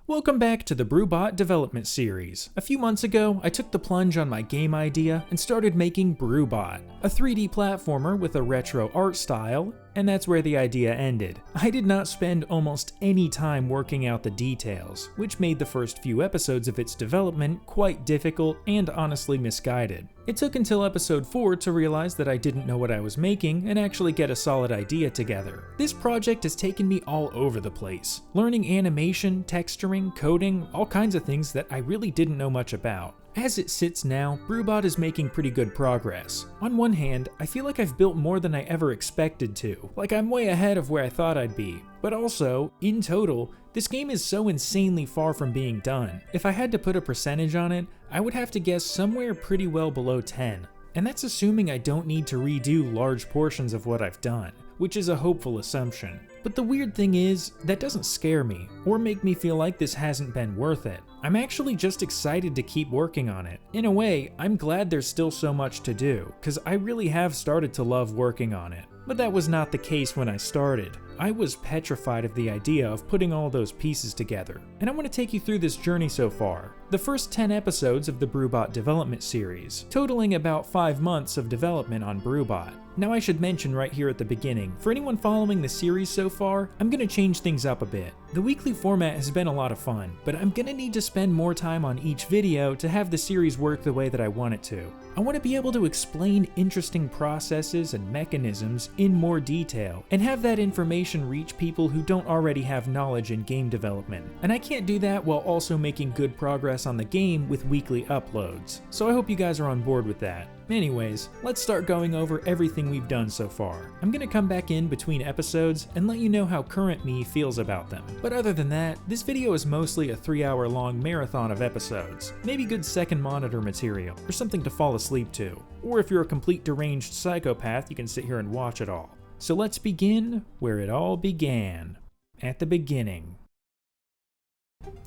Welcome back to the Brewbot development series. A few months ago, I took the plunge on my game idea and started making Brewbot, a 3D platformer with a retro art style, and that's where the idea ended. I did not spend almost any time working out the details, which made the first few episodes of its development quite difficult and honestly misguided. It took until episode 4 to realize that I didn't know what I was making and actually get a solid idea together. This project has taken me all over the place, learning animation, texturing, coding, all kinds of things that I really didn't know much about. As it sits now, Brewbot is making pretty good progress. On one hand, I feel like I've built more than I ever expected to, like I'm way ahead of where I thought I'd be. But also, in total, this game is so insanely far from being done. If I had to put a percentage on it, I would have to guess somewhere pretty well below 10. And that's assuming I don't need to redo large portions of what I've done, which is a hopeful assumption. But the weird thing is, that doesn't scare me, or make me feel like this hasn't been worth it. I'm actually just excited to keep working on it. In a way, I'm glad there's still so much to do, cause I really have started to love working on it. But that was not the case when I started. I was petrified of the idea of putting all those pieces together, and I want to take you through this journey so far. The first 10 episodes of the Brewbot development series, totaling about 5 months of development on Brewbot. Now I should mention right here at the beginning, for anyone following the series so far, I'm going to change things up a bit. The weekly format has been a lot of fun, but I'm going to need to spend more time on each video to have the series work the way that I want it to. I want to be able to explain interesting processes and mechanisms in more detail, and have that information reach people who don't already have knowledge in game development. And I can't do that while also making good progress on the game with weekly uploads. So I hope you guys are on board with that. Anyways, let's start going over everything we've done so far. I'm gonna come back in between episodes and let you know how current me feels about them. But other than that, this video is mostly a 3-hour long marathon of episodes. Maybe good second monitor material, or something to fall asleep to. Or if you're a complete deranged psychopath, you can sit here and watch it all. So let's begin where it all began. At the beginning.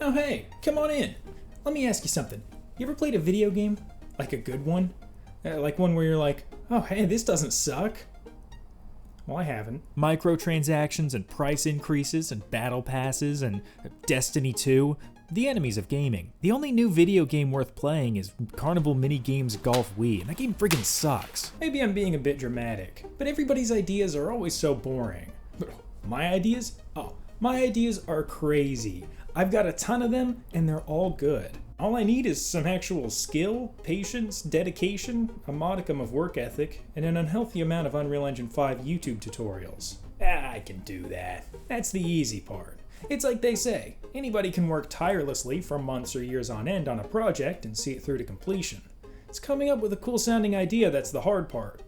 Oh hey, come on in. Let me ask you something. You ever played a video game? Like a good one? Like one where you're like, oh hey, this doesn't suck. Well, I haven't. Microtransactions and price increases and battle passes and Destiny 2. The enemies of gaming. The only new video game worth playing is Carnival Minigames Golf Wii, and that game friggin' sucks. Maybe I'm being a bit dramatic, but everybody's ideas are always so boring. My ideas? Oh, my ideas are crazy. I've got a ton of them, and they're all good. All I need is some actual skill, patience, dedication, a modicum of work ethic, and an unhealthy amount of Unreal Engine 5 YouTube tutorials. I can do that. That's the easy part. It's like they say, anybody can work tirelessly for months or years on end on a project and see it through to completion. It's coming up with a cool sounding idea that's the hard part.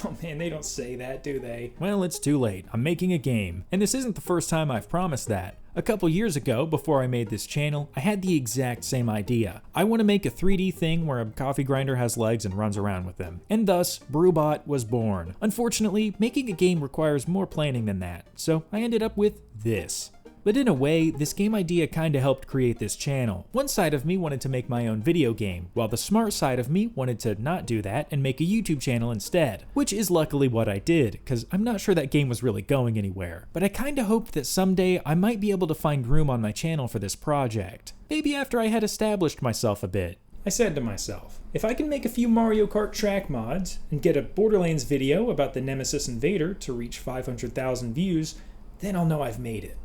Oh man, they don't say that, do they? Well, it's too late. I'm making a game, and this isn't the first time I've promised that. A couple years ago, before I made this channel, I had the exact same idea. I want to make a 3D thing where a coffee grinder has legs and runs around with them. And thus, Brewbot was born. Unfortunately, making a game requires more planning than that, so I ended up with this. But in a way, this game idea kinda helped create this channel. One side of me wanted to make my own video game, while the smart side of me wanted to not do that and make a YouTube channel instead. Which is luckily what I did, cause I'm not sure that game was really going anywhere. But I kinda hoped that someday I might be able to find room on my channel for this project. Maybe after I had established myself a bit. I said to myself, if I can make a few Mario Kart track mods, and get a Borderlands video about the Nemesis Invader to reach 500,000 views, then I'll know I've made it.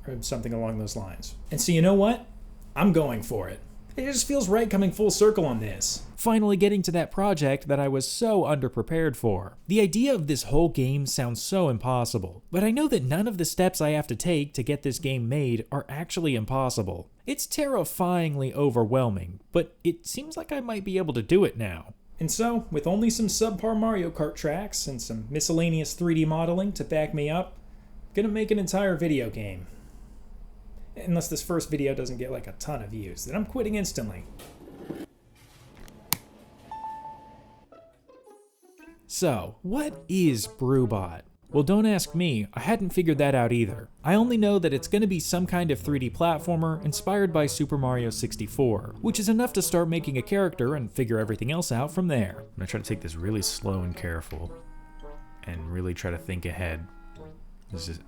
Or something along those lines. And so you know what? I'm going for it. It just feels right coming full circle on this. Finally getting to that project that I was so underprepared for. The idea of this whole game sounds so impossible, but I know that none of the steps I have to take to get this game made are actually impossible. It's terrifyingly overwhelming, but it seems like I might be able to do it now. And so, with only some subpar Mario Kart tracks and some miscellaneous 3D modeling to back me up, I'm gonna make an entire video game. Unless this first video doesn't get like a ton of views, then I'm quitting instantly. So, what is Brewbot? Well, don't ask me, I hadn't figured that out either. I only know that it's gonna be some kind of 3D platformer inspired by Super Mario 64, which is enough to start making a character and figure everything else out from there. I'm gonna try to take this really slow and careful, and really try to think ahead.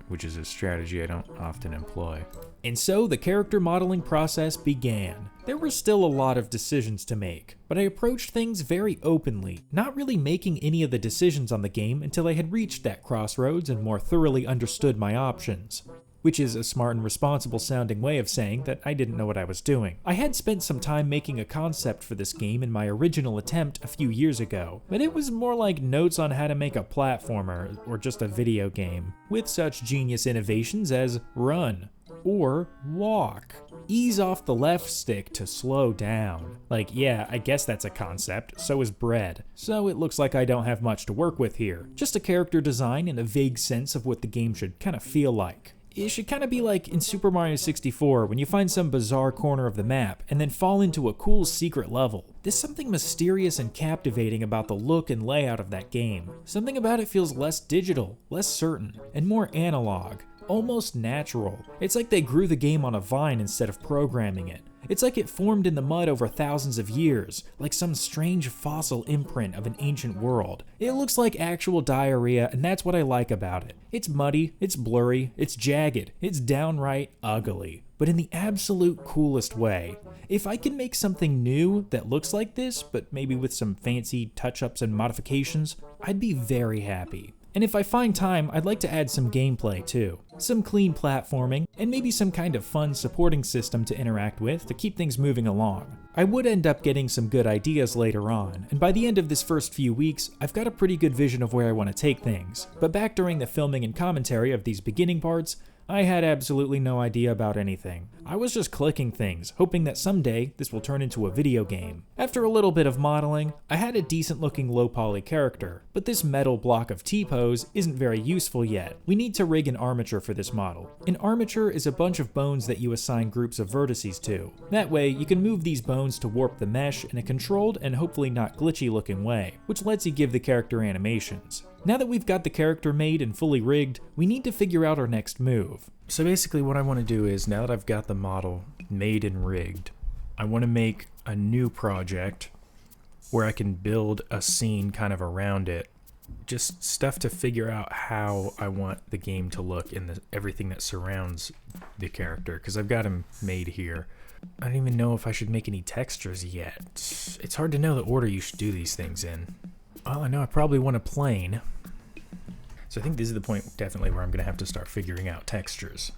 which is a strategy I don't often employ. And so the character modeling process began. There were still a lot of decisions to make, but I approached things very openly, not really making any of the decisions on the game until I had reached that crossroads and more thoroughly understood my options. Which is a smart and responsible sounding way of saying that I didn't know what I was doing. I had spent some time making a concept for this game in my original attempt a few years ago, but it was more like notes on how to make a platformer or just a video game, with such genius innovations as run or walk. Ease off the left stick to slow down. Like, yeah, I guess that's a concept, so is bread. So it looks like I don't have much to work with here. Just a character design and a vague sense of what the game should kind of feel like. It should kind of be like in Super Mario 64 when you find some bizarre corner of the map and then fall into a cool secret level. There's something mysterious and captivating about the look and layout of that game. Something about it feels less digital, less certain, and more analog. Almost natural. It's like they grew the game on a vine instead of programming it. It's like it formed in the mud over thousands of years, like some strange fossil imprint of an ancient world. It looks like actual diarrhea, and that's what I like about it. It's muddy, it's blurry, it's jagged, it's downright ugly, but in the absolute coolest way. If I can make something new that looks like this, but maybe with some fancy touch-ups and modifications, I'd be very happy. And if I find time, I'd like to add some gameplay too. Some clean platforming, and maybe some kind of fun supporting system to interact with to keep things moving along. I would end up getting some good ideas later on, and by the end of this first few weeks, I've got a pretty good vision of where I want to take things. But back during the filming and commentary of these beginning parts, I had absolutely no idea about anything. I was just clicking things, hoping that someday this will turn into a video game. After a little bit of modeling, I had a decent looking low poly character, but this metal block of T-pose isn't very useful yet. We need to rig an armature for this model. An armature is a bunch of bones that you assign groups of vertices to. That way, you can move these bones to warp the mesh in a controlled and hopefully not glitchy looking way, which lets you give the character animations. Now that we've got the character made and fully rigged, we need to figure out our next move. So basically what I want to do is, now that I've got the model made and rigged, I want to make a new project where I can build a scene kind of around it. Just stuff to figure out how I want the game to look and everything that surrounds the character, because I've got him made here. I don't even know if I should make any textures yet. It's hard to know the order you should do these things in. Well, I know I probably want a plane. So I think this is the point definitely where I'm going to have to start figuring out textures.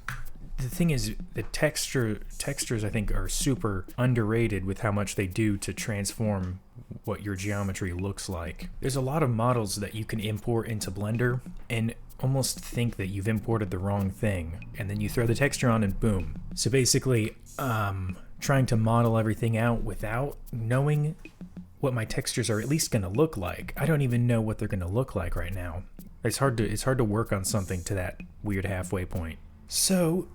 The thing is, the textures I think are super underrated with how much they do to transform what your geometry looks like. There's a lot of models that you can import into Blender and almost think that you've imported the wrong thing, and then you throw the texture on and boom. So basically, trying to model everything out without knowing what my textures are at least going to look like. I don't even know what they're going to look like right now. It's hard to work on something to that weird halfway point. So,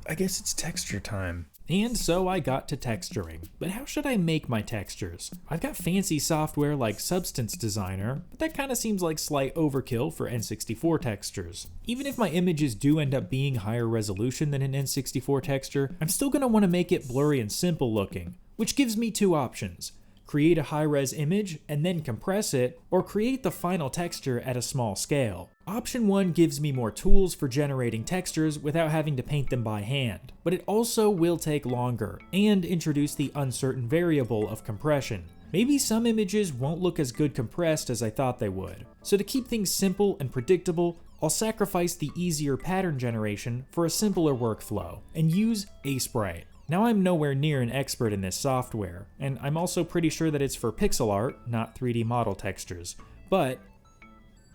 I guess it's texture time. And so I got to texturing. But how should I make my textures? I've got fancy software like Substance Designer, but that kind of seems like slight overkill for N64 textures. Even if my images do end up being higher resolution than an N64 texture, I'm still going to want to make it blurry and simple looking, which gives me two options. Create a high-res image and then compress it, or create the final texture at a small scale. Option 1 gives me more tools for generating textures without having to paint them by hand, but it also will take longer and introduce the uncertain variable of compression. Maybe some images won't look as good compressed as I thought they would. So to keep things simple and predictable, I'll sacrifice the easier pattern generation for a simpler workflow and use Sprite. Now I'm nowhere near an expert in this software, and I'm also pretty sure that it's for pixel art, not 3D model textures,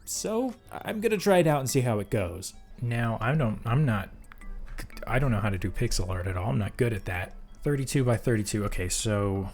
so I'm gonna try it out and see how it goes. Now, I don't know how to do pixel art at all. I'm not good at that. 32 by 32, okay, so,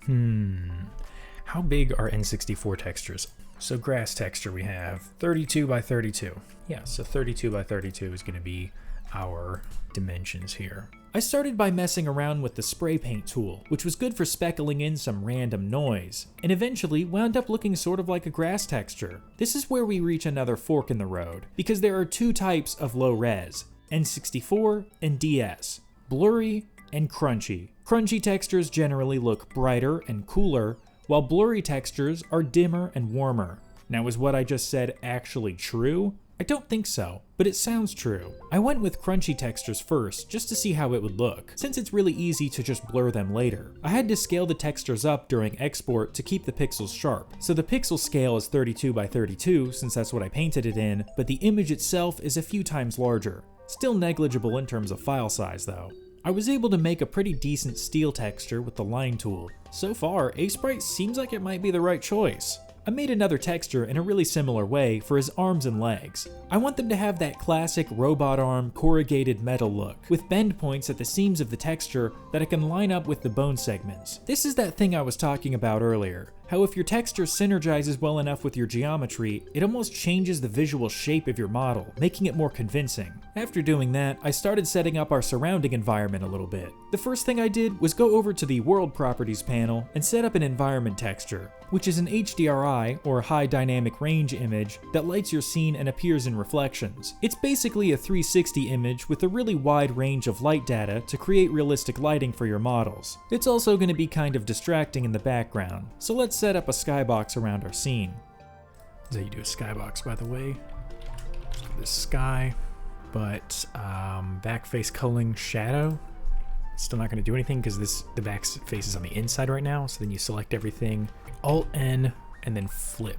how big are N64 textures? So grass texture we have 32 by 32. Yeah, so 32 by 32 is gonna be our dimensions here. I started by messing around with the spray paint tool, which was good for speckling in some random noise, and eventually wound up looking sort of like a grass texture. This is where we reach another fork in the road, because there are two types of low res, N64 and DS, blurry and crunchy. Crunchy textures generally look brighter and cooler, while blurry textures are dimmer and warmer. Now, is what I just said actually true? I don't think so, but it sounds true. I went with crunchy textures first, just to see how it would look, since it's really easy to just blur them later. I had to scale the textures up during export to keep the pixels sharp, so the pixel scale is 32 by 32, since that's what I painted it in, but the image itself is a few times larger. Still negligible in terms of file size though. I was able to make a pretty decent steel texture with the line tool. So far, Aseprite seems like it might be the right choice. I made another texture in a really similar way for his arms and legs. I want them to have that classic robot arm corrugated metal look, with bend points at the seams of the texture that I can line up with the bone segments. This is that thing I was talking about earlier, how if your texture synergizes well enough with your geometry, it almost changes the visual shape of your model, making it more convincing. After doing that, I started setting up our surrounding environment a little bit. The first thing I did was go over to the World Properties panel and set up an environment texture, which is an HDRI, or high dynamic range image, that lights your scene and appears in reflections. It's basically a 360 image with a really wide range of light data to create realistic lighting for your models. It's also going to be kind of distracting in the background, so let's set up a skybox around our scene. That's how you do a skybox, by the way. This sky, but back face culling shadow. Still not going to do anything because the back face is on the inside right now, so then you select everything, Alt-N, and then flip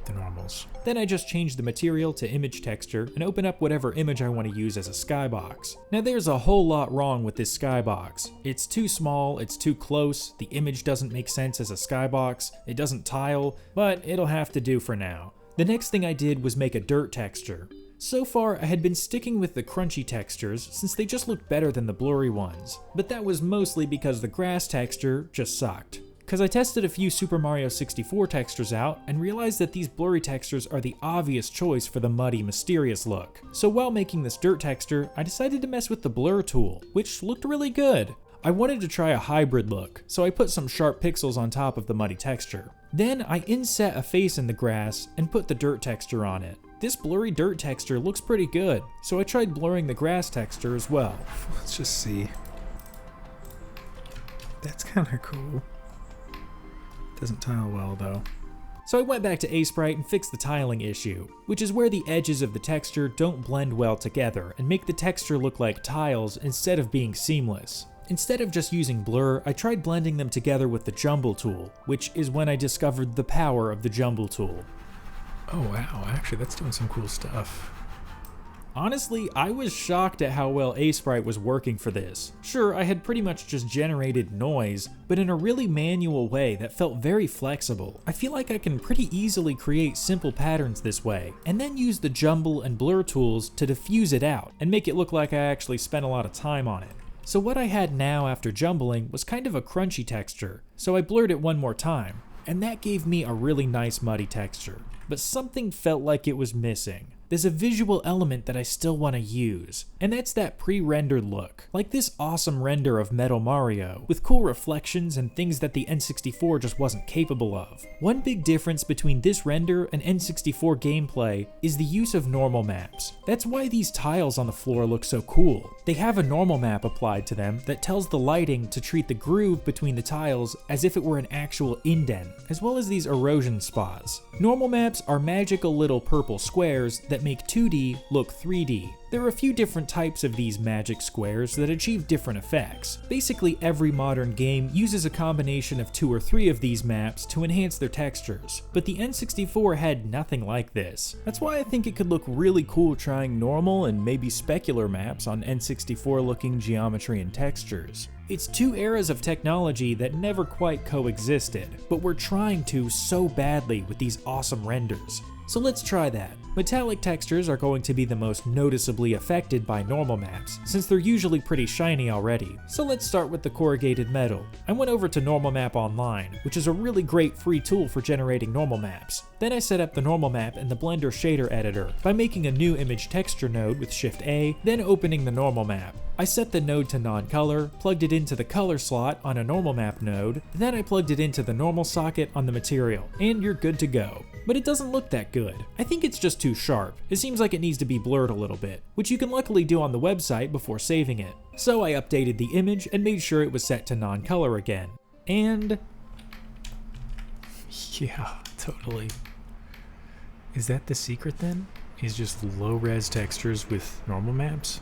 the normals. Then I just change the material to image texture and open up whatever image I want to use as a skybox. Now there's a whole lot wrong with this skybox. It's too small, it's too close, the image doesn't make sense as a skybox, it doesn't tile, but it'll have to do for now. The next thing I did was make a dirt texture. So far, I had been sticking with the crunchy textures since they just looked better than the blurry ones, but that was mostly because the grass texture just sucked. Because I tested a few Super Mario 64 textures out and realized that these blurry textures are the obvious choice for the muddy, mysterious look. So while making this dirt texture, I decided to mess with the blur tool, which looked really good. I wanted to try a hybrid look, so I put some sharp pixels on top of the muddy texture. Then I inset a face in the grass and put the dirt texture on it. This blurry dirt texture looks pretty good, so I tried blurring the grass texture as well. Let's just see. That's kind of cool. Doesn't tile well though. So I went back to Aseprite and fixed the tiling issue, which is where the edges of the texture don't blend well together and make the texture look like tiles instead of being seamless. Instead of just using blur, I tried blending them together with the jumble tool, which is when I discovered the power of the jumble tool. Oh wow, actually that's doing some cool stuff. Honestly, I was shocked at how well Aseprite was working for this. Sure, I had pretty much just generated noise, but in a really manual way that felt very flexible. I feel like I can pretty easily create simple patterns this way, and then use the jumble and blur tools to diffuse it out, and make it look like I actually spent a lot of time on it. So what I had now after jumbling was kind of a crunchy texture, so I blurred it one more time, and that gave me a really nice muddy texture. But something felt like it was missing. There's a visual element that I still want to use, and that's that pre-rendered look, like this awesome render of Metal Mario, with cool reflections and things that the N64 just wasn't capable of. One big difference between this render and N64 gameplay is the use of normal maps. That's why these tiles on the floor look so cool. They have a normal map applied to them that tells the lighting to treat the groove between the tiles as if it were an actual indent, as well as these erosion spots. Normal maps are magical little purple squares that make 2D look 3D. There are a few different types of these magic squares that achieve different effects. Basically, every modern game uses a combination of 2 or 3 of these maps to enhance their textures, but the N64 had nothing like this. That's why I think it could look really cool trying normal and maybe specular maps on N64 looking geometry and textures. It's 2 eras of technology that never quite coexisted, but we're trying to so badly with these awesome renders. So let's try that. Metallic textures are going to be the most noticeably affected by normal maps, since they're usually pretty shiny already. So let's start with the corrugated metal. I went over to Normal Map Online, which is a really great free tool for generating normal maps. Then I set up the normal map in the Blender shader editor by making a new image texture node with Shift A, then opening the normal map. I set the node to non-color, plugged it into the color slot on a normal map node, then I plugged it into the normal socket on the material, and you're good to go. But it doesn't look that good. I think it's just too sharp. It seems like it needs to be blurred a little bit, which you can luckily do on the website before saving it. So I updated the image and made sure it was set to non-color again. And... yeah, totally. Is that the secret then? is just low-res textures with normal maps.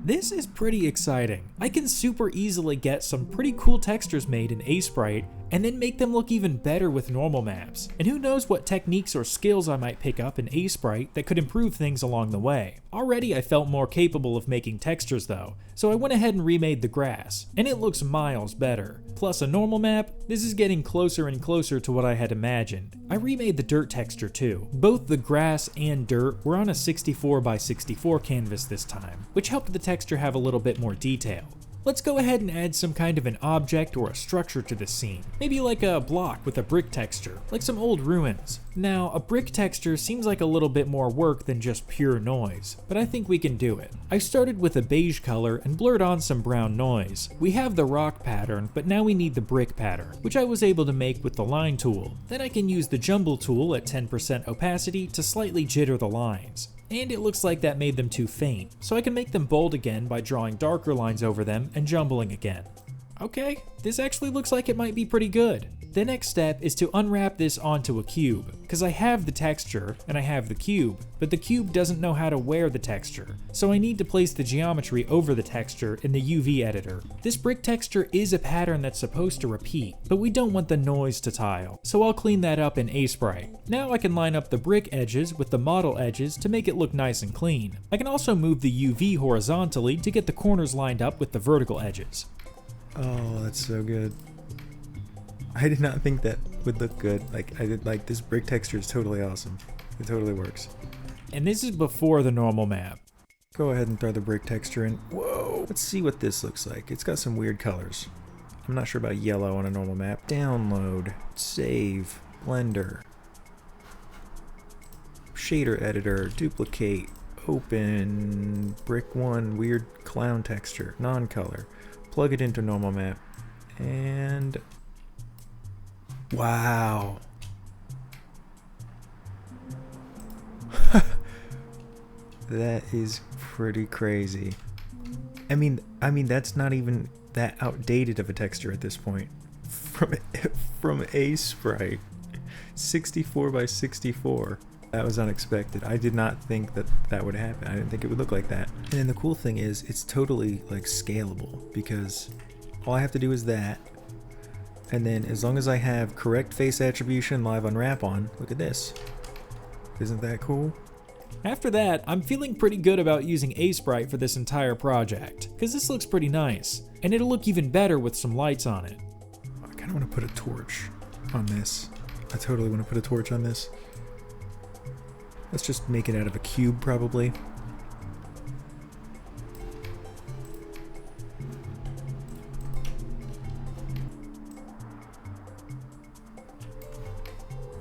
This is pretty exciting. I can super easily get some pretty cool textures made in Aseprite and then make them look even better with normal maps. And who knows what techniques or skills I might pick up in Aseprite that could improve things along the way. Already I felt more capable of making textures though, so I went ahead and remade the grass, and it looks miles better. Plus a normal map, this is getting closer and closer to what I had imagined. I remade the dirt texture too. Both the grass and dirt were on a 64x64 canvas this time, which helped the texture have a little bit more detail. Let's go ahead and add some kind of an object or a structure to this scene. Maybe like a block with a brick texture, like some old ruins. Now, a brick texture seems like a little bit more work than just pure noise, but I think we can do it. I started with a beige color and blurred on some brown noise. We have the rock pattern, but now we need the brick pattern, which I was able to make with the line tool. Then I can use the jumble tool at 10% opacity to slightly jitter the lines. And it looks like that made them too faint, so I can make them bold again by drawing darker lines over them and jumbling again. Okay, this actually looks like it might be pretty good. The next step is to unwrap this onto a cube, because I have the texture and I have the cube, but the cube doesn't know how to wear the texture, so I need to place the geometry over the texture in the UV editor. This brick texture is a pattern that's supposed to repeat, but we don't want the noise to tile, so I'll clean that up in Aseprite. Now I can line up the brick edges with the model edges to make it look nice and clean. I can also move the UV horizontally to get the corners lined up with the vertical edges. Oh, that's so good. I did not think that would look good. This brick texture is totally awesome. It totally works. And this is before the normal map. Go ahead and throw the brick texture in. Whoa! Let's see what this looks like. It's got some weird colors. I'm not sure about yellow on a normal map. Download. Save. Blender. Shader editor. Duplicate. Open. Brick 1. Weird clown texture. Non-color. Plug it into normal map. And... wow. That is pretty crazy. I mean that's not even that outdated of a texture at this point. From Aseprite, 64x64. That was unexpected. I did not think that would happen. I didn't think it would look like that. And then the cool thing is it's totally like scalable, because all I have to do is that. And then as long as I have correct face attribution live unwrap on, look at this. Isn't that cool? After that, I'm feeling pretty good about using Aseprite for this entire project, because this looks pretty nice, and it'll look even better with some lights on it. I kind of want to put a torch on this. I totally want to put a torch on this. Let's just make it out of a cube, probably.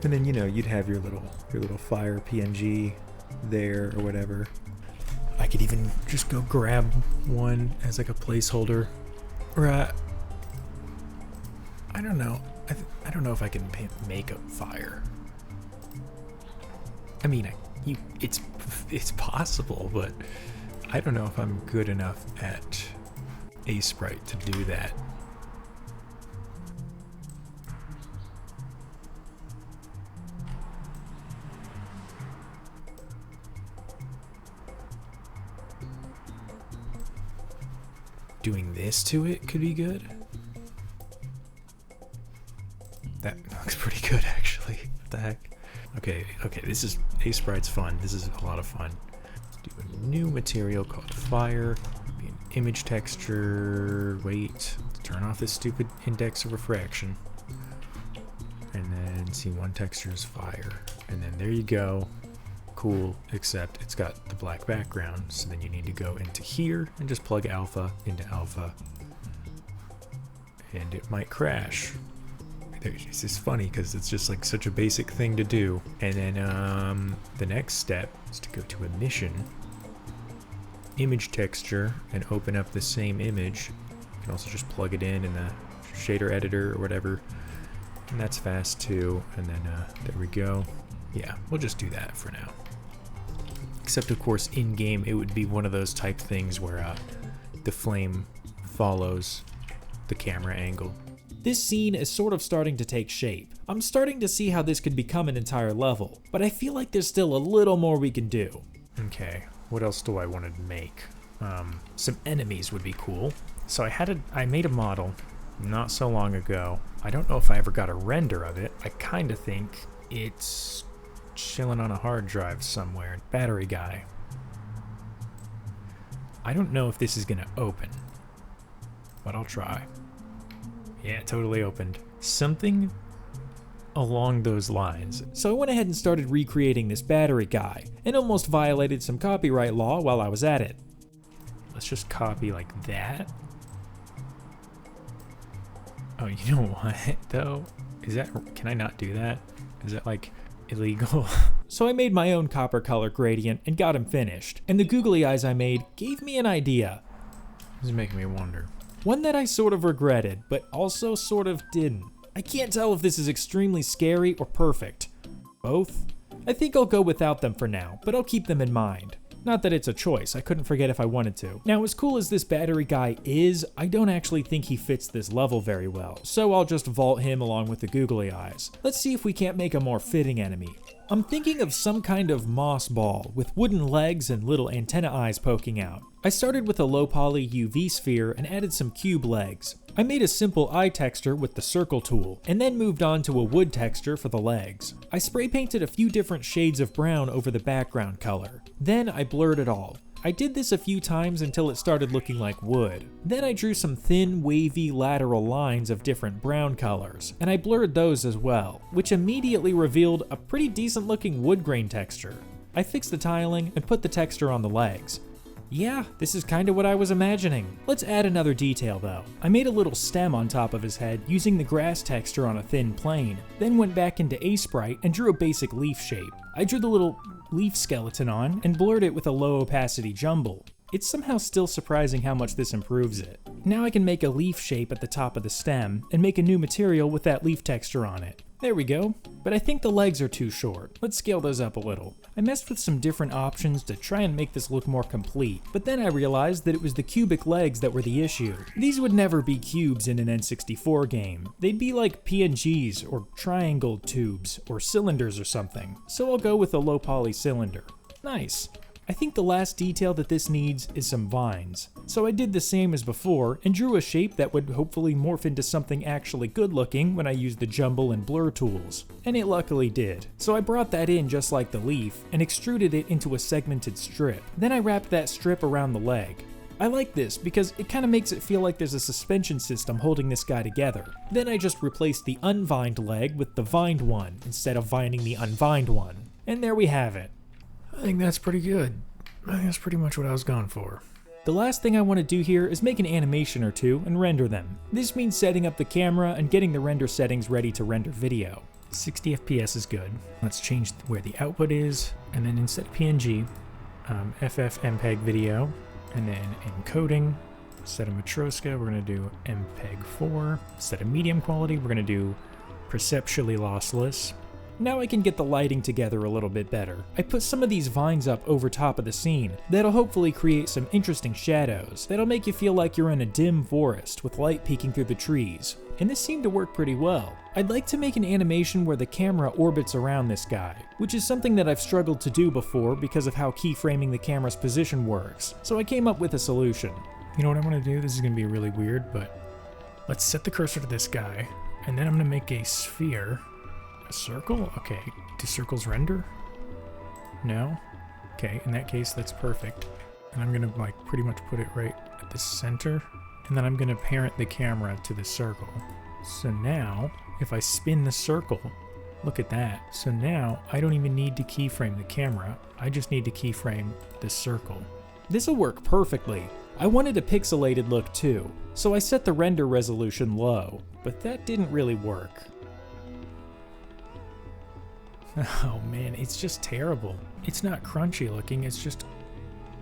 And then, you know, you'd have your little fire PNG there or whatever. I could even just go grab one as like a placeholder. Or I don't know. I don't know if I can make a fire. I mean, it's possible, but I don't know if I'm good enough at Aseprite to do that. Doing this to it could be good. That looks pretty good, actually. What the heck? Okay, this is Aseprite's fun. This is a lot of fun. Let's do a new material called fire. Be an image texture. Wait, turn off this stupid index of refraction. And then see, one texture is fire. And then there you go. Cool, except it's got the black background, so then you need to go into here and just plug alpha into alpha, and it might crash. This is funny because it's just like such a basic thing to do. And then the next step is to go to emission, image texture, and open up the same image. You can also just plug it in the shader editor or whatever, and that's fast too. And then there we go. Yeah, we'll just do that for now. Except of course in game it would be one of those type things where the flame follows the camera angle. This scene is sort of starting to take shape. I'm starting to see how this could become an entire level, but I feel like there's still a little more we can do. Okay, what else do I want to make? Some enemies would be cool. So I made a model not so long ago. I don't know if I ever got a render of it. I kind of think it's chilling on a hard drive somewhere. Battery guy. I don't know if this is gonna open, but I'll try. Yeah, it totally opened. Something along those lines. So I went ahead and started recreating this battery guy, and almost violated some copyright law while I was at it. Let's just copy like that. Oh, you know what, though? Can I not do that? Is that, like, illegal? So I made my own copper color gradient and got him finished, and the googly eyes I made gave me an idea. This is making me wonder. One that I sort of regretted, but also sort of didn't. I can't tell if this is extremely scary or perfect. Both? I think I'll go without them for now, but I'll keep them in mind. Not that it's a choice, I couldn't forget if I wanted to. Now, as cool as this battery guy is, I don't actually think he fits this level very well, so I'll just vault him along with the googly eyes. Let's see if we can't make a more fitting enemy. I'm thinking of some kind of moss ball with wooden legs and little antenna eyes poking out. I started with a low poly UV sphere and added some cube legs. I made a simple eye texture with the circle tool, and then moved on to a wood texture for the legs. I spray painted a few different shades of brown over the background color. Then I blurred it all. I did this a few times until it started looking like wood. Then I drew some thin, wavy lateral lines of different brown colors, and I blurred those as well, which immediately revealed a pretty decent looking wood grain texture. I fixed the tiling and put the texture on the legs. Yeah, this is kinda what I was imagining. Let's add another detail though. I made a little stem on top of his head using the grass texture on a thin plane, then went back into Sprite and drew a basic leaf shape. I drew the little leaf skeleton on and blurred it with a low opacity jumble. It's somehow still surprising how much this improves it. Now I can make a leaf shape at the top of the stem and make a new material with that leaf texture on it. There we go, but I think the legs are too short. Let's scale those up a little. I messed with some different options to try and make this look more complete, but then I realized that it was the cubic legs that were the issue. These would never be cubes in an N64 game. They'd be like PNGs or triangle tubes or cylinders or something, so I'll go with a low poly cylinder. Nice. I think the last detail that this needs is some vines. So I did the same as before and drew a shape that would hopefully morph into something actually good looking when I used the jumble and blur tools. And it luckily did. So I brought that in just like the leaf and extruded it into a segmented strip. Then I wrapped that strip around the leg. I like this because it kind of makes it feel like there's a suspension system holding this guy together. Then I just replaced the unvined leg with the vined one instead of vining the unvined one. And there we have it. I think that's pretty good. I think that's pretty much what I was going for. The last thing I want to do here is make an animation or two and render them. This means setting up the camera and getting the render settings ready to render video. 60 FPS is good. Let's change where the output is, and then instead of PNG, FFmpeg video, and then encoding. Instead of Matroska, we're going to do MPEG-4. Instead of medium quality, we're going to do perceptually lossless. Now I can get the lighting together a little bit better. I put some of these vines up over top of the scene that'll hopefully create some interesting shadows that'll make you feel like you're in a dim forest with light peeking through the trees. And this seemed to work pretty well. I'd like to make an animation where the camera orbits around this guy, which is something that I've struggled to do before because of how keyframing the camera's position works, so I came up with a solution. You know what I'm going to do? This is going to be really weird, but let's set the cursor to this guy, and then I'm going to make a sphere. A circle? Okay. Do circles render? No? Okay, in that case, that's perfect. And I'm gonna like pretty much put it right at the center. And then I'm gonna parent the camera to the circle. So now, if I spin the circle, look at that. So now, I don't even need to keyframe the camera. I just need to keyframe the circle. This'll work perfectly. I wanted a pixelated look too, so I set the render resolution low, but that didn't really work. Oh man, it's just terrible. It's not crunchy looking, it's just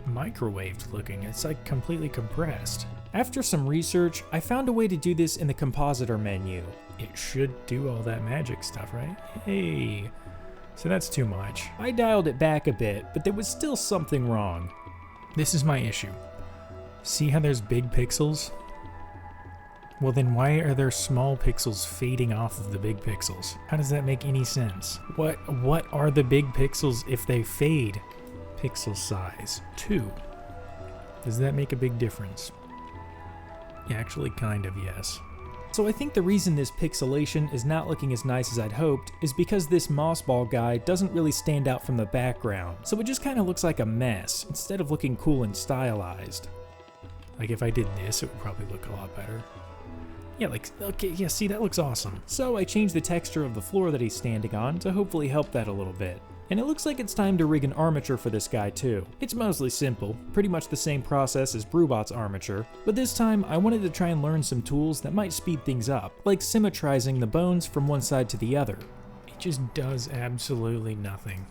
microwaved looking. It's like completely compressed. After some research, I found a way to do this in the compositor menu. It should do all that magic stuff, right? Hey, so that's too much. I dialed it back a bit, but there was still something wrong. This is my issue. See how there's big pixels? Well then why are there small pixels fading off of the big pixels? How does that make any sense? What are the big pixels if they fade? Pixel size 2. Does that make a big difference? Actually, kind of, yes. So I think the reason this pixelation is not looking as nice as I'd hoped is because this moss ball guy doesn't really stand out from the background, so it just kind of looks like a mess instead of looking cool and stylized. Like if I did this, it would probably look a lot better. Yeah, like, okay, yeah, see, that looks awesome. So I changed the texture of the floor that he's standing on to hopefully help that a little bit. And it looks like it's time to rig an armature for this guy too. It's mostly simple, pretty much the same process as Brewbot's armature, but this time I wanted to try and learn some tools that might speed things up, like symmetrizing the bones from one side to the other. It just does absolutely nothing.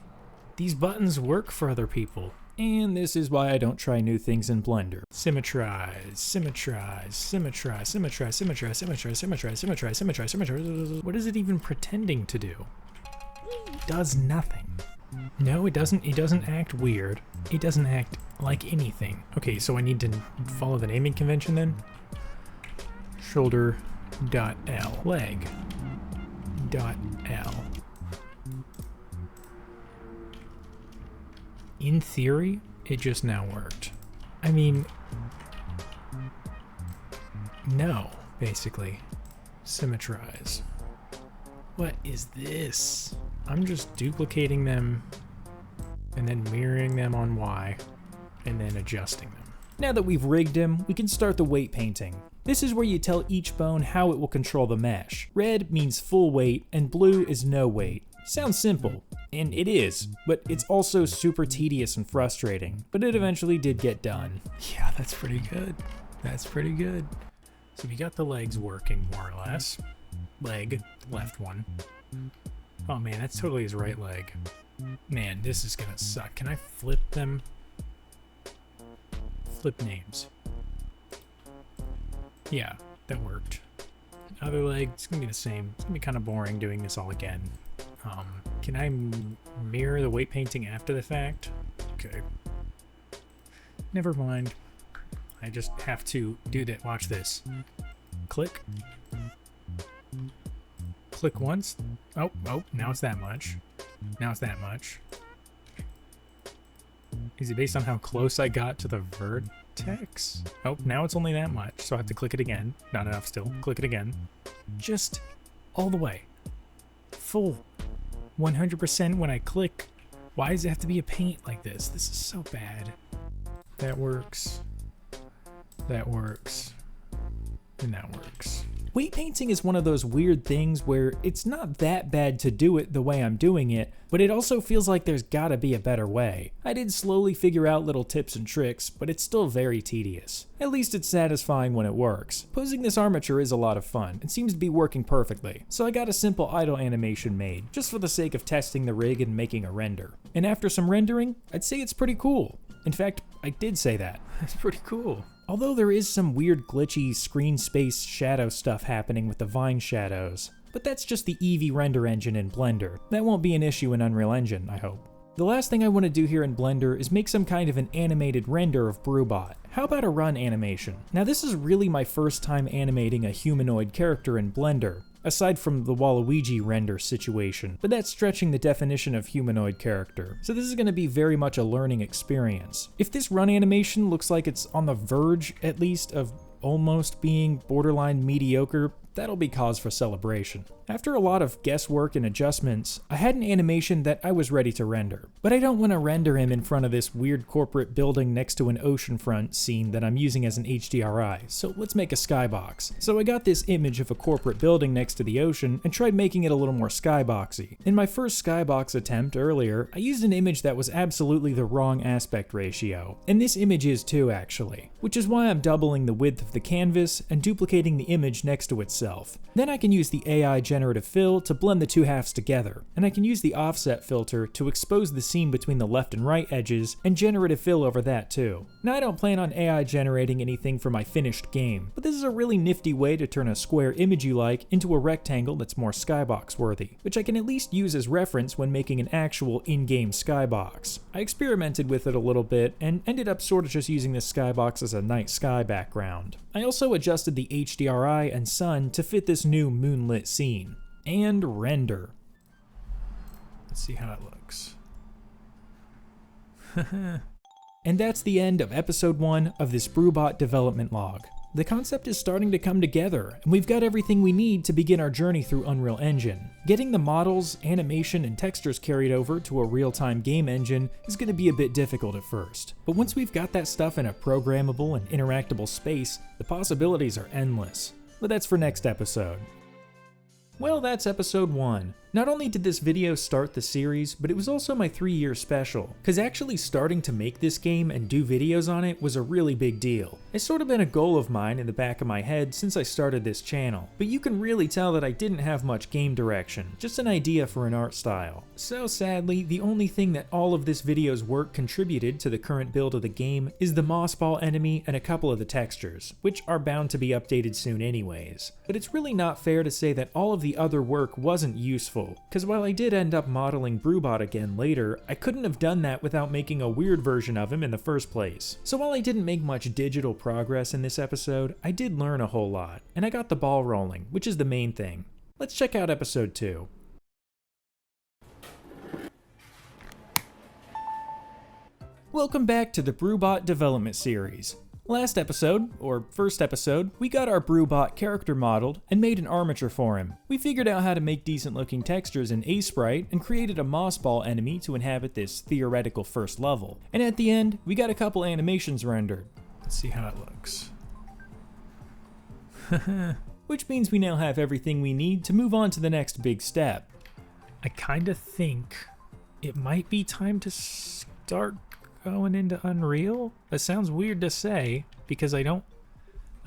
These buttons work for other people. And this is why I don't try new things in Blender. Symmetrize, symmetrize, symmetrize, symmetrize, symmetrize, symmetrize, symmetrize, symmetrize, symmetrize, symmetrize. What is it even pretending to do? It does nothing. No, it doesn't act weird. It doesn't act like anything. Okay, so I need to follow the naming convention then? Shoulder dot L. Leg dot L. In theory, it just now worked. I mean, no, basically. Symmetrize. What is this? I'm just duplicating them and then mirroring them on Y and then adjusting them. Now that we've rigged him, we can start the weight painting. This is where you tell each bone how it will control the mesh. Red means full weight and blue is no weight. Sounds simple, and it is, but it's also super tedious and frustrating, but it eventually did get done. Yeah, that's pretty good. That's pretty good. So we got the legs working more or less. Leg, left one. Oh man, that's totally his right leg. Man, this is gonna suck. Can I flip them? Flip names. Yeah, that worked. Other leg, it's gonna be the same. It's gonna be kind of boring doing this all again. Can I mirror the weight painting after the fact? Okay. Never mind. I just have to do that. Watch this. Click. Click once. Oh, now it's that much. Now it's that much. Is it based on how close I got to the vertex? Oh, now it's only that much, so I have to click it again. Not enough still. Click it again. Just all the way. Full 100% when I click. Why does it have to be a paint like this? This is so bad. That works. That works. And that works. Weight painting is one of those weird things where it's not that bad to do it the way I'm doing it, but it also feels like there's gotta be a better way. I did slowly figure out little tips and tricks, but it's still very tedious. At least it's satisfying when it works. Posing this armature is a lot of fun, and seems to be working perfectly, so I got a simple idle animation made, just for the sake of testing the rig and making a render. And after some rendering, I'd say it's pretty cool. In fact, I did say that. It's pretty cool. Although there is some weird glitchy screen space shadow stuff happening with the vine shadows. But that's just the Eevee render engine in Blender. That won't be an issue in Unreal Engine, I hope. The last thing I want to do here in Blender is make some kind of an animated render of Brewbot. How about a run animation? Now this is really my first time animating a humanoid character in Blender, aside from the Waluigi render situation, but that's stretching the definition of humanoid character, so this is going to be very much a learning experience. If this run animation looks like it's on the verge, at least, of almost being borderline mediocre, that'll be cause for celebration. After a lot of guesswork and adjustments, I had an animation that I was ready to render. But I don't want to render him in front of this weird corporate building next to an oceanfront scene that I'm using as an HDRI, so let's make a skybox. So I got this image of a corporate building next to the ocean and tried making it a little more skyboxy. In my first skybox attempt earlier, I used an image that was absolutely the wrong aspect ratio. And this image is too, actually. Which is why I'm doubling the width of the canvas and duplicating the image next to itself. itself. Then I can use the AI generative fill to blend the two halves together, and I can use the offset filter to expose the seam between the left and right edges and generative fill over that too. Now I don't plan on AI generating anything for my finished game, but this is a really nifty way to turn a square image you like into a rectangle that's more skybox worthy, which I can at least use as reference when making an actual in-game skybox. I experimented with it a little bit and ended up sort of just using this skybox as a night sky background. I also adjusted the HDRI and sun to fit this new moonlit scene. And render. Let's see how it looks. And that's the end of episode 1 of this BrewBot development log. The concept is starting to come together, and we've got everything we need to begin our journey through Unreal Engine. Getting the models, animation, and textures carried over to a real-time game engine is going to be a bit difficult at first, but once we've got that stuff in a programmable and interactable space, the possibilities are endless. But that's for next episode. Well, that's episode 1. Not only did this video start the series, but it was also my 3-year special, cause actually starting to make this game and do videos on it was a really big deal. It's sort of been a goal of mine in the back of my head since I started this channel, but you can really tell that I didn't have much game direction, just an idea for an art style. So sadly, the only thing that all of this video's work contributed to the current build of the game is the moss ball enemy and a couple of the textures, which are bound to be updated soon anyways. But it's really not fair to say that all of the other work wasn't useful, because while I did end up modeling BrewBot again later, I couldn't have done that without making a weird version of him in the first place. So while I didn't make much digital progress in this episode, I did learn a whole lot, and I got the ball rolling, which is the main thing. Let's check out episode 2. Welcome back to the BrewBot development series. Last episode, or first episode, we got our BrewBot character modeled and made an armature for him. We figured out how to make decent looking textures in Sprite and created a moss ball enemy to inhabit this theoretical first level. And at the end, we got a couple animations rendered. Let's see how it looks. Which means we now have everything we need to move on to the next big step. I kinda think it might be time to start going into Unreal? That sounds weird to say, because I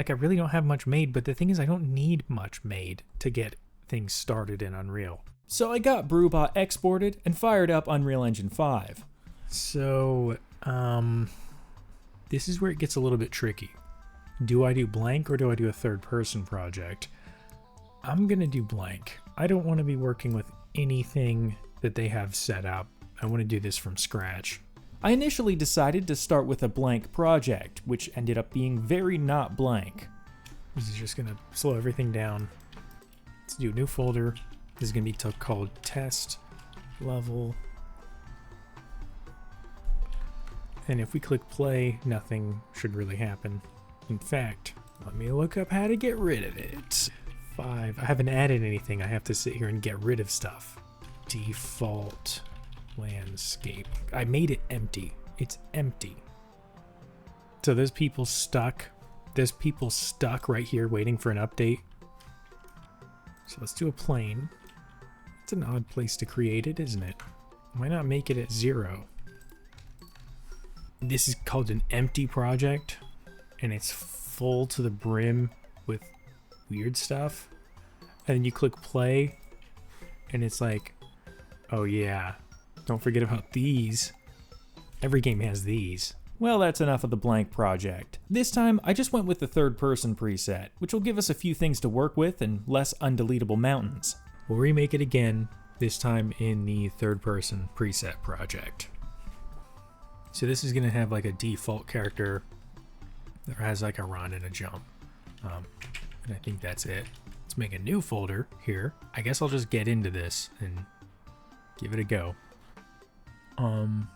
really don't have much made, but the thing is I don't need much made to get things started in Unreal. So I got BrewBot exported and fired up Unreal Engine 5. So, this is where it gets a little bit tricky. Do I do blank or do I do a third-person project? I'm gonna do blank. I don't want to be working with anything that they have set up. I want to do this from scratch. I initially decided to start with a blank project, which ended up being very not blank. This is just gonna slow everything down. Let's do a new folder. This is gonna be called test level. And if we click play, nothing should really happen. In fact, let me look up how to get rid of it. 5. I haven't added anything. I have to sit here and get rid of stuff. Default landscape. I made it empty. It's empty. So there's people stuck. There's people stuck right here waiting for an update. So let's do a plane. It's an odd place to create it, isn't it? Why not make it at 0? This is called an empty project, and it's full to the brim with weird stuff. And then you click play, and it's like, oh yeah, don't forget about these. Every game has these. Well, that's enough of the blank project. This time, I just went with the third-person preset, which will give us a few things to work with and less undeletable mountains. We'll remake it again, this time in the third-person preset project. So this is gonna have like a default character that has like a run and a jump. And I think that's it. Let's make a new folder here. I guess I'll just get into this and give it a go. Can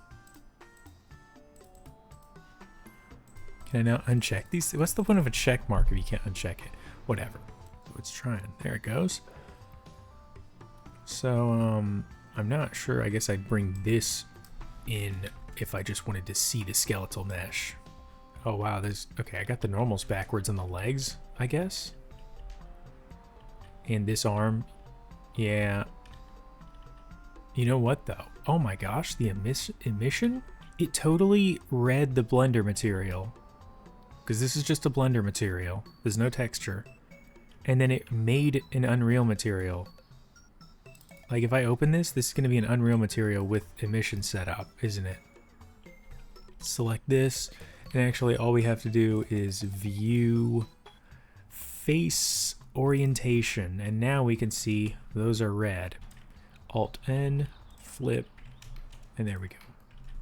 I now uncheck these? What's the point of a check mark if you can't uncheck it? Whatever. So it's trying. There it goes. So, I'm not sure. I guess I'd bring this in if I just wanted to see the skeletal mesh. Oh wow, okay, I got the normals backwards on the legs, I guess. And this arm, yeah. You know what though? Oh my gosh, the emission? It totally read the blender material. Because this is just a blender material. There's no texture. and then it made an Unreal material. Like if I open this is going to be an Unreal material with emission setup, isn't it? Select this, and actually all we have to do is view face orientation, and now we can see those are red. Alt-N, flip, and there we go.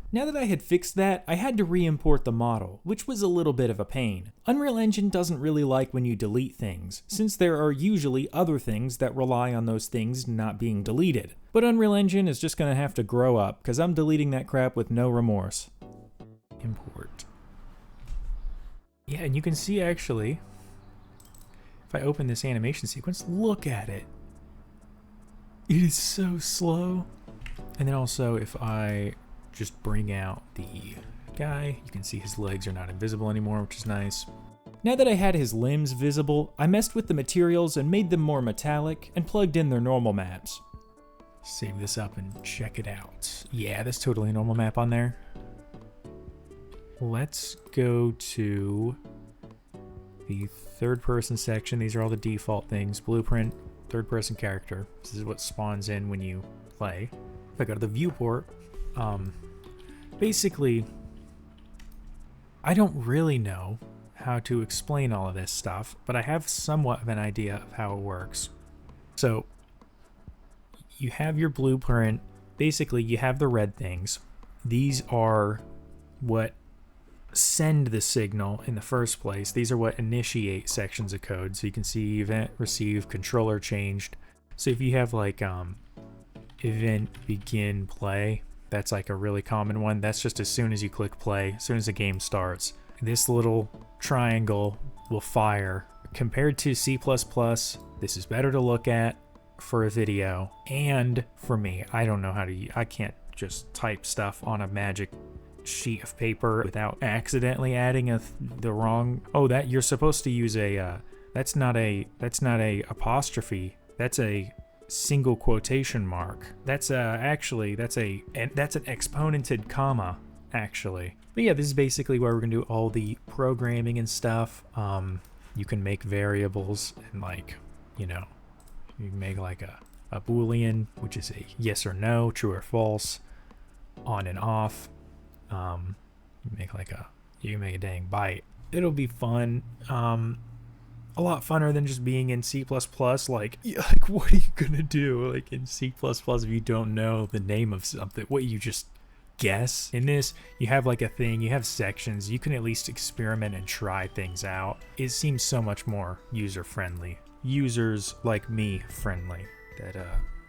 Now that I had fixed that, I had to re-import the model, which was a little bit of a pain. Unreal Engine doesn't really like when you delete things, since there are usually other things that rely on those things not being deleted. But Unreal Engine is just gonna have to grow up, because I'm deleting that crap with no remorse. Import. Yeah, and you can see actually, if I open this animation sequence, look at it. It is so slow. And then also if I just bring out the guy, you can see his legs are not invisible anymore, which is nice. Now that I had his limbs visible, I messed with the materials and made them more metallic and plugged in their normal maps. Save this up and check it out. Yeah, that's totally a normal map on there. Let's go to the third person section. These are all the default things. Blueprint, third person character. This is what spawns in when you play. If I go to the viewport, basically, I don't really know how to explain all of this stuff, but I have somewhat of an idea of how it works. So, you have your blueprint. Basically, you have the red things. These are what send the signal in the first place. These are what initiate sections of code. So you can see event, receive, controller changed. So if you have like event, begin, play, that's like a really common one. That's just as soon as you click play, as soon as the game starts, this little triangle will fire. Compared to C++, this is better to look at for a video. And for me, I don't know how to, I can't just type stuff on a magic sheet of paper without accidentally adding the wrong, oh, that you're supposed to use a, that's not a apostrophe, that's a single quotation mark. That's actually, that's an exponented comma, actually. But yeah, this is basically where we're gonna do all the programming and stuff. You can make variables and like, you know, you can make like a Boolean, which is a yes or no, true or false, on and off. You can make a dang byte. It'll be fun. A lot funner than just being in C++. Like what are you gonna do? Like in C++, if you don't know the name of something, what, you just guess? In this, you have like a thing, you have sections, you can at least experiment and try things out. It seems so much more user-friendly. Users like me friendly that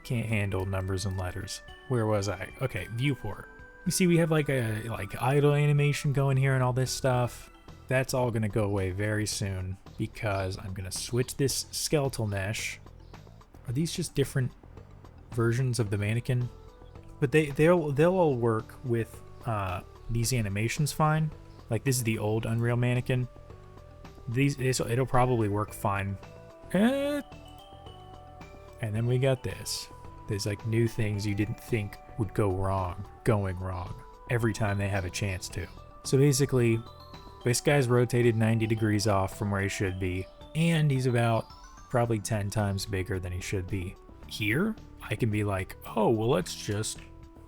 can't handle numbers and letters. Where was I? Okay, viewport. You see we have like a idle animation going here and all this stuff. That's all gonna go away very soon because I'm gonna switch this skeletal mesh. Are these just different versions of the mannequin? But they'll all work with these animations fine. Like this is the old Unreal mannequin. It'll probably work fine. And then we got this. There's like new things you didn't think would go wrong, going wrong every time they have a chance to. So basically, this guy's rotated 90 degrees off from where he should be, and he's about probably 10 times bigger than he should be. Here, I can be like, oh, well, let's just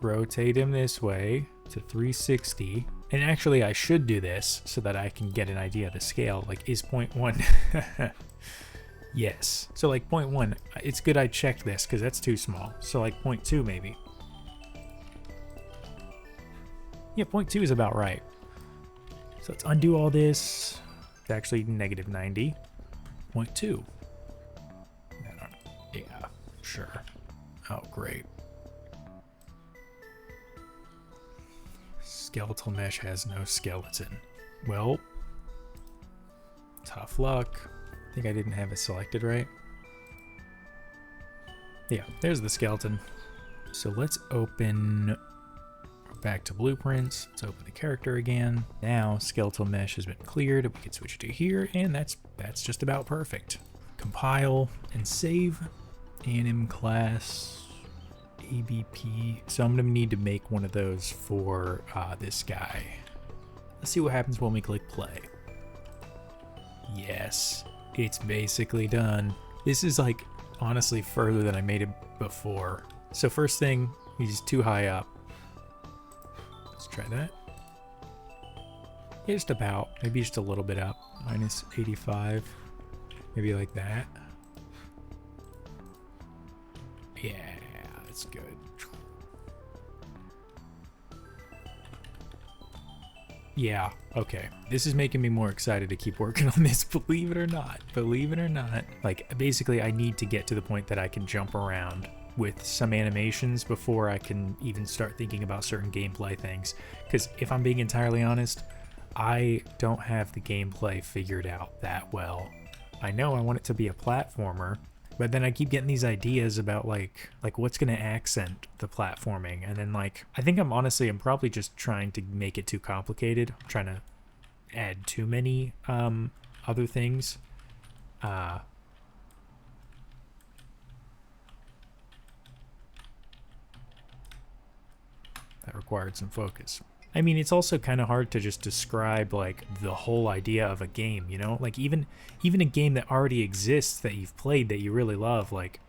rotate him this way to 360. And actually, I should do this so that I can get an idea of the scale. Like, is 0.1... Yes. So like 0.1, it's good I checked this because that's too small. So like 0.2 maybe. Yeah, 0.2 is about right. So let's undo all this. It's actually negative 90. 0.2. Yeah, sure. Oh, great. Skeletal mesh has no skeleton. Well, tough luck. I think I didn't have it selected right. Yeah, there's the skeleton. So let's open back to blueprints. Let's open the character again. Now skeletal mesh has been cleared. We can switch to here, and that's just about perfect. Compile and save. Anim class ABP. So I'm gonna need to make one of those for this guy. Let's see what happens when we click play. Yes. It's basically done. This is like honestly further than I made it before. So first thing, he's too high up. Let's try that. Yeah, just about, maybe just a little bit up. Minus 85, maybe like that. Yeah, that's good. Yeah, okay. This is making me more excited to keep working on this, believe it or not. Believe it or not. Like, basically, I need to get to the point that I can jump around with some animations before I can even start thinking about certain gameplay things. Because if I'm being entirely honest, I don't have the gameplay figured out that well. I know I want it to be a platformer, but then I keep getting these ideas about like what's going to accent the platforming. And then like, I think I'm probably just trying to make it too complicated. I'm trying to add too many other things. That required some focus. I mean, it's also kind of hard to just describe like the whole idea of a game, you know? Like even a game that already exists that you've played that you really love, like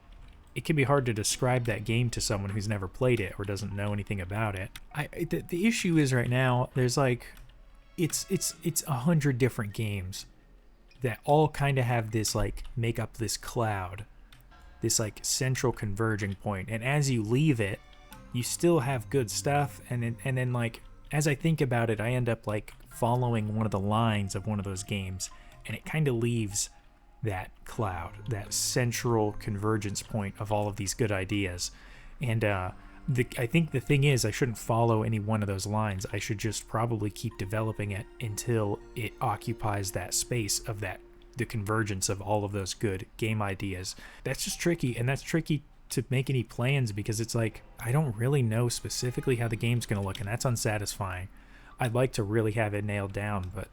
it can be hard to describe that game to someone who's never played it or doesn't know anything about it. The issue is right now there's like it's 100 different games that all kind of have this like make up this cloud, this like central converging point, and as you leave it, you still have good stuff, and then like as I think about it, I end up like following one of the lines of one of those games, and it kind of leaves that cloud, that central convergence point of all of these good ideas. And I think the thing is, I shouldn't follow any one of those lines. I should just probably keep developing it until it occupies that space of the convergence of all of those good game ideas. That's just tricky, and that's tricky to make any plans because it's like I don't really know specifically how the game's gonna look, and that's unsatisfying. I'd like to really have it nailed down, but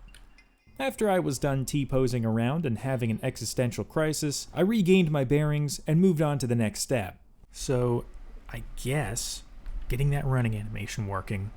after I was done T-posing around and having an existential crisis, I regained my bearings and moved on to the next step. So I guess getting that running animation working,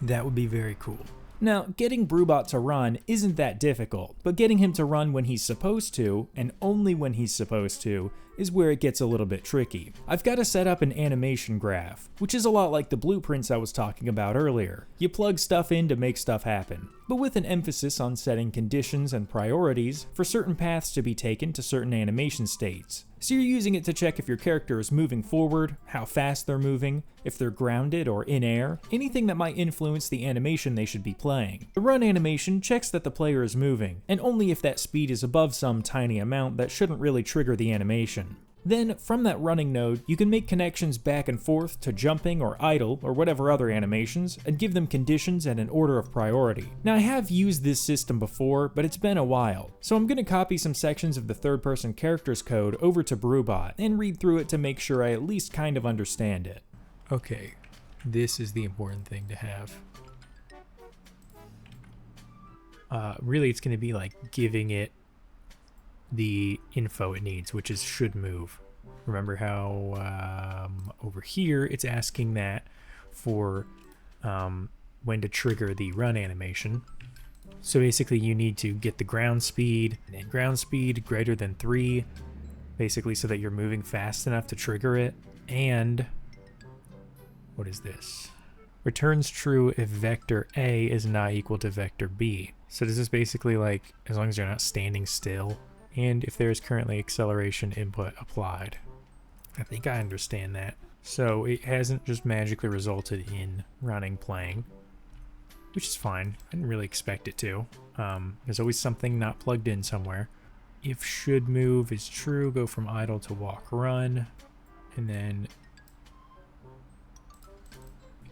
that would be very cool. Now, getting Brewbot to run isn't that difficult, but getting him to run when he's supposed to, and only when he's supposed to, is where it gets a little bit tricky. I've got to set up an animation graph, which is a lot like the blueprints I was talking about earlier. You plug stuff in to make stuff happen, but with an emphasis on setting conditions and priorities for certain paths to be taken to certain animation states. So you're using it to check if your character is moving forward, how fast they're moving, if they're grounded or in air, anything that might influence the animation they should be playing. The run animation checks that the player is moving, and only if that speed is above some tiny amount that shouldn't really trigger the animation. Then, from that running node, you can make connections back and forth to jumping or idle or whatever other animations, and give them conditions and an order of priority. Now, I have used this system before, but it's been a while, so I'm going to copy some sections of the third-person characters code over to Brewbot and read through it to make sure I at least kind of understand it. Okay, this is the important thing to have. Really, it's going to be like giving it the info it needs, which is should move. Remember how over here it's asking that for when to trigger the run animation. So basically you need to get the ground speed and ground speed greater than 3, basically so that you're moving fast enough to trigger it. And what is this? Returns true if vector A is not equal to vector B. So does this basically like as long as you're not standing still, and if there is currently acceleration input applied. I think I understand that. So it hasn't just magically resulted in running playing, which is fine. I didn't really expect it to. There's always something not plugged in somewhere. If should move is true, go from idle to walk run, and then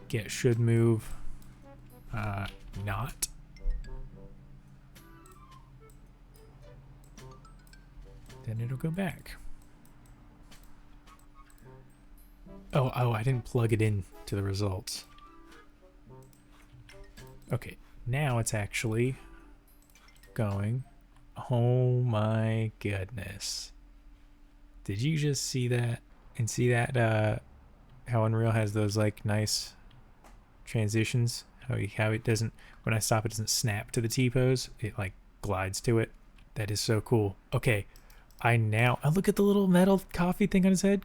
get should move not. Then it'll go back. Oh, I didn't plug it in to the results. Okay, now it's actually going. Oh my goodness. Did you just see that? And see that, how Unreal has those like nice transitions? How it doesn't, when I stop it doesn't snap to the T-pose, it like glides to it. That is so cool. Okay, I look at the little metal coffee thing on his head.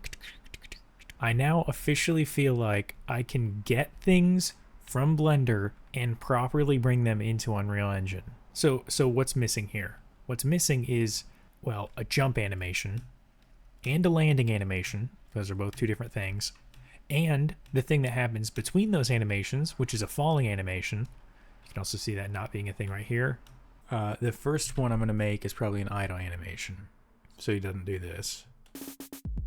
I now officially feel like I can get things from Blender and properly bring them into Unreal Engine. So what's missing here? What's missing is, well, a jump animation and a landing animation. Those are both two different things. And the thing that happens between those animations, which is a falling animation. You can also see that not being a thing right here. The first one I'm going to make is probably an idle animation, so he doesn't do this.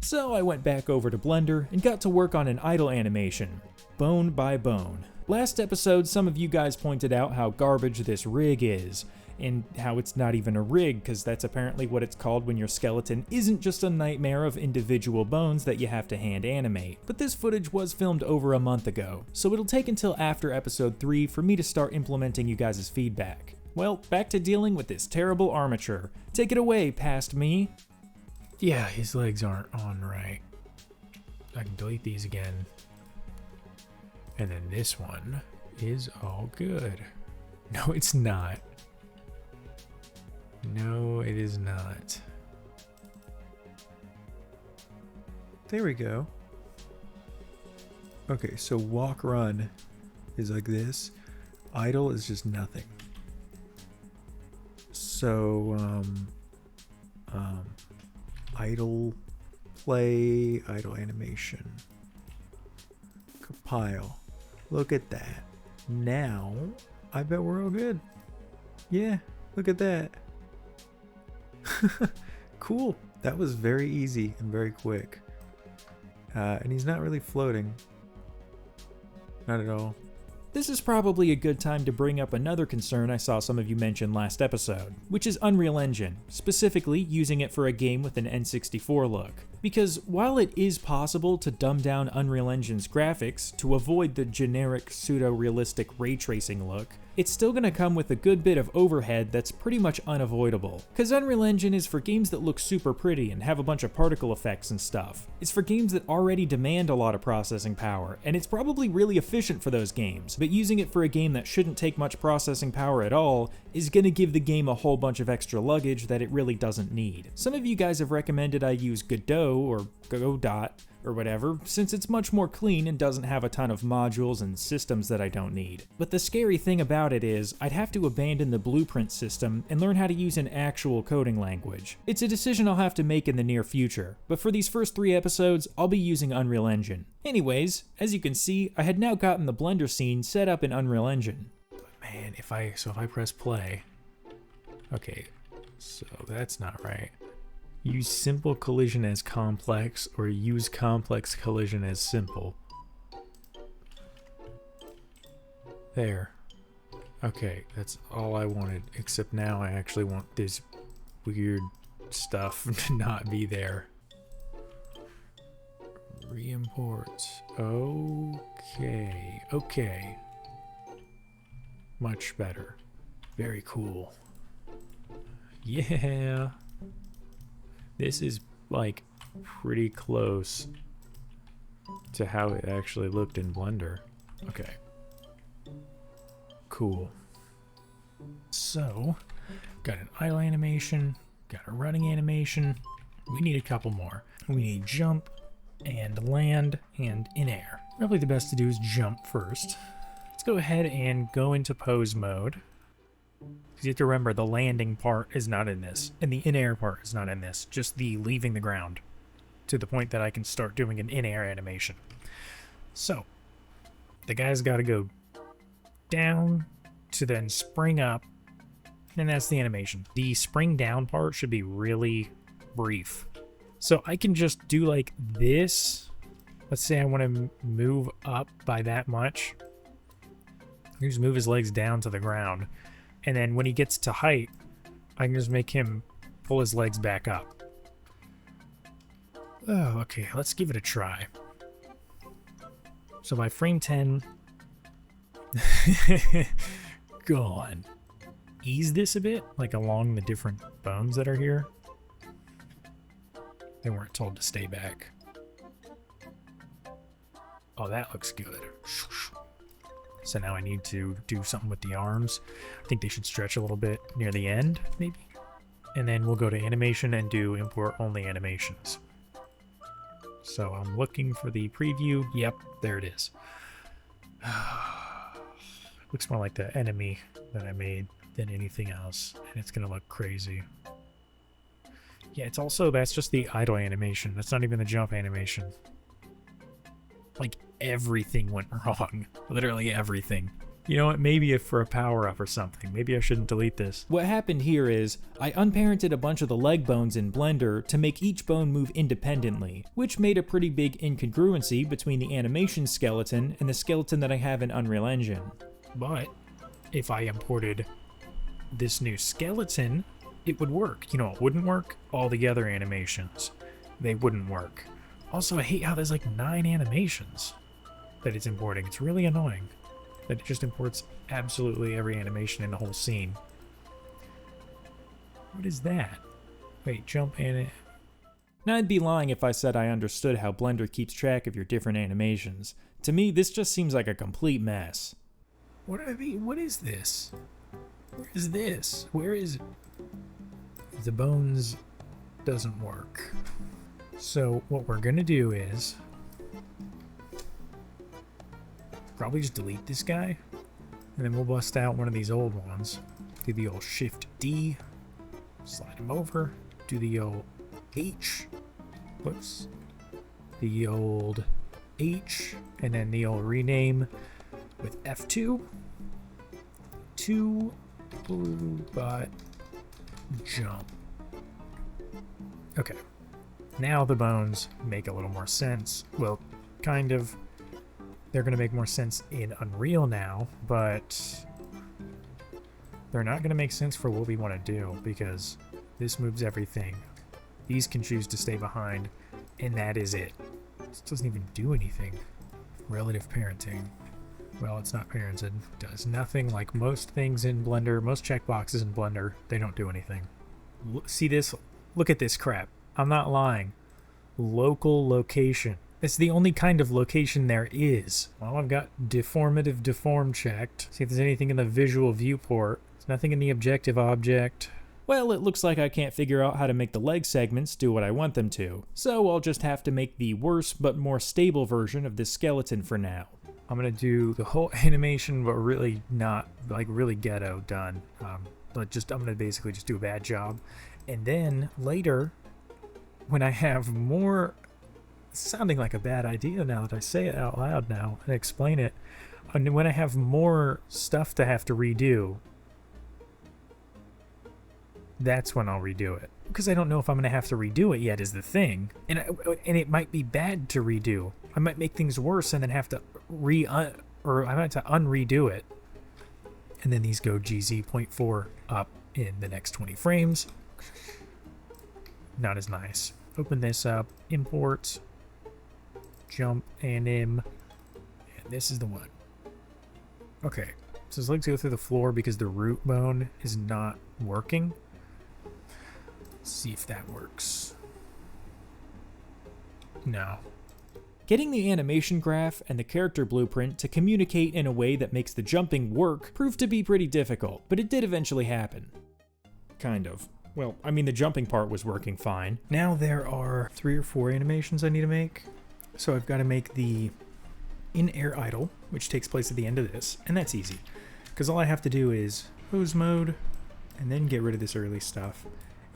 So I went back over to Blender and got to work on an idle animation, bone by bone. Last episode, some of you guys pointed out how garbage this rig is, and how it's not even a rig, because that's apparently what it's called when your skeleton isn't just a nightmare of individual bones that you have to hand animate. But this footage was filmed over a month ago, so it'll take until after episode 3 for me to start implementing you guys' feedback. Well, back to dealing with this terrible armature. Take it away, past me. Yeah, his legs aren't on right. I can delete these again. And then this one is all good. No, it's not. No, it is not. There we go. Okay, so walk run is like this. Idle is just nothing. So, idle play, idle animation. Compile. Look at that. Now, I bet we're all good. Yeah, look at that. Cool. That was very easy and very quick. And he's not really floating. Not at all. This is probably a good time to bring up another concern I saw some of you mention last episode, which is Unreal Engine, specifically using it for a game with an N64 look. Because while it is possible to dumb down Unreal Engine's graphics to avoid the generic pseudo-realistic ray tracing look, it's still going to come with a good bit of overhead that's pretty much unavoidable. Because Unreal Engine is for games that look super pretty and have a bunch of particle effects and stuff. It's for games that already demand a lot of processing power, and it's probably really efficient for those games, but using it for a game that shouldn't take much processing power at all is going to give the game a whole bunch of extra luggage that it really doesn't need. Some of you guys have recommended I use Godot or Godot or whatever, since it's much more clean and doesn't have a ton of modules and systems that I don't need. But the scary thing about it is, I'd have to abandon the blueprint system and learn how to use an actual coding language. It's a decision I'll have to make in the near future, but for these first 3 episodes, I'll be using Unreal Engine. Anyways, as you can see, I had now gotten the Blender scene set up in Unreal Engine. But man, if I press play, okay, so that's not right. Use simple collision as complex, or use complex collision as simple. There. Okay, that's all I wanted, except now I actually want this weird stuff to not be there. Re-import. Okay. Much better. Very cool. Yeah. This is, like, pretty close to how it actually looked in Blender. Okay. Cool. So, got an idle animation, got a running animation. We need a couple more. We need jump and land and in air. Probably the best to do is jump first. Let's go ahead and go into pose mode. Because you have to remember, the landing part is not in this, and the in-air part is not in this, just the leaving the ground, to the point that I can start doing an in-air animation. So, the guy's got to go down to then spring up, and that's the animation. The spring down part should be really brief. So I can just do like this. Let's say I want to move up by that much. I can just move his legs down to the ground. And then when he gets to height, I can just make him pull his legs back up. Oh, okay, let's give it a try. So by frame 10, go on. Ease this a bit, like along the different bones that are here. They weren't told to stay back. Oh, that looks good. So now I need to do something with the arms. I think they should stretch a little bit near the end, maybe. and then we'll go to animation and do import only animations. So I'm looking for the preview. Yep, there it is. Looks more like the enemy that I made than anything else, and it's gonna look crazy. Yeah, it's also, that's just the idle animation. That's not even the jump animation. Like, everything went wrong. Literally everything. You know what, maybe if for a power-up or something, maybe I shouldn't delete this. What happened here is, I unparented a bunch of the leg bones in Blender to make each bone move independently, which made a pretty big incongruency between the animation skeleton and the skeleton that I have in Unreal Engine. But, if I imported this new skeleton, it would work. You know what wouldn't work? All the other animations. They wouldn't work. Also, I hate how there's like 9 animations that it's importing. It's really annoying that it just imports absolutely every animation in the whole scene. What is that? Wait, jump in it. Now, I'd be lying if I said I understood how Blender keeps track of your different animations. To me, this just seems like a complete mess. What is this? Where is this? Where is it? The bones doesn't work. So what we're gonna do is probably just delete this guy, and then we'll bust out one of these old ones. Do the old Shift D, slide him over, do the old H, whoops, the old H, and then the old rename with F2 to Brewbot jump. Okay, now the bones make a little more sense. Well, kind of. They're going to make more sense in Unreal now, but they're not going to make sense for what we want to do, because this moves everything. These can choose to stay behind, and that is it. This doesn't even do anything. Relative parenting. Well, it's not parented. Does nothing. Like most things in Blender, most checkboxes in Blender, they don't do anything. See this? Look at this crap. I'm not lying. Local location. It's the only kind of location there is. Well, I've got deformative deform checked. See if there's anything in the visual viewport. There's nothing in the objective object. Well, it looks like I can't figure out how to make the leg segments do what I want them to, so I'll just have to make the worse but more stable version of this skeleton for now. I'm gonna do the whole animation, but really not, like really ghetto done. But I'm gonna basically just do a bad job. And then later, when I have more, it's sounding like a bad idea now that I say it out loud now and explain it. And when I have more stuff to have to redo, that's when I'll redo it. Because I don't know if I'm going to have to redo it yet is the thing. And it might be bad to redo. I might make things worse and then have to I might have to unredo it. And then these go GZ.4 up in the next 20 frames. Not as nice. Open this up, import, jump anim, and this is the one. Okay, so his legs go through the floor because the root bone is not working. Let's see if that works. No. Getting the animation graph and the character blueprint to communicate in a way that makes the jumping work proved to be pretty difficult, but it did eventually happen. Kind of. Well, I mean, the jumping part was working fine. Now there are 3 or 4 animations I need to make. So I've got to make the in-air idle, which takes place at the end of this, and that's easy. Because all I have to do is pose mode, and then get rid of this early stuff,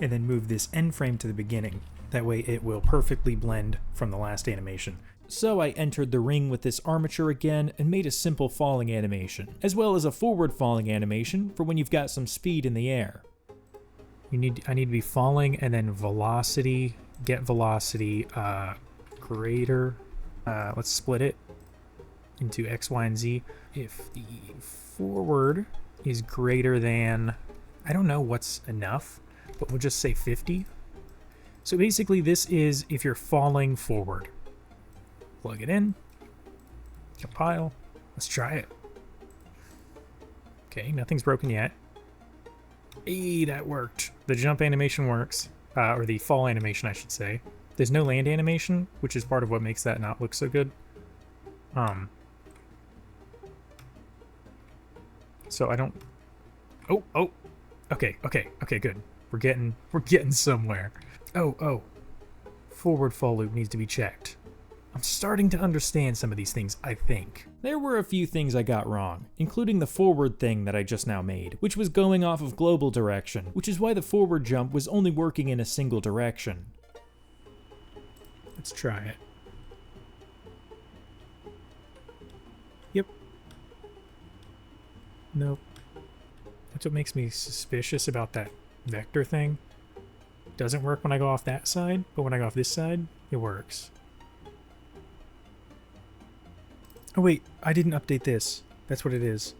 and then move this end frame to the beginning. That way it will perfectly blend from the last animation. So I entered the ring with this armature again and made a simple falling animation, as well as a forward falling animation for when you've got some speed in the air. I need to be falling and then velocity, get velocity greater. Let's split it into X, Y, and Z. If the forward is greater than, I don't know what's enough, but we'll just say 50. So basically this is if you're falling forward. Plug it in, compile, let's try it. Okay, nothing's broken yet. Hey, that worked. The jump animation works, or the fall animation, I should say. There's no land animation, which is part of what makes that not look so good. So I don't... Oh, okay, good. We're getting somewhere. Oh. Forward fall loop needs to be checked. I'm starting to understand some of these things, I think. There were a few things I got wrong, including the forward thing that I just now made, which was going off of global direction, which is why the forward jump was only working in a single direction. Let's try it. Yep. Nope. That's what makes me suspicious about that vector thing. Doesn't work when I go off that side, but when I go off this side, it works. Oh wait, I didn't update this. That's what it is.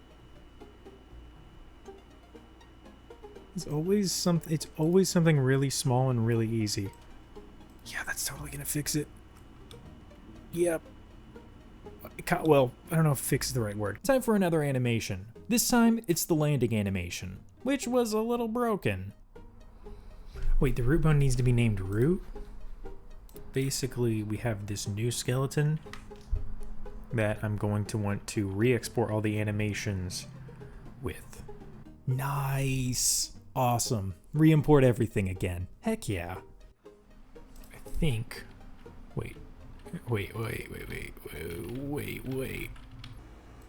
It's always something really small and really easy. Yeah, that's totally gonna fix it. Yep. Well, I don't know if fix is the right word. Time for another animation. This time, it's the landing animation, which was a little broken. Wait, the root bone needs to be named root? Basically, we have this new skeleton that I'm going to want to re-export all the animations with. Nice. Awesome. Re-import everything again. Heck yeah. I think... Wait.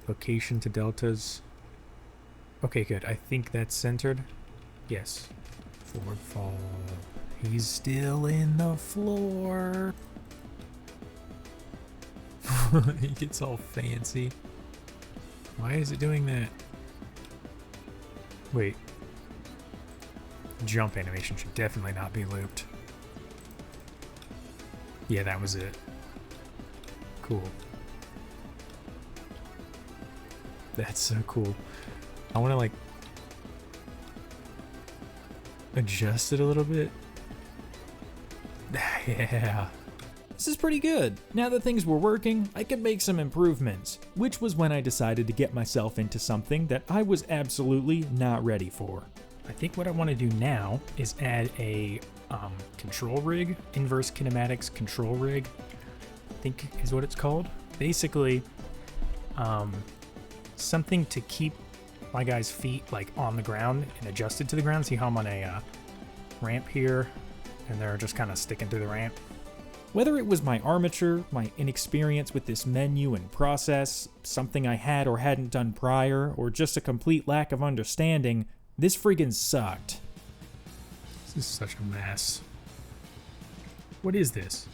Location to deltas. Okay, good. I think that's centered. Yes. Forward fall. He's still in the floor. He gets all fancy. Why is it doing that? Wait. Jump animation should definitely not be looped. Yeah, that was it. Cool. That's so cool. I want to like adjust it a little bit. Yeah. This is pretty good. Now that things were working, I could make some improvements, which was when I decided to get myself into something that I was absolutely not ready for. I think what I want to do now is add a control rig, inverse kinematics control rig, I think is what it's called. Basically, something to keep my guy's feet like on the ground and adjusted to the ground. See how I'm on a ramp here and they're just kind of sticking through the ramp? Whether it was my armature, my inexperience with this menu and process, something I had or hadn't done prior, or just a complete lack of understanding, this friggin' sucked. This is such a mess. What is this?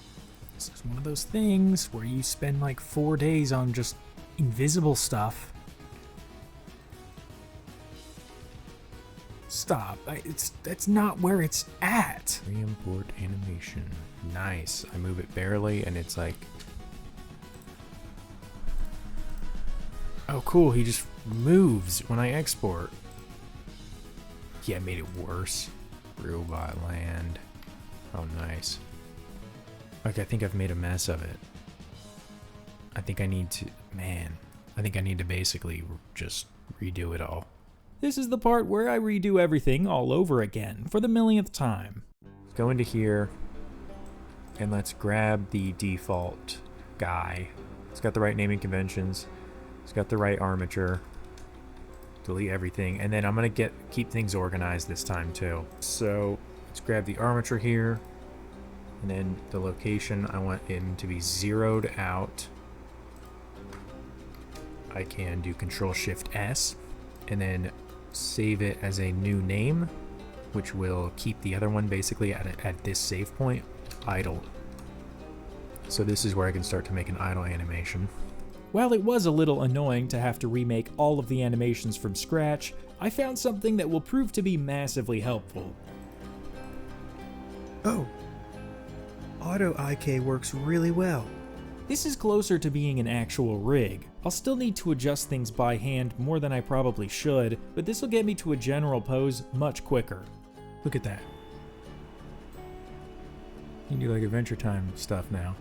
This is one of those things where you spend like 4 days on just invisible stuff. Stop. That's not where it's at. Re-import animation. Nice. I move it barely and it's like... Oh cool, he just moves when I export. Yeah, I made it worse. Robot land. Oh, nice. Okay, I think I've made a mess of it. I think I need to... Man. I think I need to basically just redo it all. This is the part where I redo everything all over again for the millionth time. Go into here, and let's grab the default guy. It's got the right naming conventions. It's got the right armature. Delete everything, and then I'm gonna keep things organized this time too. So let's grab the armature here, and then the location, I want him to be zeroed out. I can do Control-Shift-S, and then save it as a new name, which will keep the other one basically at this save point, idle. So this is where I can start to make an idle animation. While it was a little annoying to have to remake all of the animations from scratch, I found something that will prove to be massively helpful. Oh, Auto IK works really well. This is closer to being an actual rig. I'll still need to adjust things by hand more than I probably should, but this will get me to a general pose much quicker. Look at that. You can do like Adventure Time stuff now.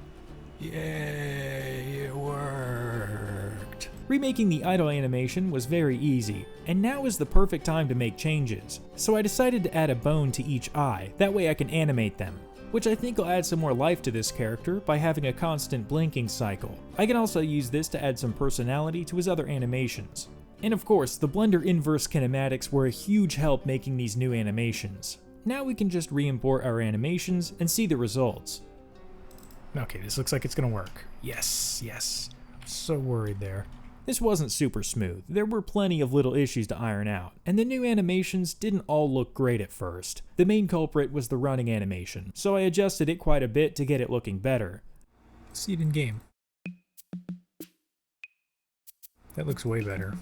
Yay, it worked. Remaking the idle animation was very easy, and now is the perfect time to make changes. So I decided to add a bone to each eye, that way I can animate them, which I think will add some more life to this character by having a constant blinking cycle. I can also use this to add some personality to his other animations. And of course, the Blender inverse kinematics were a huge help making these new animations. Now we can just re-import our animations and see the results. Okay, this looks like it's gonna work. Yes, yes. I'm so worried there. This wasn't super smooth. There were plenty of little issues to iron out, and the new animations didn't all look great at first. The main culprit was the running animation, so I adjusted it quite a bit to get it looking better. See it in game. That looks way better.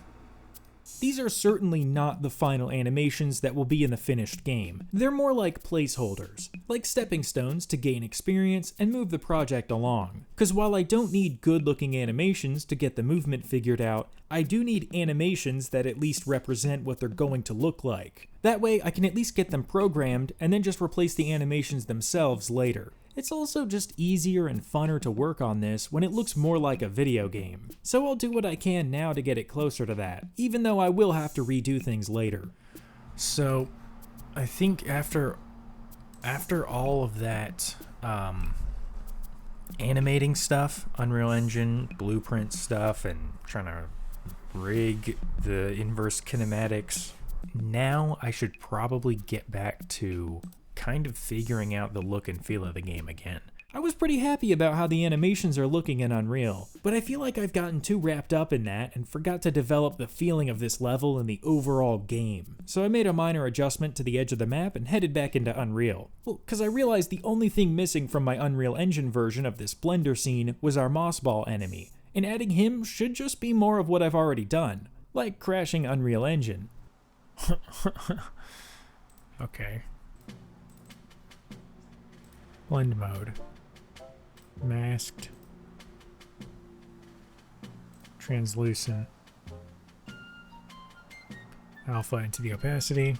These are certainly not the final animations that will be in the finished game. They're more like placeholders, like stepping stones to gain experience and move the project along. Cause while I don't need good looking animations to get the movement figured out, I do need animations that at least represent what they're going to look like. That way I can at least get them programmed and then just replace the animations themselves later. It's also just easier and funner to work on this when it looks more like a video game. So I'll do what I can now to get it closer to that, even though I will have to redo things later. So, I think after all of that animating stuff, Unreal Engine, blueprint stuff, and trying to rig the inverse kinematics, now I should probably get back to kind of figuring out the look and feel of the game again. I was pretty happy about how the animations are looking in Unreal, but I feel like I've gotten too wrapped up in that and forgot to develop the feeling of this level and the overall game. So I made a minor adjustment to the edge of the map and headed back into Unreal. Well, cause I realized the only thing missing from my Unreal Engine version of this Blender scene was our moss ball enemy, and adding him should just be more of what I've already done, like crashing Unreal Engine. Okay. Blend mode. Masked. Translucent. Alpha into the opacity.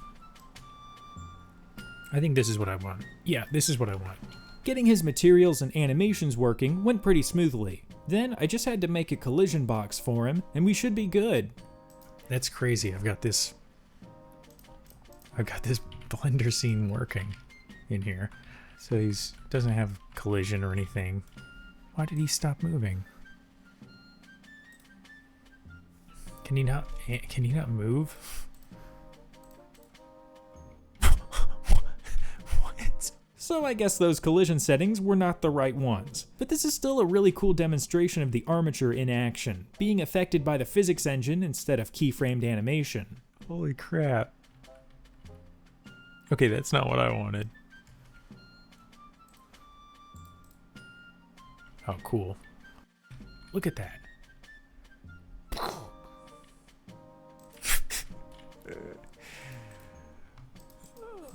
I think this is what I want. Yeah, this is what I want. Getting his materials and animations working went pretty smoothly. Then I just had to make a collision box for him, and we should be good. That's crazy. I've got this Blender scene working in here. So he doesn't have collision or anything. Why did he stop moving? Can he not move? What? So I guess those collision settings were not the right ones. But this is still a really cool demonstration of the armature in action, being affected by the physics engine instead of keyframed animation. Holy crap. Okay, that's not what I wanted. Oh, cool. Look at that.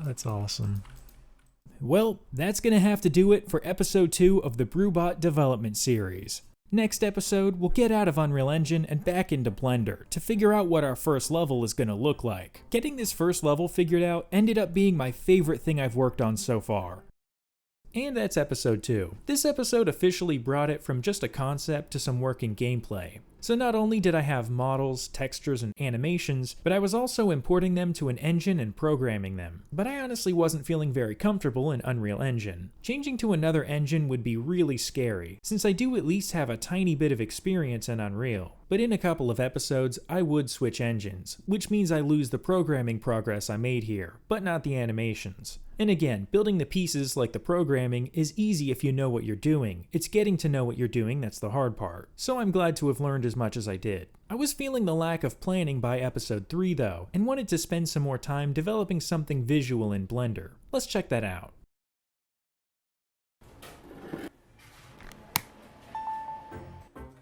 That's awesome. Well, that's gonna have to do it for episode 2 of the Brewbot development series. Next episode, we'll get out of Unreal Engine and back into Blender to figure out what our first level is gonna look like. Getting this first level figured out ended up being my favorite thing I've worked on so far. And that's episode 2. This episode officially brought it from just a concept to some working gameplay. So not only did I have models, textures, and animations, but I was also importing them to an engine and programming them. But I honestly wasn't feeling very comfortable in Unreal Engine. Changing to another engine would be really scary, since I do at least have a tiny bit of experience in Unreal. But in a couple of episodes, I would switch engines, which means I lose the programming progress I made here, but not the animations. And again, building the pieces like the programming is easy if you know what you're doing. It's getting to know what you're doing that's the hard part. So I'm glad to have learned as much as I did. I was feeling the lack of planning by episode 3 though, and wanted to spend some more time developing something visual in Blender. Let's check that out.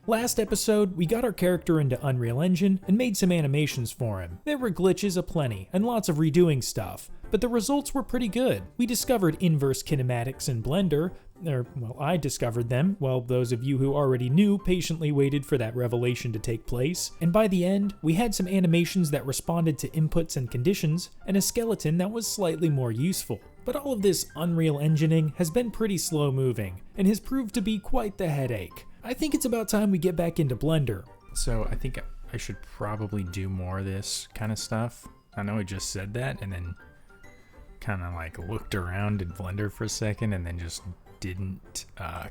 Last episode, we got our character into Unreal Engine and made some animations for him. There were glitches aplenty and lots of redoing stuff, but the results were pretty good. We discovered inverse kinematics in Blender, well, I discovered them, while those of you who already knew patiently waited for that revelation to take place. And by the end, we had some animations that responded to inputs and conditions, and a skeleton that was slightly more useful. But all of this Unreal Engineering has been pretty slow moving, and has proved to be quite the headache. I think it's about time we get back into Blender. So I think I should probably do more of this kind of stuff. I know I just said that and then kind of like looked around in Blender for a second and then just didn't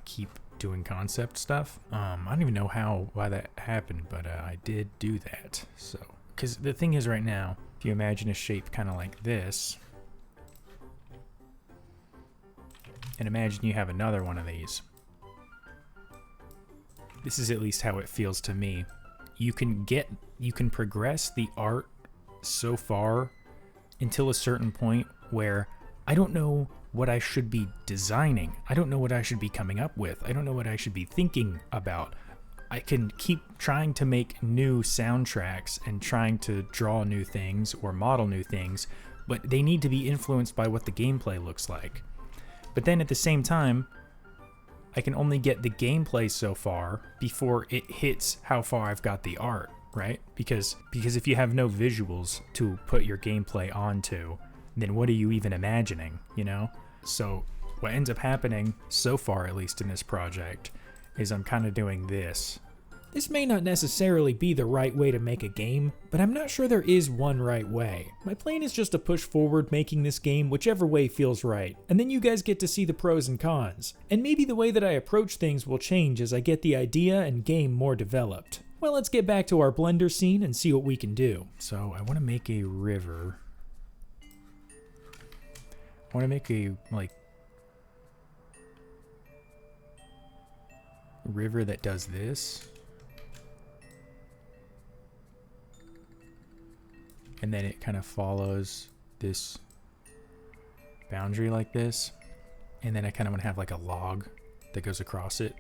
keep doing concept stuff. I don't even know why that happened, but I did do that. So, because the thing is right now, if you imagine a shape kind of like this, And imagine you have another one of these. This is at least how it feels to me. You can progress the art so far until a certain point where I don't know what I should be designing. I don't know what I should be coming up with. I don't know what I should be thinking about. I can keep trying to make new soundtracks and trying to draw new things or model new things, but they need to be influenced by what the gameplay looks like. But then at the same time, I can only get the gameplay so far before it hits how far I've got the art, right? Because if you have no visuals to put your gameplay onto, then what are you even imagining, you know? So what ends up happening, so far at least in this project, is I'm kind of doing this. This may not necessarily be the right way to make a game, but I'm not sure there is one right way. My plan is just to push forward making this game whichever way feels right, and then you guys get to see the pros and cons. And maybe the way that I approach things will change as I get the idea and game more developed. Well, let's get back to our Blender scene and see what we can do. So I want to make a river. I want to make a, river that does this. And then it kind of follows this boundary like this. And then I kind of want to have like a log that goes across it.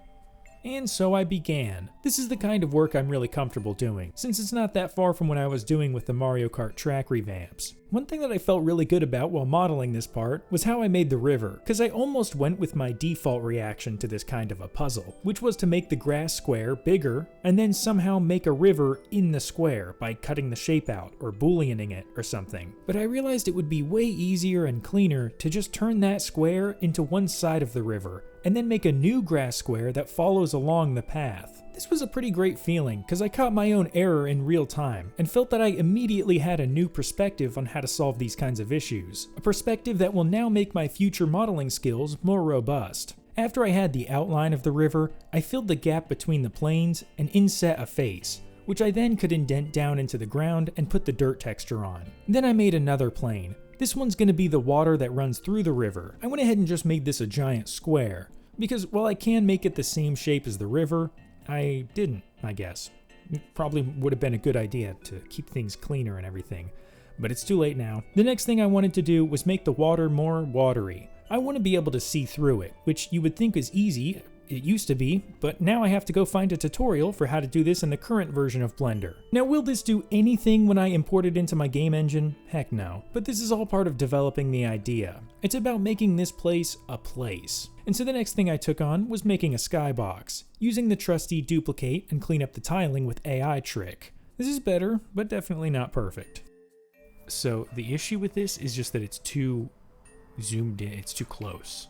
And so I began. This is the kind of work I'm really comfortable doing, since it's not that far from what I was doing with the Mario Kart track revamps. One thing that I felt really good about while modeling this part was how I made the river, because I almost went with my default reaction to this kind of a puzzle, which was to make the grass square bigger, and then somehow make a river in the square by cutting the shape out or booleaning it or something. But I realized it would be way easier and cleaner to just turn that square into one side of the river, and then make a new grass square that follows along the path. This was a pretty great feeling because I caught my own error in real time and felt that I immediately had a new perspective on how to solve these kinds of issues. A perspective that will now make my future modeling skills more robust. After I had the outline of the river, I filled the gap between the planes and inset a face, which I then could indent down into the ground and put the dirt texture on. Then I made another plane. This one's going to be the water that runs through the river. I went ahead and just made this a giant square, because while I can make it the same shape as the river, I didn't, I guess. It probably would have been a good idea to keep things cleaner and everything, but it's too late now. The next thing I wanted to do was make the water more watery. I want to be able to see through it, which you would think is easy. It used to be, but now I have to go find a tutorial for how to do this in the current version of Blender. Now, will this do anything when I import it into my game engine? Heck no. But this is all part of developing the idea. It's about making this place a place. And so the next thing I took on was making a skybox, using the trusty duplicate and clean up the tiling with AI trick. This is better, but definitely not perfect. So the issue with this is just that it's too zoomed in, it's too close.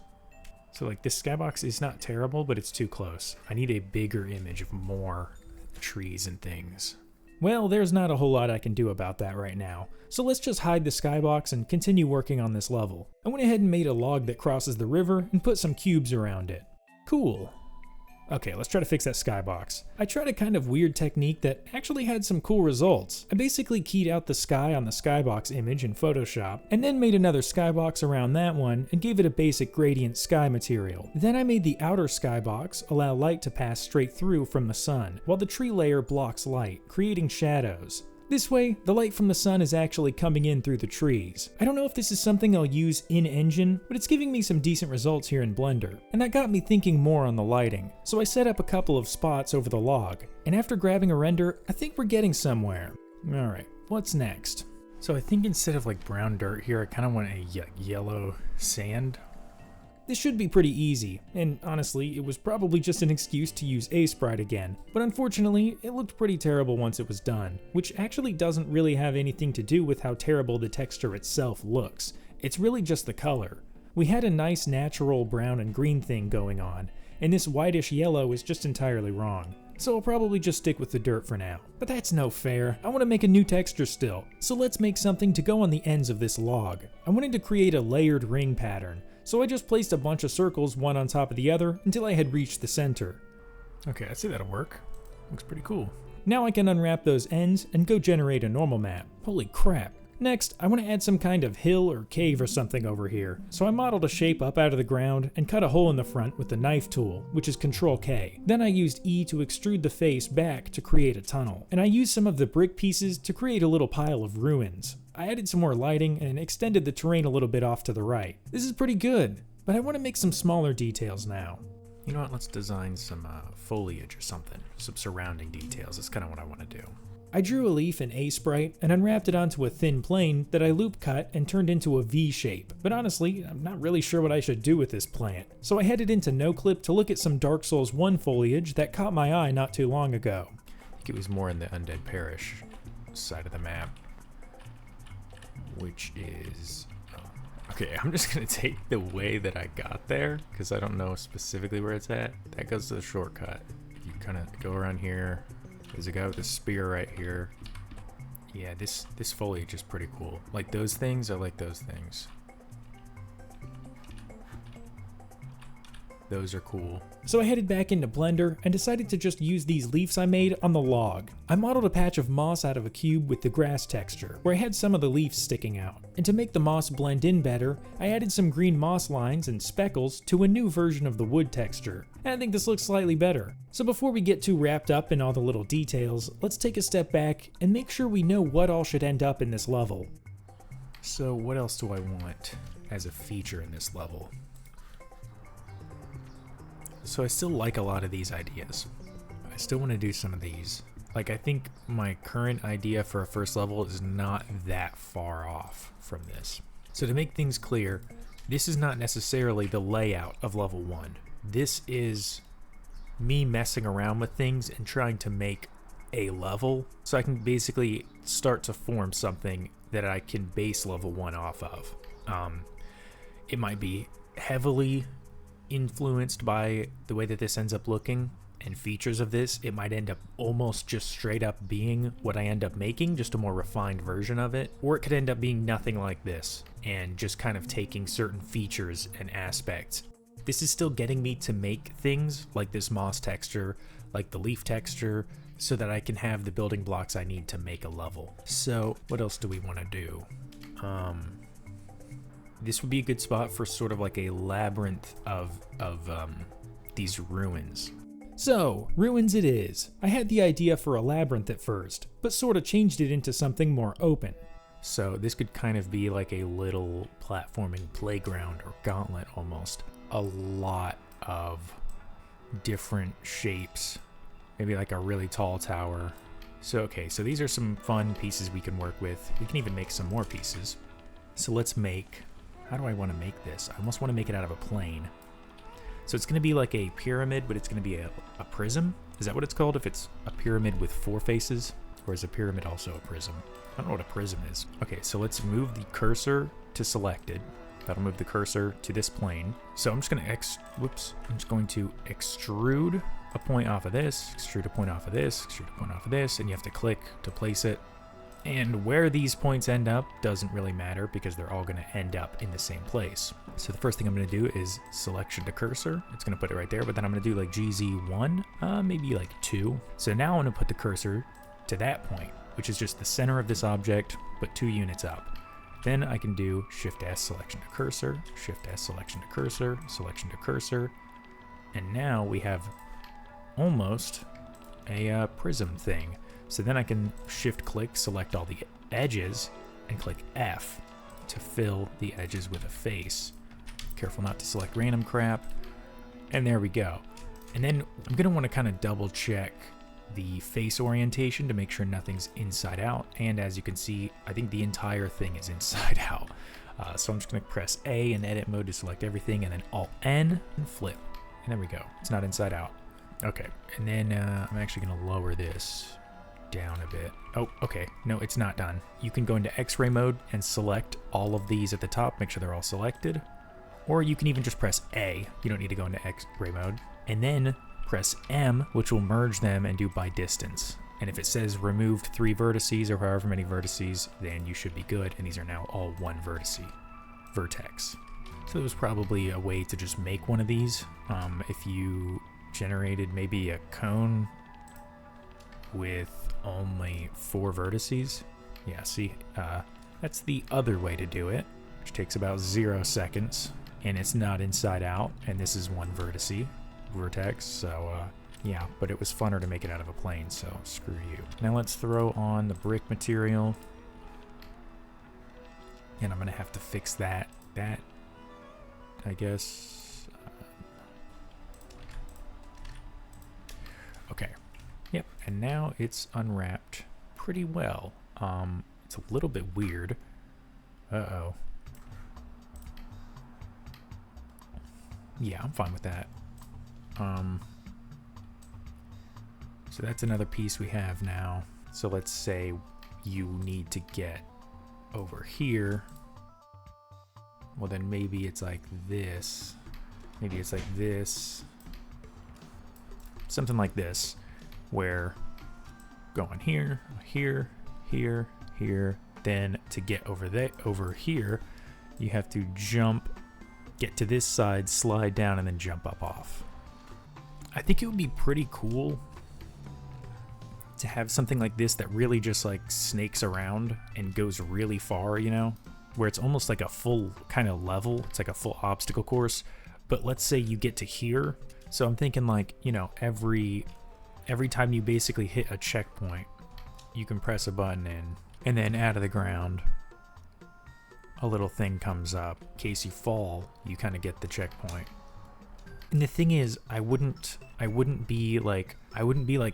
So like this skybox is not terrible, but it's too close. I need a bigger image of more trees and things. Well, there's not a whole lot I can do about that right now, so let's just hide the skybox and continue working on this level. I went ahead and made a log that crosses the river and put some cubes around it. Cool. Okay, let's try to fix that skybox. I tried a kind of weird technique that actually had some cool results. I basically keyed out the sky on the skybox image in Photoshop, and then made another skybox around that one and gave it a basic gradient sky material. Then I made the outer skybox allow light to pass straight through from the sun, while the tree layer blocks light, creating shadows. This way, the light from the sun is actually coming in through the trees. I don't know if this is something I'll use in-engine, but it's giving me some decent results here in Blender. And that got me thinking more on the lighting. So I set up a couple of spots over the log, and after grabbing a render, I think we're getting somewhere. Alright, what's next? So I think instead of like brown dirt here, I kind of want a yellow sand. This should be pretty easy, and honestly, it was probably just an excuse to use Sprite again, but unfortunately, it looked pretty terrible once it was done, which actually doesn't really have anything to do with how terrible the texture itself looks. It's really just the color. We had a nice natural brown and green thing going on, and this whitish yellow is just entirely wrong. So I'll probably just stick with the dirt for now. But that's no fair. I want to make a new texture still, so let's make something to go on the ends of this log. I wanted to create a layered ring pattern, so I just placed a bunch of circles one on top of the other until I had reached the center. Okay, I see that'll work. Looks pretty cool. Now I can unwrap those ends and go generate a normal map. Holy crap. Next, I want to add some kind of hill or cave or something over here, so I modeled a shape up out of the ground and cut a hole in the front with the knife tool, which is Ctrl K. Then I used E to extrude the face back to create a tunnel, and I used some of the brick pieces to create a little pile of ruins. I added some more lighting and extended the terrain a little bit off to the right. This is pretty good, but I want to make some smaller details now. You know what, let's design some foliage or something, some surrounding details. That's kind of what I want to do. I drew a leaf in A Sprite and unwrapped it onto a thin plane that I loop cut and turned into a V shape, but honestly, I'm not really sure what I should do with this plant. So I headed into NoClip to look at some Dark Souls 1 foliage that caught my eye not too long ago. I think it was more in the Undead Parish side of the map, which is... Okay, I'm just going to take the way that I got there, because I don't know specifically where it's at. That goes to the shortcut. You kind of go around here. There's a guy with a spear right here. Yeah, this foliage is pretty cool. Like those things, I like those things. Those are cool. So I headed back into Blender and decided to just use these leaves I made on the log. I modeled a patch of moss out of a cube with the grass texture, where I had some of the leaves sticking out. And to make the moss blend in better, I added some green moss lines and speckles to a new version of the wood texture. And I think this looks slightly better. So before we get too wrapped up in all the little details, let's take a step back and make sure we know what all should end up in this level. So what else do I want as a feature in this level? So I still like a lot of these ideas. I still want to do some of these. Like, I think my current idea for a first level is not that far off from this. So to make things clear, this is not necessarily the layout of level 1. This is me messing around with things and trying to make a level so I can basically start to form something that I can base level 1 off of. It might be heavily influenced by the way that this ends up looking and features of this. It might end up almost just straight up being what I end up making, just a more refined version of it, or it could end up being nothing like this and just kind of taking certain features and aspects. This is still getting me to make things like this moss texture, like the leaf texture, so that I can have the building blocks I need to make a level. So what else do we want to do? This would be a good spot for sort of like a labyrinth of these ruins. So, ruins it is. I had the idea for a labyrinth at first, but sort of changed it into something more open. So this could kind of be like a little platforming playground or gauntlet almost. A lot of different shapes, maybe like a really tall tower. So okay, so these are some fun pieces we can work with. We can even make some more pieces. So let's make... How do I want to make this? I almost want to make it out of a plane. So it's going to be like a pyramid, but it's going to be a prism. Is that what it's called if it's a pyramid with 4 faces? Or is a pyramid also a prism? I don't know what a prism is. Okay, so let's move the cursor to selected. That'll move the cursor to this plane. So I'm just going to I'm just going to extrude a point off of this, extrude a point off of this, extrude a point off of this, and you have to click to place it. And where these points end up doesn't really matter because they're all going to end up in the same place. So the first thing I'm going to do is selection to cursor. It's going to put it right there, but then I'm going to do like GZ1, maybe like 2. So now I'm going to put the cursor to that point, which is just the center of this object, but 2 units up. Then I can do Shift S selection to cursor, Shift S selection to cursor, selection to cursor. And now we have almost a prism thing. So then I can shift click, select all the edges, and click F to fill the edges with a face. Careful not to select random crap. And there we go. And then I'm gonna wanna kind of double check the face orientation to make sure nothing's inside out. And as you can see, I think the entire thing is inside out. So I'm just gonna press A in edit mode to select everything, and then Alt N and flip. And there we go, it's not inside out. Okay, and then I'm actually gonna lower this down a bit. Oh, okay. No, it's not done. You can go into X-ray mode and select all of these at the top, make sure they're all selected. Or you can even just press A. You don't need to go into X-ray mode. And then press M, which will merge them and do by distance. And if it says removed 3 vertices or however many vertices, then you should be good. And these are now all 1 vertex. So it was probably a way to just make one of these. If you generated maybe a cone with only 4 vertices. Yeah, see, That's the other way to do it, which takes about 0 seconds, and it's not inside out, and this is one vertex, so yeah, but it was funner to make it out of a plane, so screw you. Now let's throw on the brick material, and I'm gonna have to fix that, I guess. Okay, yep, and now it's unwrapped pretty well. It's a little bit weird. Uh-oh. Yeah, I'm fine with that. So that's another piece we have now. So let's say you need to get over here. Well, then maybe it's like this. Maybe it's like this. Something like this, where going here, here, here, here. Then to get over here, you have to jump, get to this side, slide down, and then jump up off. I think it would be pretty cool to have something like this that really just like snakes around and goes really far, you know, where it's almost like a full kind of level. It's like a full obstacle course. But let's say you get to here. So I'm thinking like, you know, every time you basically hit a checkpoint, you can press a button in, and then out of the ground, a little thing comes up. In case you fall, you kind of get the checkpoint. And the thing is, I wouldn't be like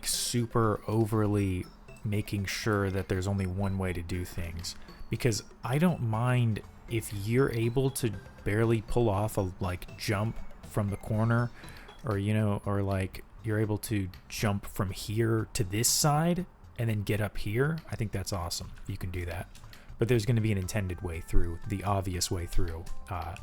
super overly making sure that there's only one way to do things, because I don't mind if you're able to barely pull off a like jump from the corner, or you know, or like you're able to jump from here to this side and then get up here. I think that's awesome. You can do that. But there's going to be an intended way through, the obvious way through,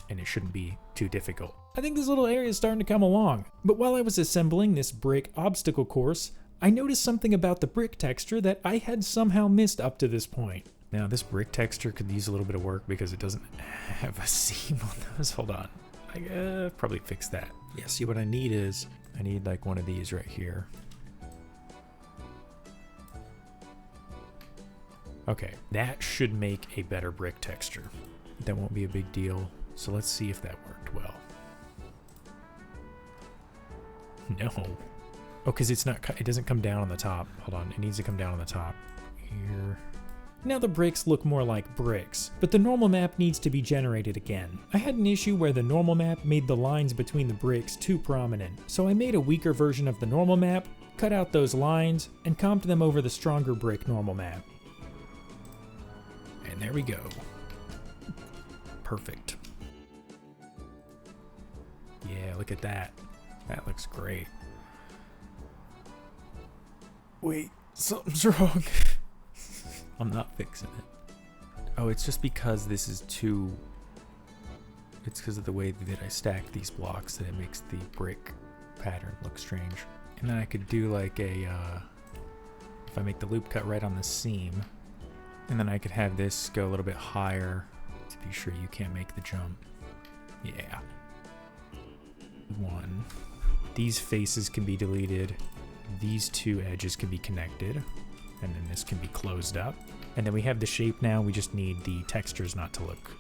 and it shouldn't be too difficult. I think this little area is starting to come along. But while I was assembling this brick obstacle course, I noticed something about the brick texture that I had somehow missed up to this point. Now, this brick texture could use a little bit of work because it doesn't have a seam on those. Hold on. I probably fix that. Yeah, see what I need is, I need like one of these right here. Okay, that should make a better brick texture. That won't be a big deal. So let's see if that worked well. No. Oh, because it doesn't come down on the top. Hold on, it needs to come down on the top. Here. Now the bricks look more like bricks, but the normal map needs to be generated again. I had an issue where the normal map made the lines between the bricks too prominent, so I made a weaker version of the normal map, cut out those lines, and comped them over the stronger brick normal map. And there we go. Perfect. Yeah, look at that. That looks great. Wait, something's wrong. I'm not fixing it. Oh, it's just because this is too... It's because of the way that I stack these blocks that it makes the brick pattern look strange. And then I could do like a... if I make the loop cut right on the seam, and then I could have this go a little bit higher to be sure you can't make the jump. Yeah. One. These faces can be deleted. These two edges can be connected. And then this can be closed up. And then we have the shape now. We just need the textures not to look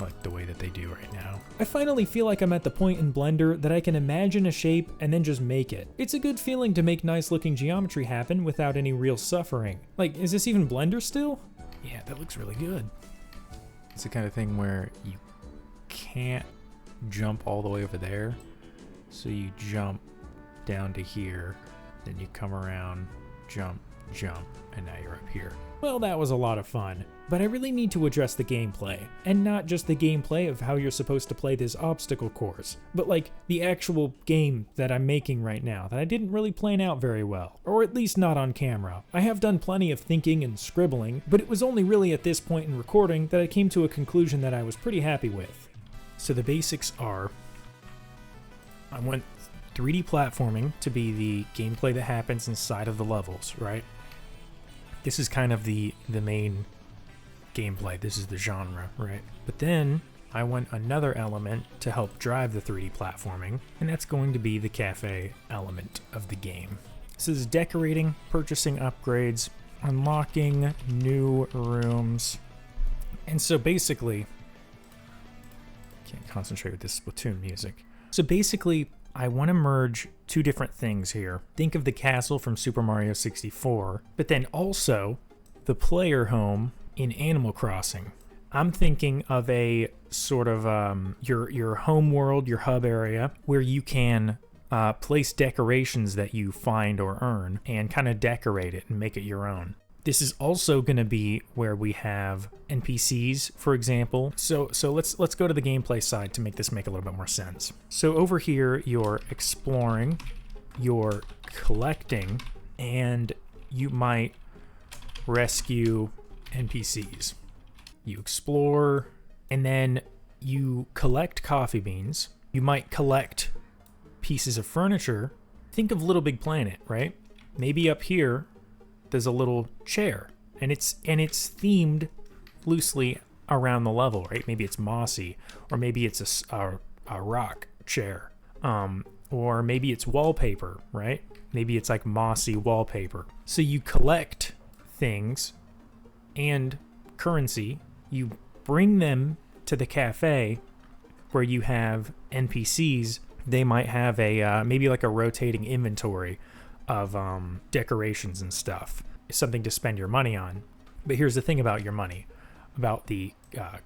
like the way that they do right now. I finally feel like I'm at the point in Blender that I can imagine a shape and then just make it. It's a good feeling to make nice looking geometry happen without any real suffering. Like, is this even Blender still? Yeah, that looks really good. It's the kind of thing where you can't jump all the way over there. So you jump down to here, then you come around, jump, and now you're up here. Well, that was a lot of fun, but I really need to address the gameplay, and not just the gameplay of how you're supposed to play this obstacle course, but like the actual game that I'm making right now that I didn't really plan out very well, or at least not on camera. I have done plenty of thinking and scribbling, but it was only really at this point in recording that I came to a conclusion that I was pretty happy with. So the basics are, I went 3D platforming to be the gameplay that happens inside of the levels, right? This is kind of the main gameplay. This is the genre, right? But then I went another element to help drive the 3D platforming, and that's going to be the cafe element of the game. This is decorating, purchasing upgrades, unlocking new rooms, And so basically, can't concentrate with this Splatoon music. So basically, I want to merge two different things here. Think of the castle from Super Mario 64, but then also the player home in Animal Crossing. I'm thinking of a sort of your home world, your hub area, where you can place decorations that you find or earn and kind of decorate it and make it your own. This is also going to be where we have NPCs, for example. So let's go to the gameplay side to make this make a little bit more sense. So over here, you're exploring, you're collecting, and you might rescue NPCs. You explore, and then you collect coffee beans. You might collect pieces of furniture. Think of Little Big Planet, right? Maybe up here, there's a little chair, and it's themed loosely around the level, right? Maybe it's mossy, or maybe it's a rock chair, or maybe it's wallpaper, right? Maybe it's like mossy wallpaper. So you collect things and currency, you bring them to the cafe where you have NPCs. They might have a maybe like a rotating inventory of decorations and stuff, something to spend your money on. But here's the thing about your money, about the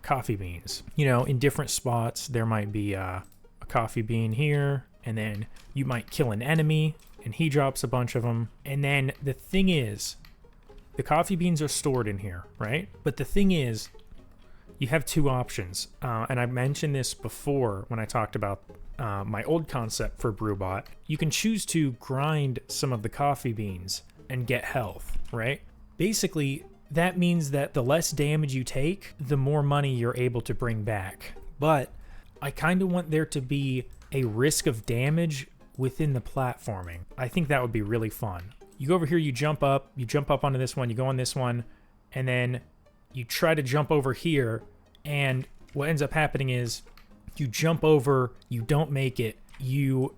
coffee beans. You know, in different spots, there might be a coffee bean here, and then you might kill an enemy, and he drops a bunch of them. And then the thing is, the coffee beans are stored in here, right? But the thing is, you have two options. And I mentioned this before when I talked about my old concept for BrewBot. You can choose to grind some of the coffee beans and get health, right? Basically, that means that the less damage you take, the more money you're able to bring back. But I kind of want there to be a risk of damage within the platforming. I think that would be really fun. You go over here, you jump up onto this one, you go on this one, and then you try to jump over here, and what ends up happening is you jump over, you don't make it, you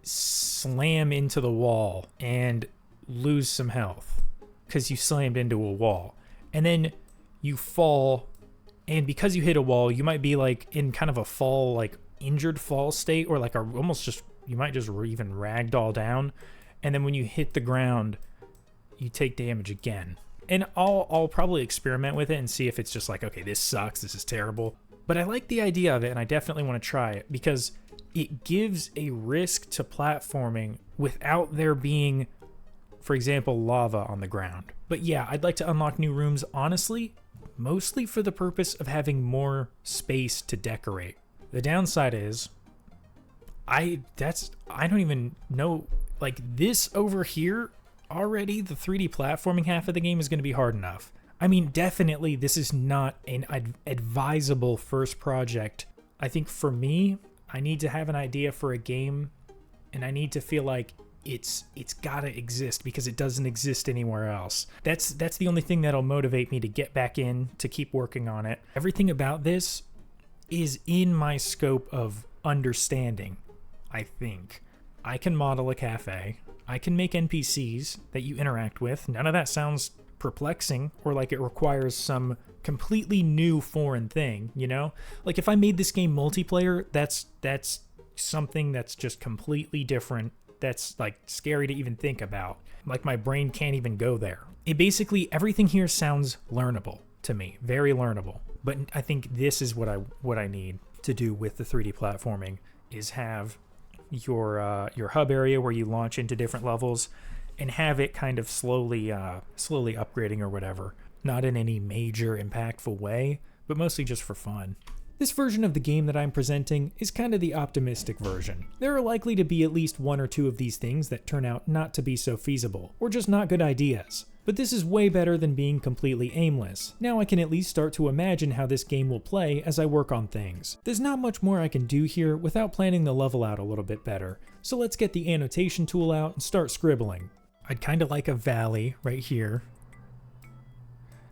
slam into the wall and lose some health because you slammed into a wall. And then you fall, and because you hit a wall, you might be like in kind of a fall, like injured fall state, or like you might just even ragdoll down. And then when you hit the ground, you take damage again. And I'll probably experiment with it and see if it's just like, okay, this sucks, this is terrible. But I like the idea of it, and I definitely want to try it because it gives a risk to platforming without there being, for example, lava on the ground. But yeah, I'd like to unlock new rooms, honestly, mostly for the purpose of having more space to decorate. The downside is, I don't even know, like this over here, already the 3D platforming half of the game is going to be hard enough. I mean, definitely this is not an advisable first project. I think for me, I need to have an idea for a game, and I need to feel like it's gotta exist because it doesn't exist anywhere else. That's the only thing that'll motivate me to get back in, to keep working on it. Everything about this is in my scope of understanding, I think. I can model a cafe. I can make NPCs that you interact with. None of that sounds perplexing or like it requires some completely new foreign thing, you know? Like if I made this game multiplayer, that's something that's just completely different. That's like scary to even think about. Like my brain can't even go there. It basically, everything here sounds learnable to me, very learnable. But I think this is what I need to do with the 3D platforming, is have your hub area where you launch into different levels and have it kind of slowly upgrading or whatever. Not in any major impactful way, but mostly just for fun. This version of the game that I'm presenting is kind of the optimistic version. There are likely to be at least one or two of these things that turn out not to be so feasible, or just not good ideas. But this is way better than being completely aimless. Now I can at least start to imagine how this game will play as I work on things. There's not much more I can do here without planning the level out a little bit better, so let's get the annotation tool out and start scribbling. I'd kind of like a valley right here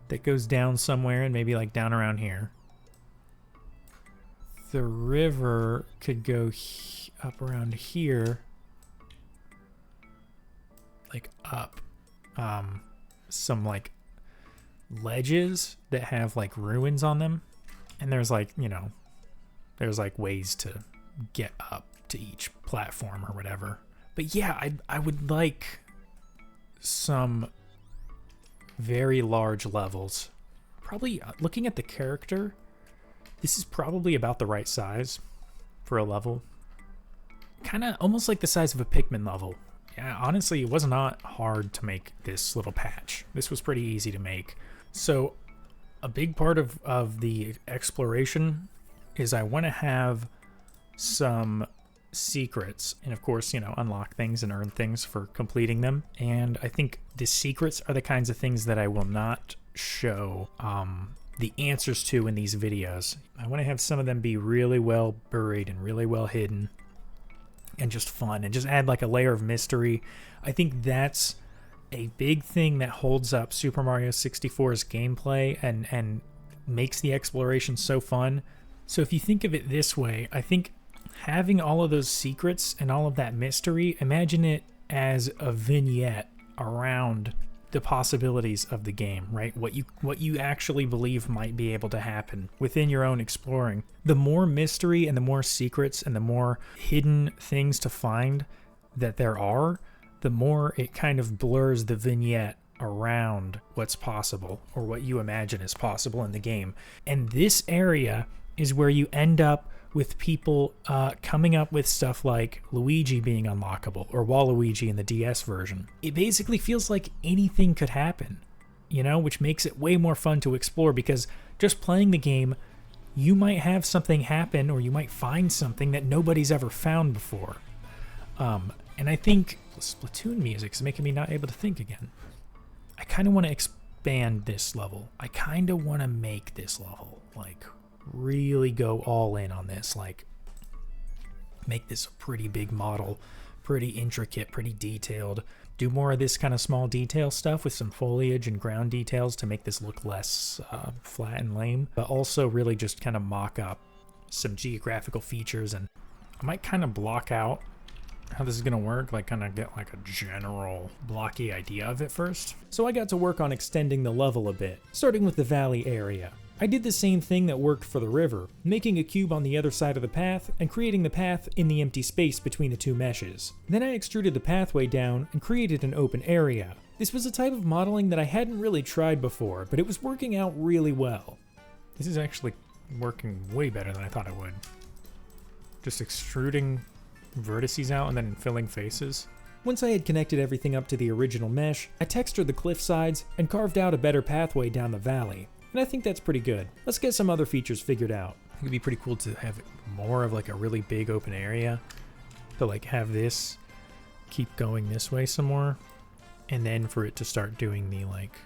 that goes down somewhere, and maybe like down around here. The river could go up around here, like up. Some like ledges that have like ruins on them, and there's like, there's like ways to get up to each platform or whatever. But yeah, I would like some very large levels. Probably looking at the character, this is probably about the right size for a level. Kind of almost like the size of a Pikmin level. Yeah, honestly, it was not hard to make this little patch. This was pretty easy to make. So a big part of the exploration is I want to have some secrets, and of course, unlock things and earn things for completing them. And I think the secrets are the kinds of things that I will not show the answers to in these videos. I want to have some of them be really well buried and really well hidden and just fun, and just add like a layer of mystery. I think that's a big thing that holds up Super Mario 64's gameplay and makes the exploration so fun. So if you think of it this way, I think having all of those secrets and all of that mystery, imagine it as a vignette around the possibilities of the game, right? What you actually believe might be able to happen within your own exploring. The more mystery and the more secrets and the more hidden things to find that there are, the more it kind of blurs the vignette around what's possible or what you imagine is possible in the game. And this area is where you end up with people coming up with stuff like Luigi being unlockable, or Waluigi in the DS version. It basically feels like anything could happen, which makes it way more fun to explore, because just playing the game, you might have something happen, or you might find something that nobody's ever found before. And I think Splatoon music is making me not able to think again. I kind of want to expand this level. I kind of want to make this level, like, really go all in on this, like make this a pretty big model, pretty intricate, pretty detailed. Do more of this kind of small detail stuff with some foliage and ground details to make this look less flat and lame, but also really just kind of mock up some geographical features. And I might kind of block out how this is going to work, like kind of get like a general blocky idea of it first. So I got to work on extending the level a bit, starting with the valley area. I did the same thing that worked for the river, making a cube on the other side of the path and creating the path in the empty space between the two meshes. Then I extruded the pathway down and created an open area. This was a type of modeling that I hadn't really tried before, but it was working out really well. This is actually working way better than I thought it would. Just extruding vertices out and then filling faces. Once I had connected everything up to the original mesh, I textured the cliff sides and carved out a better pathway down the valley. And I think that's pretty good. Let's get some other features figured out. I think it'd be pretty cool to have more of like a really big open area, to like have this keep going this way some more, and then for it to start doing the like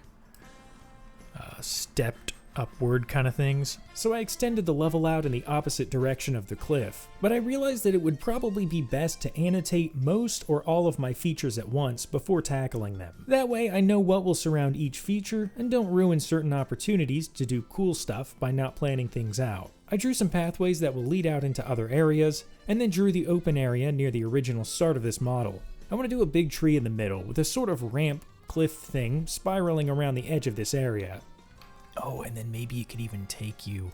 stepped upward kind of things. So I extended the level out in the opposite direction of the cliff, but I realized that it would probably be best to annotate most or all of my features at once before tackling them. That way I know what will surround each feature and don't ruin certain opportunities to do cool stuff by not planning things out. I drew some pathways that will lead out into other areas, and then drew the open area near the original start of this model. I want to do a big tree in the middle with a sort of ramp cliff thing spiraling around the edge of this area. Oh, and then maybe it could even take you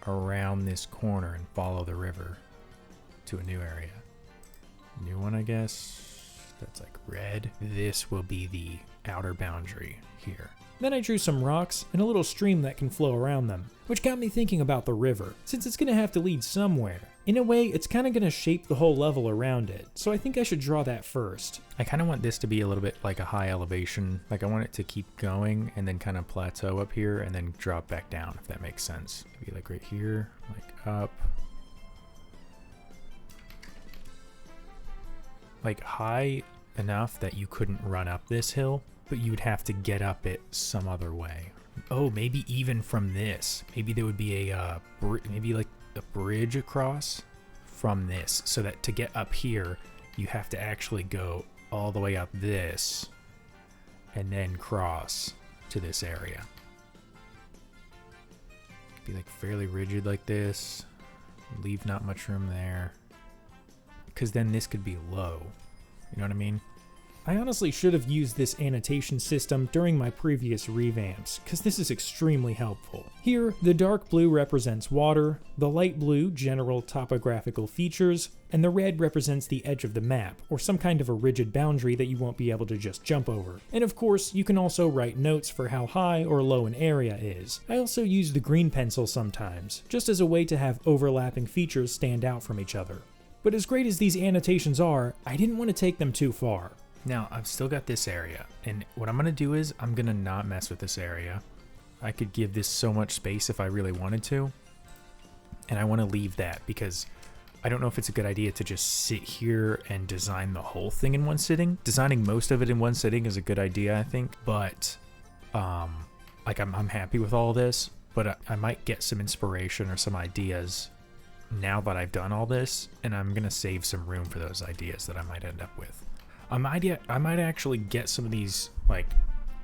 around this corner and follow the river to a new area. New one, I guess. That's like red. This will be the outer boundary here. Then I drew some rocks and a little stream that can flow around them, which got me thinking about the river, since it's going to have to lead somewhere. In a way, it's kind of going to shape the whole level around it, so I think I should draw that first. I kind of want this to be a little bit like a high elevation, like I want it to keep going and then kind of plateau up here and then drop back down, if that makes sense. Maybe like right here, like up. Like high enough that you couldn't run up this hill, but you'd have to get up it some other way. Oh, maybe even from this. Maybe there would be a, maybe like a bridge across from this, so that to get up here, you have to actually go all the way up this and then cross to this area. Could be like fairly rigid like this, leave not much room there, because then this could be low. You know what I mean? I honestly should have used this annotation system during my previous revamps, because this is extremely helpful. Here, the dark blue represents water, the light blue general topographical features, and the red represents the edge of the map, or some kind of a rigid boundary that you won't be able to just jump over. And of course, you can also write notes for how high or low an area is. I also use the green pencil sometimes, just as a way to have overlapping features stand out from each other. But as great as these annotations are, I didn't want to take them too far. Now, I've still got this area, and what I'm going to do is I'm going to not mess with this area. I could give this so much space if I really wanted to, and I want to leave that because I don't know if it's a good idea to just sit here and design the whole thing in one sitting. Designing most of it in one sitting is a good idea, I think, but like I'm happy with all this, but I might get some inspiration or some ideas now that I've done all this, and I'm going to save some room for those ideas that I might end up with. I might actually get some of these, like,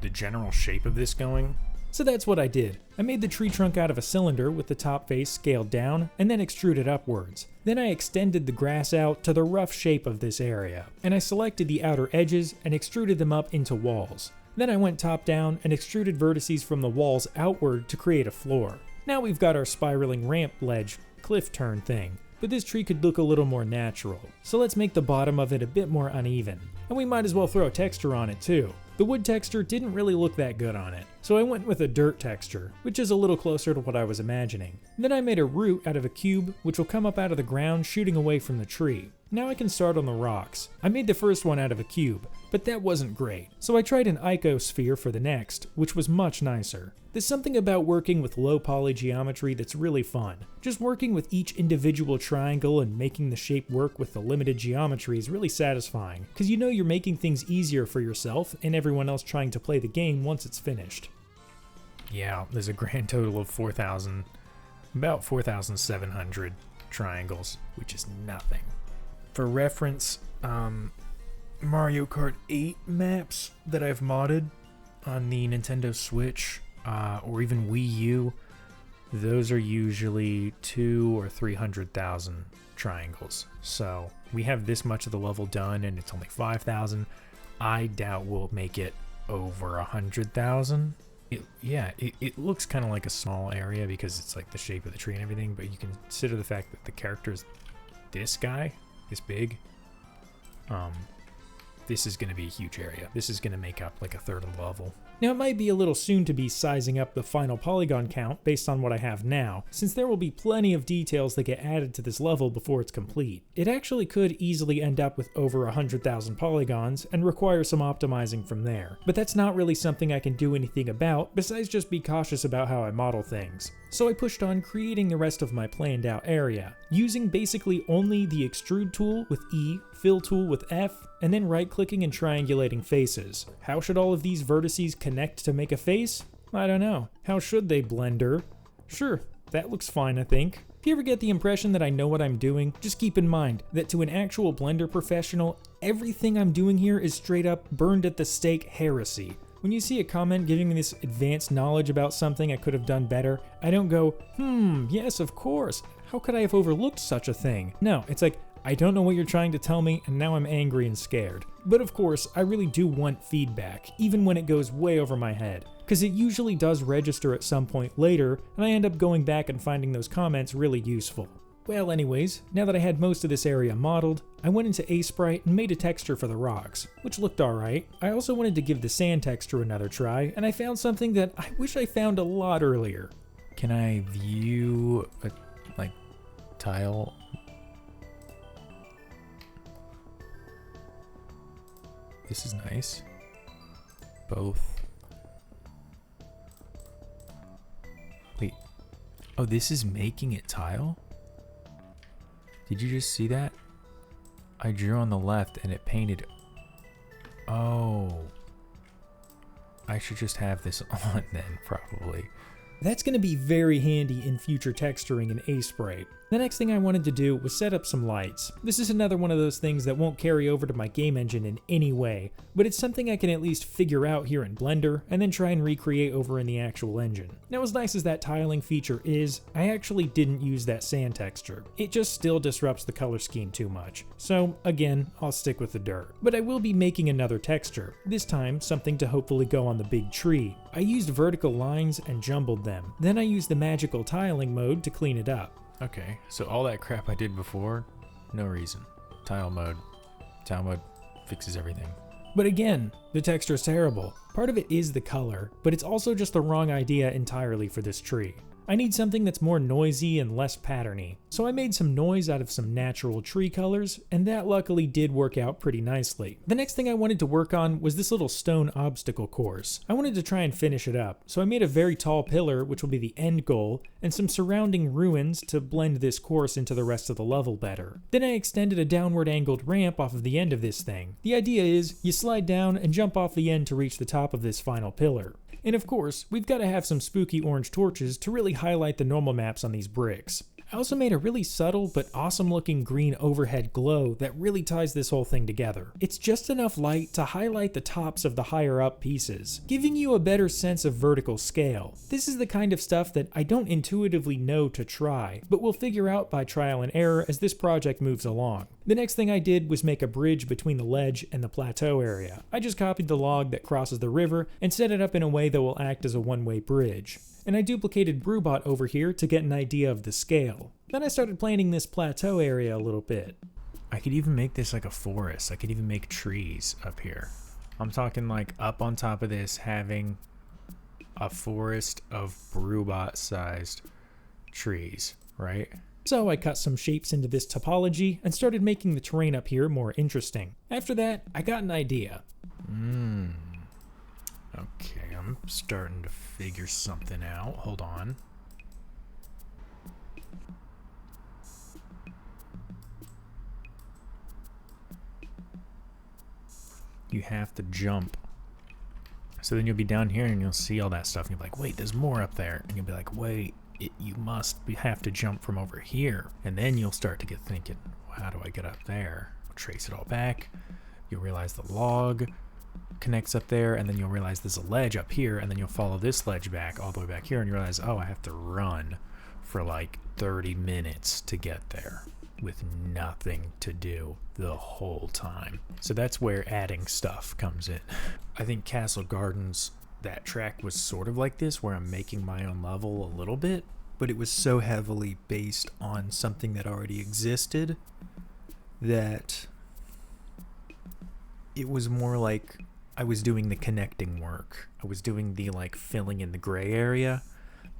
the general shape of this going. So that's what I did. I made the tree trunk out of a cylinder with the top face scaled down and then extruded upwards. Then I extended the grass out to the rough shape of this area, and I selected the outer edges and extruded them up into walls. Then I went top down and extruded vertices from the walls outward to create a floor. Now we've got our spiraling ramp ledge cliff turn thing. But this tree could look a little more natural, so let's make the bottom of it a bit more uneven. And we might as well throw a texture on it too. The wood texture didn't really look that good on it, so I went with a dirt texture, which is a little closer to what I was imagining. Then I made a root out of a cube, which will come up out of the ground shooting away from the tree. Now I can start on the rocks. I made the first one out of a cube, but that wasn't great, so I tried an icosphere for the next, which was much nicer. There's something about working with low poly geometry that's really fun. Just working with each individual triangle and making the shape work with the limited geometry is really satisfying, because you know you're making things easier for yourself and everyone else trying to play the game once it's finished. Yeah, there's a grand total of about 4,700 triangles, which is nothing. For reference, Mario Kart 8 maps that I've modded on the Nintendo Switch, or even Wii U, those are usually 200,000 or 300,000 triangles. So we have this much of the level done and it's only 5,000. I doubt we'll make it over 100,000. It looks kind of like a small area because it's like the shape of the tree and everything, but you can consider the fact that the character's this guy, this big. This is going to be a huge area. This is going to make up like a third of the level. Now it might be a little soon to be sizing up the final polygon count based on what I have now, since there will be plenty of details that get added to this level before it's complete. It actually could easily end up with over 100,000 polygons and require some optimizing from there, but that's not really something I can do anything about besides just be cautious about how I model things. So I pushed on creating the rest of my planned out area, using basically only the extrude tool with E, fill tool with F, and then right clicking and triangulating faces. How should all of these vertices connect to make a face? I don't know. How should they, Blender? Sure, that looks fine, I think. If you ever get the impression that I know what I'm doing, just keep in mind that to an actual Blender professional, everything I'm doing here is straight up burned at the stake heresy. When you see a comment giving me this advanced knowledge about something I could have done better, I don't go, yes, of course. How could I have overlooked such a thing? No, it's like, I don't know what you're trying to tell me, and now I'm angry and scared. But of course, I really do want feedback, even when it goes way over my head, because it usually does register at some point later, and I end up going back and finding those comments really useful. Well anyways, now that I had most of this area modeled, I went into Aseprite and made a texture for the rocks, which looked alright. I also wanted to give the sand texture another try, and I found something that I wish I found a lot earlier. Can I view a, tile? This is nice. Both. Wait. Oh, this is making it tile? Did you just see that? I drew on the left and it painted. Oh. I should just have this on then, probably. That's going to be very handy in future texturing in Aseprite. The next thing I wanted to do was set up some lights. This is another one of those things that won't carry over to my game engine in any way, but it's something I can at least figure out here in Blender and then try and recreate over in the actual engine. Now, as nice as that tiling feature is, I actually didn't use that sand texture. It just still disrupts the color scheme too much. So again, I'll stick with the dirt. But I will be making another texture, this time something to hopefully go on the big tree. I used vertical lines and jumbled them. Then I used the magical tiling mode to clean it up. Okay, so all that crap I did before, no reason. Tile mode fixes everything. But again, the texture is terrible. Part of it is the color, but it's also just the wrong idea entirely for this tree. I need something that's more noisy and less patterny, so I made some noise out of some natural tree colors, and that luckily did work out pretty nicely. The next thing I wanted to work on was this little stone obstacle course. I wanted to try and finish it up, so I made a very tall pillar, which will be the end goal, and some surrounding ruins to blend this course into the rest of the level better. Then I extended a downward angled ramp off of the end of this thing. The idea is, you slide down and jump off the end to reach the top of this final pillar. And of course, we've got to have some spooky orange torches to really highlight the normal maps on these bricks. I also made a really subtle but awesome looking green overhead glow that really ties this whole thing together. It's just enough light to highlight the tops of the higher up pieces, giving you a better sense of vertical scale. This is the kind of stuff that I don't intuitively know to try, but we'll figure out by trial and error as this project moves along. The next thing I did was make a bridge between the ledge and the plateau area. I just copied the log that crosses the river and set it up in a way that will act as a one-way bridge. And I duplicated Brewbot over here to get an idea of the scale. Then I started planning this plateau area a little bit. I could even make this like a forest. I could even make trees up here. I'm talking like up on top of this having a forest of Brewbot sized trees, right? So I cut some shapes into this topology and started making the terrain up here more interesting. After that, I got an idea. Okay, I'm starting to figure something out. Hold on. You have to jump. So then you'll be down here and you'll see all that stuff and you'll be like, wait, there's more up there. And you'll be like, wait, you have to jump from over here. And then you'll start to get thinking, well, how do I get up there? I'll trace it all back. You'll realize the log connects up there, and then you'll realize there's a ledge up here, and then you'll follow this ledge back all the way back here, and you realize, oh, I have to run for like 30 minutes to get there with nothing to do the whole time. So that's where adding stuff comes in. I think Castle Gardens, that track was sort of like this, where I'm making my own level a little bit, but it was so heavily based on something that already existed that it was more like I was doing the connecting work. I was doing the like filling in the gray area,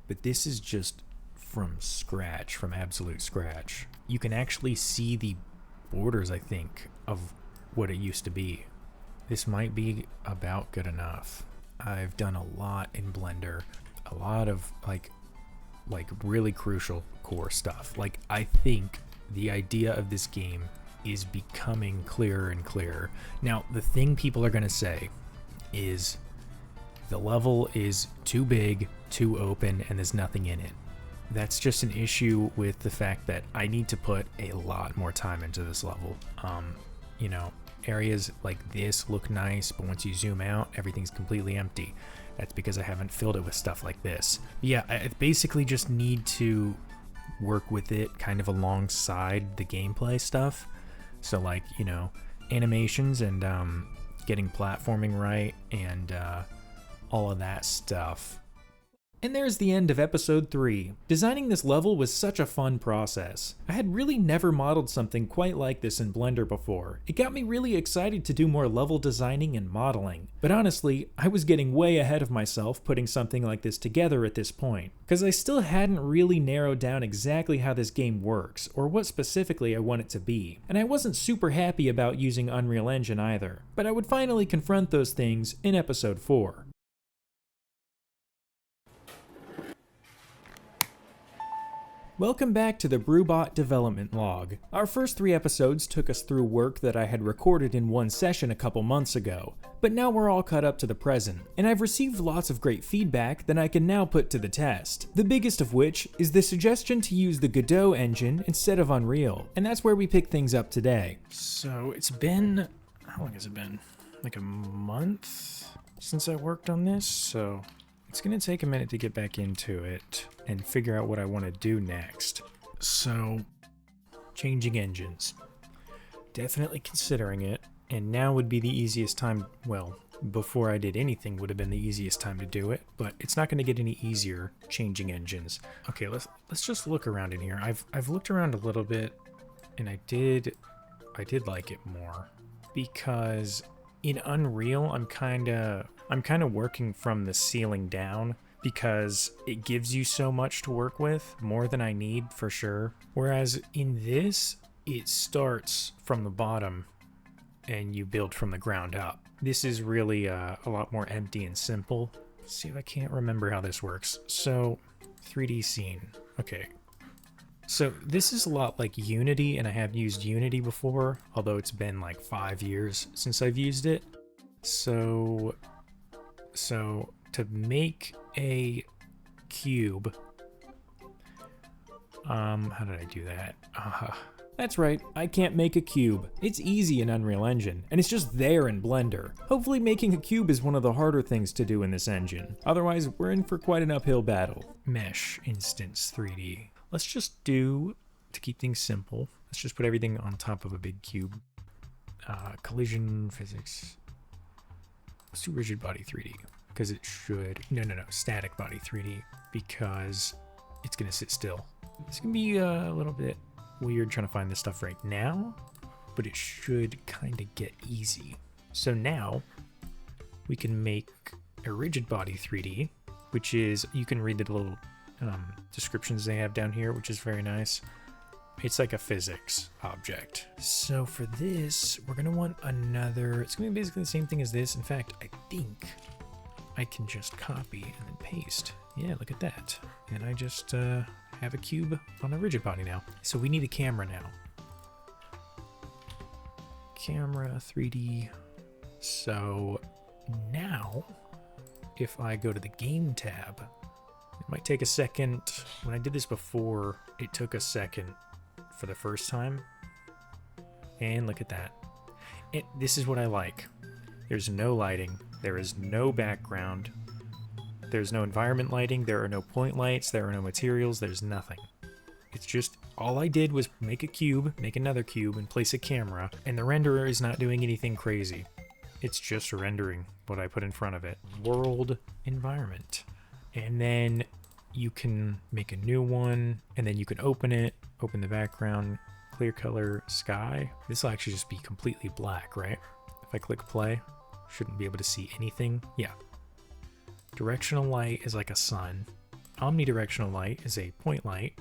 but this is just from scratch, from absolute scratch. You can actually see the borders, I think, of what it used to be. This might be about good enough. I've done a lot in Blender, a lot of like really crucial core stuff. Like, I think the idea of this game is becoming clearer and clearer. Now, the thing people are going to say is the level is too big, too open, and there's nothing in it. That's just an issue with the fact that I need to put a lot more time into this level. You know, areas like this look nice, but once you zoom out, everything's completely empty. That's because I haven't filled it with stuff like this. Yeah, I basically just need to work with it kind of alongside the gameplay stuff. So like, you know, animations and getting platforming right and all of that stuff. And there's the end of episode 3. Designing this level was such a fun process. I had really never modeled something quite like this in Blender before. It got me really excited to do more level designing and modeling. But honestly, I was getting way ahead of myself putting something like this together at this point, because I still hadn't really narrowed down exactly how this game works, or what specifically I want it to be. And I wasn't super happy about using Unreal Engine either. But I would finally confront those things in episode 4. Welcome back to the Brewbot development log. Our first 3 episodes took us through work that I had recorded in one session a couple months ago, but now we're all caught up to the present, and I've received lots of great feedback that I can now put to the test. The biggest of which is the suggestion to use the Godot engine instead of Unreal, and that's where we pick things up today. So it's been, how long has it been? Like a month since I worked on this, so it's gonna take a minute to get back into it and figure out what I want to do next. So, changing engines. Definitely considering it, and now would be the easiest time, well, before I did anything would have been the easiest time to do it, but it's not gonna get any easier changing engines. Okay, let's just look around in here. I've looked around a little bit, and I did like it more, because in Unreal, I'm kind of working from the ceiling down because it gives you so much to work with, more than I need for sure. Whereas in this, it starts from the bottom and you build from the ground up. This is really a lot more empty and simple. Let's see if I can't remember how this works. So 3D scene, okay. So this is a lot like Unity, and I have used Unity before, although it's been like 5 years since I've used it. So to make a cube, how did I do that? That's right, I can't make a cube. It's easy in Unreal Engine, and it's just there in Blender. Hopefully making a cube is one of the harder things to do in this engine. Otherwise, we're in for quite an uphill battle. Mesh instance 3D. Let's just do, to keep things simple, let's just put everything on top of a big cube. Collision physics. Let's do rigid body 3D, because it should, no, static body 3D, because it's gonna sit still. It's gonna be a little bit weird trying to find this stuff right now, but it should kind of get easy. So now we can make a rigid body 3D, which is, you can read the little descriptions they have down here, which is very nice. It's like a physics object. So for this, we're gonna want another, it's gonna be basically the same thing as this. In fact, I think I can just copy and then paste. Yeah, look at that. And I just have a cube on a rigid body now. So we need a camera now. Camera 3D. So now, if I go to the game tab, it might take a second. When I did this before, it took a second for the first time. And look at that. This is what I like. There's no lighting. There is no background. There's no environment lighting. There are no point lights. There are no materials. There's nothing. It's just, all I did was make a cube, make another cube, and place a camera. And the renderer is not doing anything crazy. It's just rendering what I put in front of it. World environment. And then you can make a new one, and then you can open it, open the background, clear color sky. This will actually just be completely black, right? If I click play, shouldn't be able to see anything. Yeah. Directional light is like a sun. Omnidirectional light is a point light.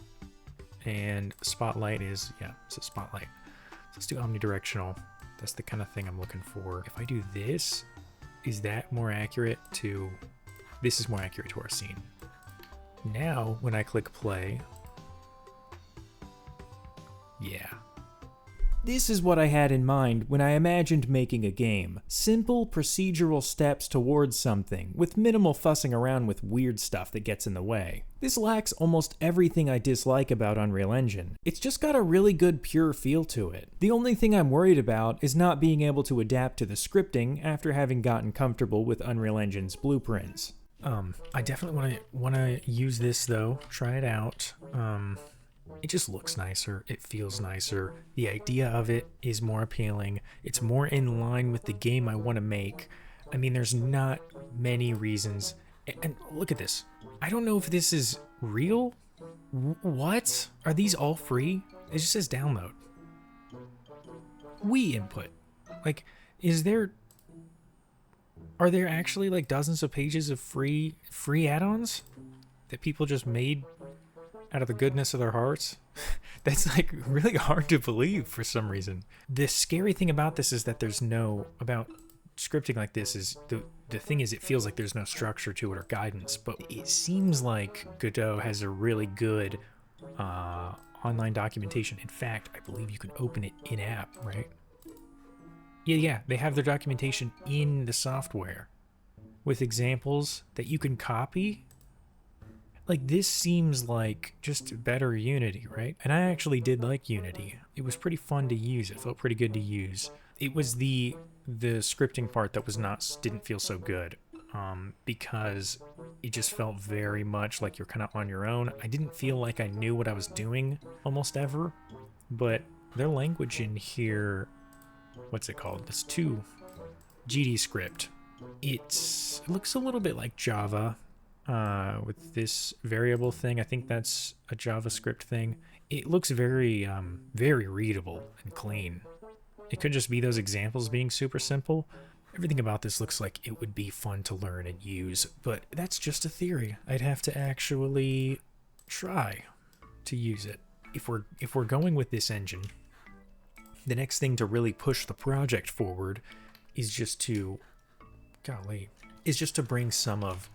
And spotlight is, yeah, it's a spotlight. So let's do omnidirectional. That's the kind of thing I'm looking for. If I do this, is that more accurate to, this is more accurate to our scene. Now, when I click play, yeah. This is what I had in mind when I imagined making a game. Simple, procedural steps towards something, with minimal fussing around with weird stuff that gets in the way. This lacks almost everything I dislike about Unreal Engine. It's just got a really good, pure feel to it. The only thing I'm worried about is not being able to adapt to the scripting after having gotten comfortable with Unreal Engine's blueprints. I definitely want to use this though, try it out. It just looks nicer, it feels nicer, the idea of it is more appealing, it's more in line with the game I want to make. I mean, there's not many reasons, and look at this. I don't know if this is real. What? Are these all free? It just says download. Wii input. Like, are there actually like dozens of pages of free add-ons that people just made out of the goodness of their hearts? That's like really hard to believe for some reason. The scary thing about this is that about scripting like this is, the thing is, it feels like there's no structure to it or guidance, but it seems like Godot has a really good online documentation. In fact, I believe you can open it in-app, right? Yeah, they have their documentation in the software with examples that you can copy. Like, this seems like just better Unity, right? And I actually did like Unity. It was pretty fun to use. It felt pretty good to use. It was the scripting part that didn't feel so good, because it just felt very much like you're kind of on your own. I didn't feel like I knew what I was doing almost ever, but their language in here, what's it called? It's GD script. It looks a little bit like Java. With this variable thing, I think that's a JavaScript thing. It looks very, very readable and clean. It could just be those examples being super simple. Everything about this looks like it would be fun to learn and use, but that's just a theory. I'd have to actually try to use it. If we're going with this engine, the next thing to really push the project forward is just to, bring some of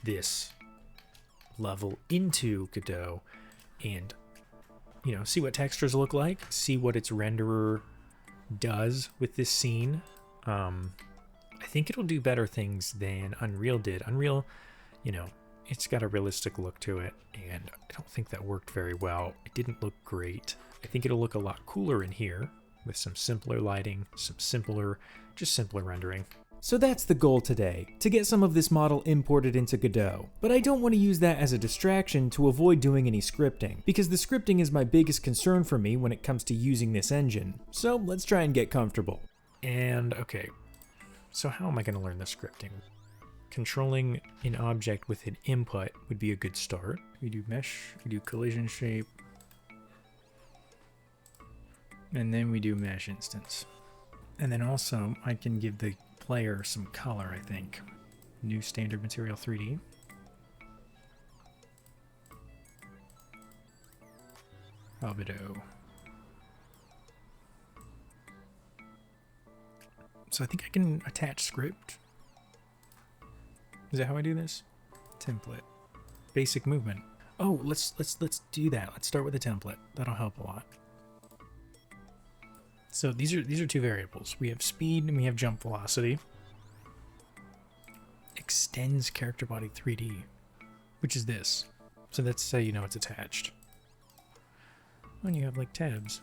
this level into Godot and, see what textures look like, see what its renderer does with this scene. I think it'll do better things than Unreal did. Unreal, it's got a realistic look to it, and I don't think that worked very well. It didn't look great. I think it'll look a lot cooler in here with some simpler lighting, simpler rendering. So that's the goal today, to get some of this model imported into Godot. But I don't want to use that as a distraction to avoid doing any scripting, because the scripting is my biggest concern for me when it comes to using this engine. So let's try and get comfortable. And okay, so how am I going to learn the scripting? Controlling an object with an input would be a good start. We do mesh, we do collision shape, and then we do mesh instance. And then also I can give the player some color, I think. New standard material 3D. Albedo. So I think I can attach script. Is that how I do this? Template. Basic movement. Oh, let's do that. Let's start with a template. That'll help a lot. So these are two variables. We have speed and we have jump velocity. Extends character body 3D, which is this. So that's how you know it's attached. And you have like tabs.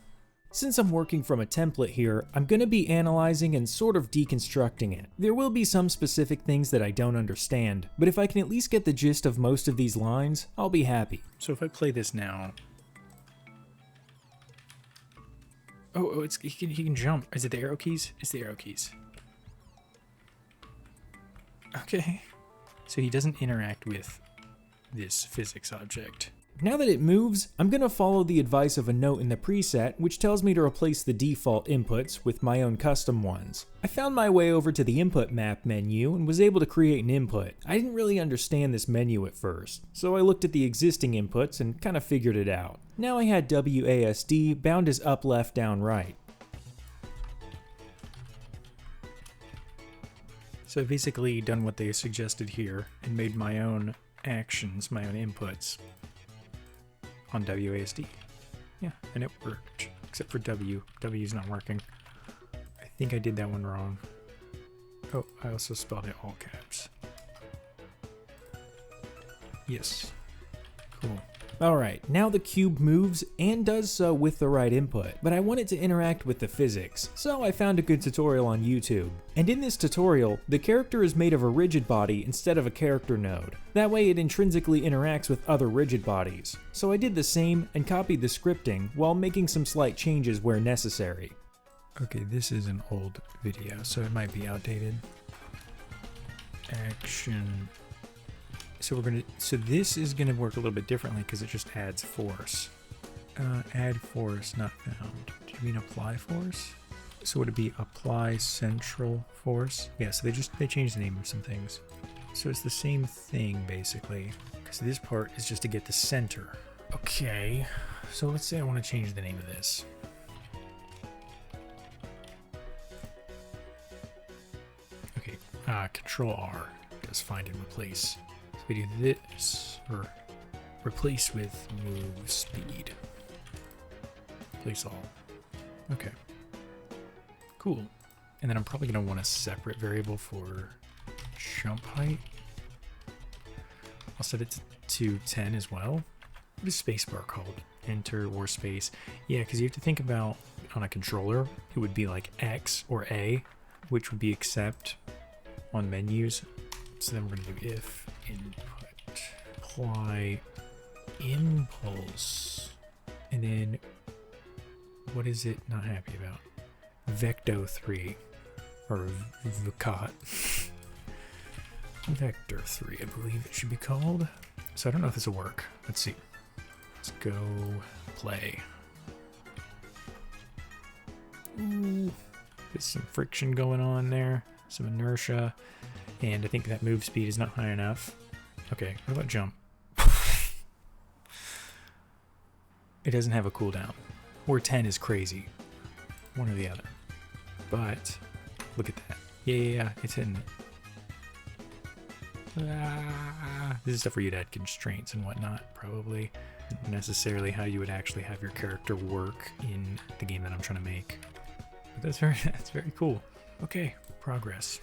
Since I'm working from a template here, I'm going to be analyzing and sort of deconstructing it. There will be some specific things that I don't understand, but if I can at least get the gist of most of these lines, I'll be happy. So if I play this now, oh, he can jump. Is it the arrow keys? It's the arrow keys. Okay. So he doesn't interact with this physics object. Now that it moves, I'm going to follow the advice of a note in the preset, which tells me to replace the default inputs with my own custom ones. I found my way over to the input map menu and was able to create an input. I didn't really understand this menu at first, so I looked at the existing inputs and kind of figured it out. Now I had WASD bound as up, left, down, right. So I've basically done what they suggested here and made my own actions, my own inputs on WASD. Yeah, and it worked, except for W. W's not working. I think I did that one wrong. Oh, I also spelled it all caps. Yes. Cool. Alright, now the cube moves and does so with the right input, but I want it to interact with the physics, so I found a good tutorial on YouTube. And in this tutorial, the character is made of a rigid body instead of a character node. That way it intrinsically interacts with other rigid bodies. So I did the same and copied the scripting while making some slight changes where necessary. Okay, this is an old video, so it might be outdated. Action. So this is gonna work a little bit differently because it just adds force. Add force not found. Do you mean apply force? So would it be apply central force? Yeah, so they changed the name of some things. So it's the same thing basically, because this part is just to get the center. Okay, so let's say I want to change the name of this. Okay, Control R does find and replace. So we do this, or Replace with move speed. Replace all. Okay. Cool. And then I'm probably going to want a separate variable for jump height. I'll set it to 10 as well. What is spacebar called? Enter or space. Yeah, because you have to think about on a controller, it would be like X or A, which would be accept on menus. So then we're going to do if input apply impulse. And then what is it not happy about? Vecto 3 or VCOT. Vector 3, I believe it should be called. So I don't know if this will work. Let's see. Let's go play. Ooh, there's some friction going on there, some inertia, and I think that move speed is not high enough. Okay, what about jump? It doesn't have a cooldown. Or 10 is crazy. One or the other. But, look at that. Yeah, it's hitting it. This is stuff where you'd add constraints and whatnot, probably. Not necessarily how you would actually have your character work in the game that I'm trying to make. But that's very cool. Okay, progress.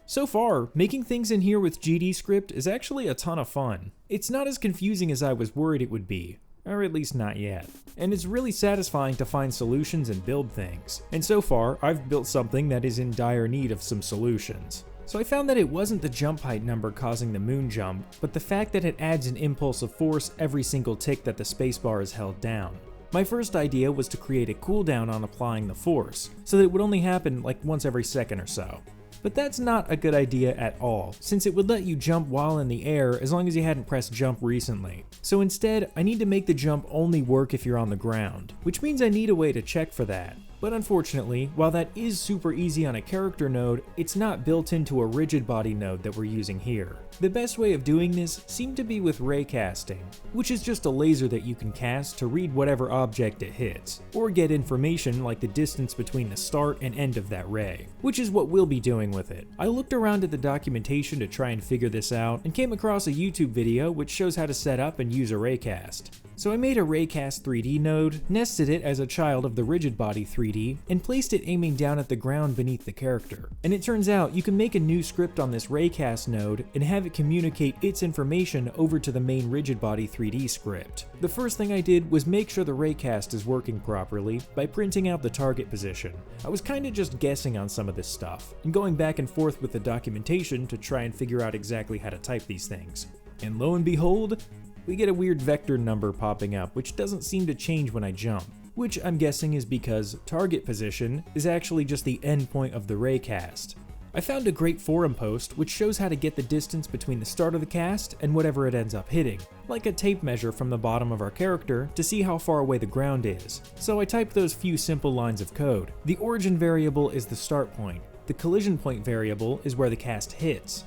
So far, making things in here with GDScript is actually a ton of fun. It's not as confusing as I was worried it would be. Or at least not yet. And it's really satisfying to find solutions and build things. And so far, I've built something that is in dire need of some solutions. So I found that it wasn't the jump height number causing the moon jump, but the fact that it adds an impulse of force every single tick that the spacebar is held down. My first idea was to create a cooldown on applying the force, so that it would only happen like once every second or so. But that's not a good idea at all, since it would let you jump while in the air as long as you hadn't pressed jump recently. So instead, I need to make the jump only work if you're on the ground, which means I need a way to check for that. But unfortunately, while that is super easy on a character node, it's not built into a rigid body node that we're using here. The best way of doing this seemed to be with ray casting, which is just a laser that you can cast to read whatever object it hits, or get information like the distance between the start and end of that ray, which is what we'll be doing with it. I looked around at the documentation to try and figure this out, and came across a YouTube video which shows how to set up and use a raycast. So I made a raycast 3D node, nested it as a child of the rigid body 3D, and placed it aiming down at the ground beneath the character. And it turns out you can make a new script on this raycast node and have it communicate its information over to the main rigid body 3D script. The first thing I did was make sure the raycast is working properly by printing out the target position. I was kinda just guessing on some of this stuff, and going back and forth with the documentation to try and figure out exactly how to type these things. And lo and behold, we get a weird vector number popping up, which doesn't seem to change when I jump, which I'm guessing is because target position is actually just the endpoint of the raycast. I found a great forum post which shows how to get the distance between the start of the cast and whatever it ends up hitting, like a tape measure from the bottom of our character to see how far away the ground is. So I typed those few simple lines of code. The origin variable is the start point. The collision point variable is where the cast hits.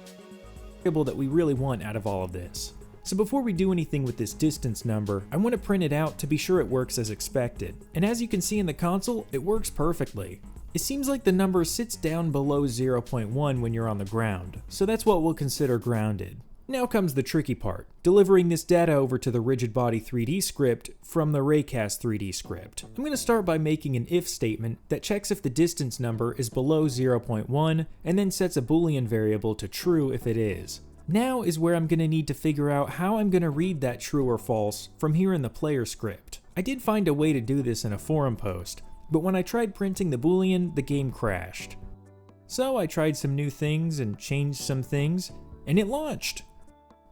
The variable that we really want out of all of this. So before we do anything with this distance number, I want to print it out to be sure it works as expected. And as you can see in the console, it works perfectly. It seems like the number sits down below 0.1 when you're on the ground, so that's what we'll consider grounded. Now comes the tricky part, delivering this data over to the rigid body 3D script from the raycast 3D script. I'm going to start by making an if statement that checks if the distance number is below 0.1 and then sets a boolean variable to true if it is. Now is where I'm going to need to figure out how I'm going to read that true or false from here in the player script. I did find a way to do this in a forum post, but when I tried printing the boolean, the game crashed. So I tried some new things and changed some things, and it launched.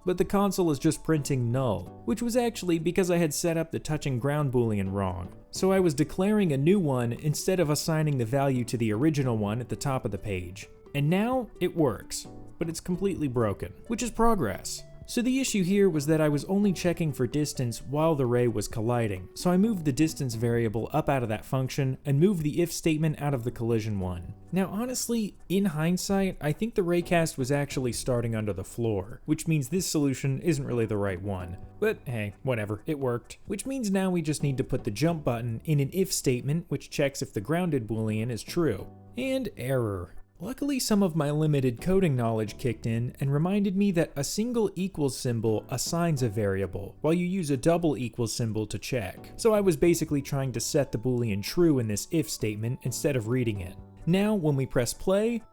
But the console is just printing null, which was actually because I had set up the touch and ground boolean wrong. So I was declaring a new one instead of assigning the value to the original one at the top of the page. And now it works. But it's completely broken, which is progress. So the issue here was that I was only checking for distance while the ray was colliding, so I moved the distance variable up out of that function and moved the if statement out of the collision one. Now honestly, in hindsight, I think the raycast was actually starting under the floor, which means this solution isn't really the right one. But hey, whatever, it worked. Which means now we just need to put the jump button in an if statement which checks if the grounded boolean is true. And error. Luckily, some of my limited coding knowledge kicked in and reminded me that a single equals symbol assigns a variable, while you use a double equals symbol to check. So I was basically trying to set the boolean true in this if statement instead of reading it. Now, when we press play,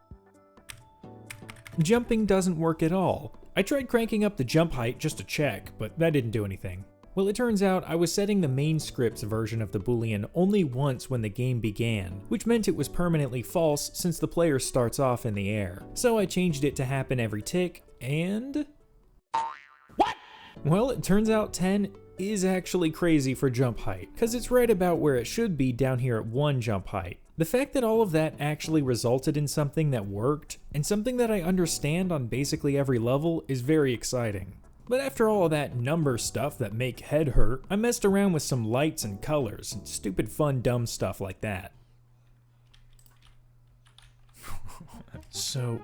jumping doesn't work at all. I tried cranking up the jump height just to check, but that didn't do anything. Well, it turns out I was setting the main script's version of the boolean only once when the game began, which meant it was permanently false since the player starts off in the air. So I changed it to happen every tick, and... What? Well, it turns out 10 is actually crazy for jump height, because it's right about where it should be down here at 1 jump height. The fact that all of that actually resulted in something that worked, and something that I understand on basically every level, is very exciting. But after all of that number stuff that make head hurt, I messed around with some lights and colors, and stupid fun dumb stuff like that. So,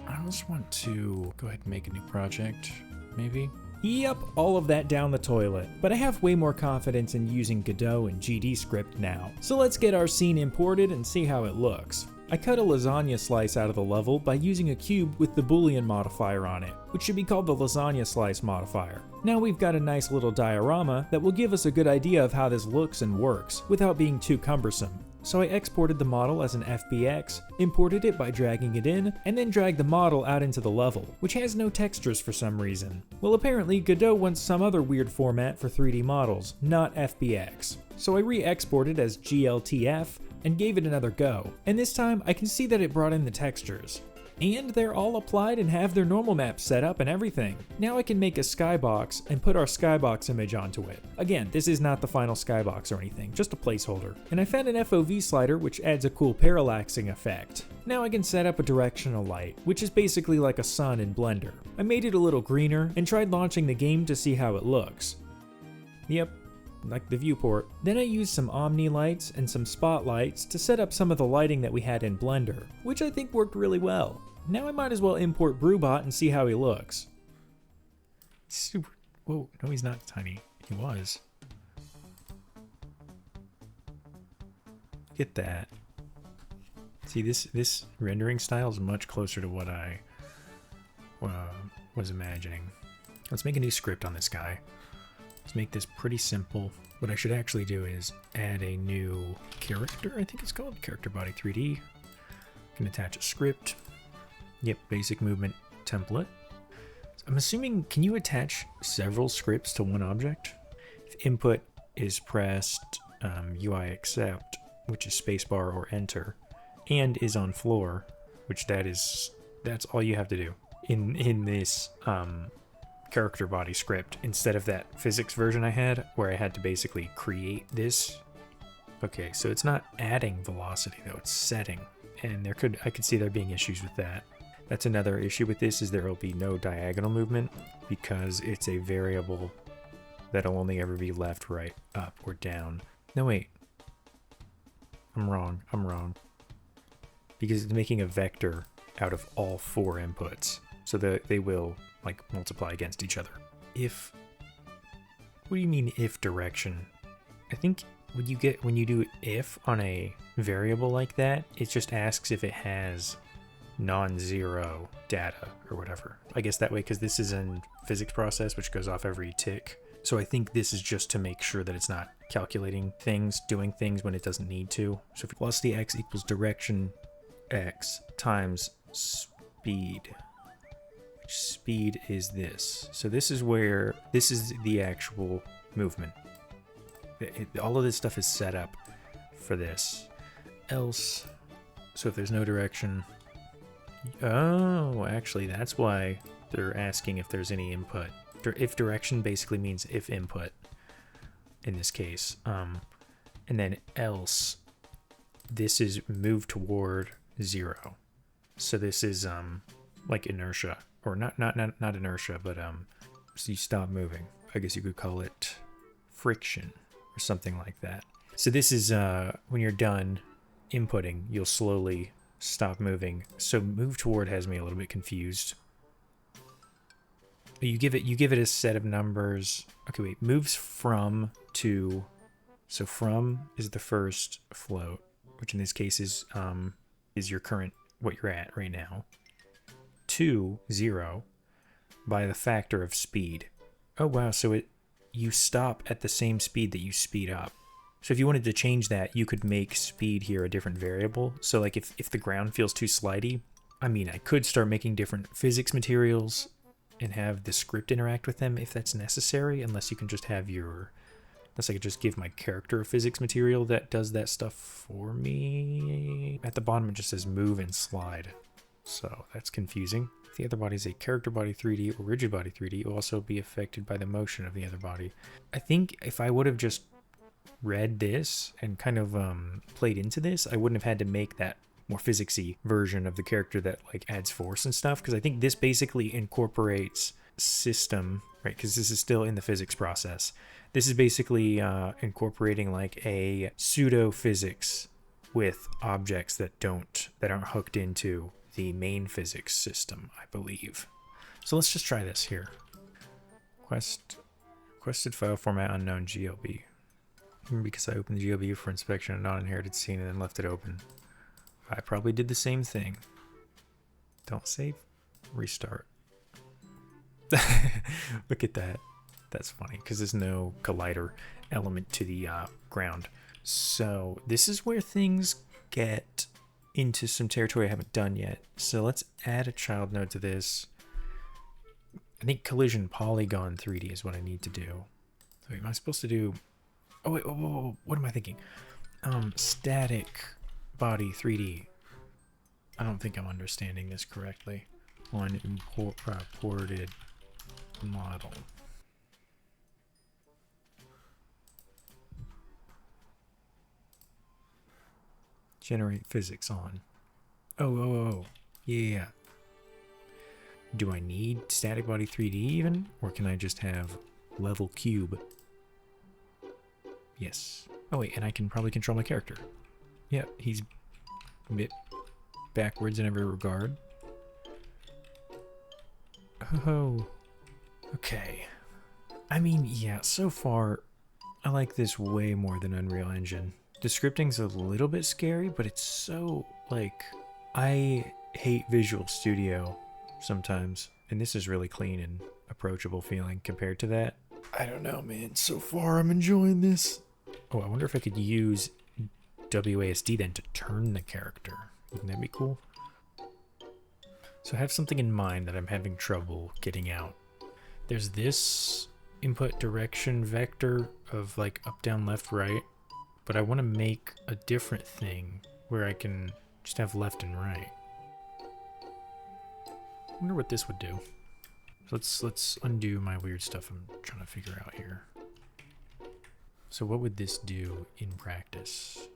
I just want to go ahead and make a new project, maybe? Yep, all of that down the toilet, but I have way more confidence in using Godot and GDScript now. So let's get our scene imported and see how it looks. I cut a lasagna slice out of the level by using a cube with the boolean modifier on it, which should be called the lasagna slice modifier. Now we've got a nice little diorama that will give us a good idea of how this looks and works without being too cumbersome. So I exported the model as an FBX, imported it by dragging it in, and then dragged the model out into the level, which has no textures for some reason. Well, apparently Godot wants some other weird format for 3D models, not FBX. So I re-exported as GLTF and gave it another go, and this time I can see that it brought in the textures. And they're all applied and have their normal maps set up and everything. Now I can make a skybox and put our skybox image onto it. Again, this is not the final skybox or anything, just a placeholder. And I found an FOV slider which adds a cool parallaxing effect. Now I can set up a directional light, which is basically like a sun in Blender. I made it a little greener and tried launching the game to see how it looks. Yep, like the viewport. Then I used some Omni lights and some spotlights to set up some of the lighting that we had in Blender, which I think worked really well. Now I might as well import Brewbot and see how he looks. Super. Whoa, no, he's not tiny. He was. Get that. See, this rendering style is much closer to what I was imagining. Let's make a new script on this guy. Let's make this pretty simple. What I should actually do is add a new character, I think it's called, character body 3D. Can attach a script. Yep, basic movement template. I'm assuming, can you attach several scripts to one object? If input is pressed, UI accept, which is spacebar or enter, and is on floor, which that's all you have to do in this character body script, instead of that physics version I had where I had to basically create this. Okay, so it's not adding velocity though, it's setting, and I could see there being issues with that. That's another issue with this, is there will be no diagonal movement because it's a variable that'll only ever be left, right, up, or down. No, wait. I'm wrong. Because it's making a vector out of all 4 inputs, so that they will like multiply against each other. If, what do you mean if direction? I think when you do if on a variable like that, it just asks if it has non-zero data or whatever. I guess that way, because this is in physics process, which goes off every tick. So I think this is just to make sure that it's not calculating things, doing things when it doesn't need to. So if velocity x equals direction x times speed, which speed is this. So this is where, this is the actual movement. All of this stuff is set up for this. Else, so if there's no direction, oh, actually, that's why they're asking if there's any input. If direction basically means if input, in this case. And then else, this is move toward 0. So this is like inertia, or not inertia, but so you stop moving. I guess you could call it friction or something like that. So this is when you're done inputting, you'll slowly stop moving. So move toward has me a little bit confused. You give it a set of numbers. Okay, wait, moves from to, so from is the first float, which in this case is your current what you're at right now, to 0 by the factor of speed. Oh wow, so you stop at the same speed that you speed up. So if you wanted to change that, you could make speed here a different variable. So like if the ground feels too slidey, I mean, I could start making different physics materials and have the script interact with them if that's necessary, unless I could just give my character a physics material that does that stuff for me. At the bottom it just says move and slide. So that's confusing. If the other body is a character body 3D or rigid body 3D, it will also be affected by the motion of the other body. I think if I would have just read this and kind of played into this, I wouldn't have had to make that more physicsy version of the character that like adds force and stuff, because I think this basically incorporates system, right? Because this is still in the physics process. This is basically incorporating like a pseudo physics with objects that aren't hooked into the main physics system, I believe. So let's just try this here. Requested file format unknown GLB. Because I opened the GLB for inspection and non-inherited scene and then left it open. I probably did the same thing. Don't save. Restart. Look at that. That's funny because there's no collider element to the ground. So this is where things get into some territory I haven't done yet. So let's add a child node to this. I think collision polygon 3D is what I need to do. So am I supposed to do... Oh wait, whoa, what am I thinking? Static body 3D. I don't think I'm understanding this correctly. On imported model. Generate physics on. Oh. Yeah. Do I need static body 3D even? Or can I just have level cube? Yes. Oh wait, and I can probably control my character. Yep, he's a bit backwards in every regard. Oh. Okay. I mean, yeah, so far, I like this way more than Unreal Engine. The scripting's a little bit scary, but it's so, like, I hate Visual Studio sometimes, and this is really clean and approachable feeling compared to that. I don't know, man. So far, I'm enjoying this. Oh, I wonder if I could use WASD then to turn the character. Wouldn't that be cool? So I have something in mind that I'm having trouble getting out. There's this input direction vector of like up, down, left, right, but I want to make a different thing where I can just have left and right. I wonder what this would do. So let's undo my weird stuff I'm trying to figure out here. So what would this do in practice?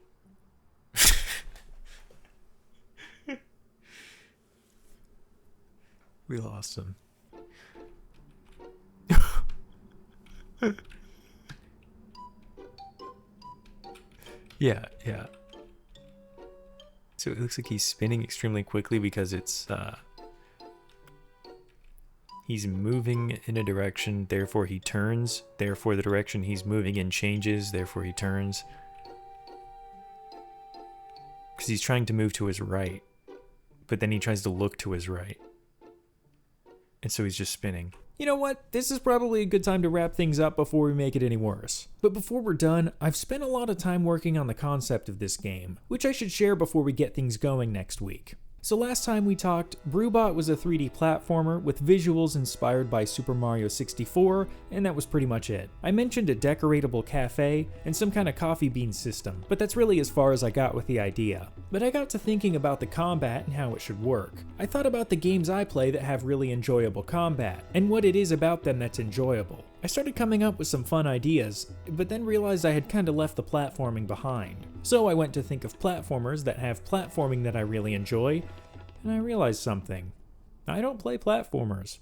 We lost him. Yeah. So it looks like he's spinning extremely quickly because it's he's moving in a direction, therefore he turns, therefore the direction he's moving in changes, therefore he turns. Because he's trying to move to his right, but then he tries to look to his right. And so he's just spinning. You know what? This is probably a good time to wrap things up before we make it any worse. But before we're done, I've spent a lot of time working on the concept of this game, which I should share before we get things going next week. So last time we talked, Brewbot was a 3D platformer with visuals inspired by Super Mario 64, and that was pretty much it. I mentioned a decoratable cafe and some kind of coffee bean system, but that's really as far as I got with the idea. But I got to thinking about the combat and how it should work. I thought about the games I play that have really enjoyable combat, and what it is about them that's enjoyable. I started coming up with some fun ideas, but then realized I had kinda left the platforming behind. So I went to think of platformers that have platforming that I really enjoy, and I realized something. I don't play platformers.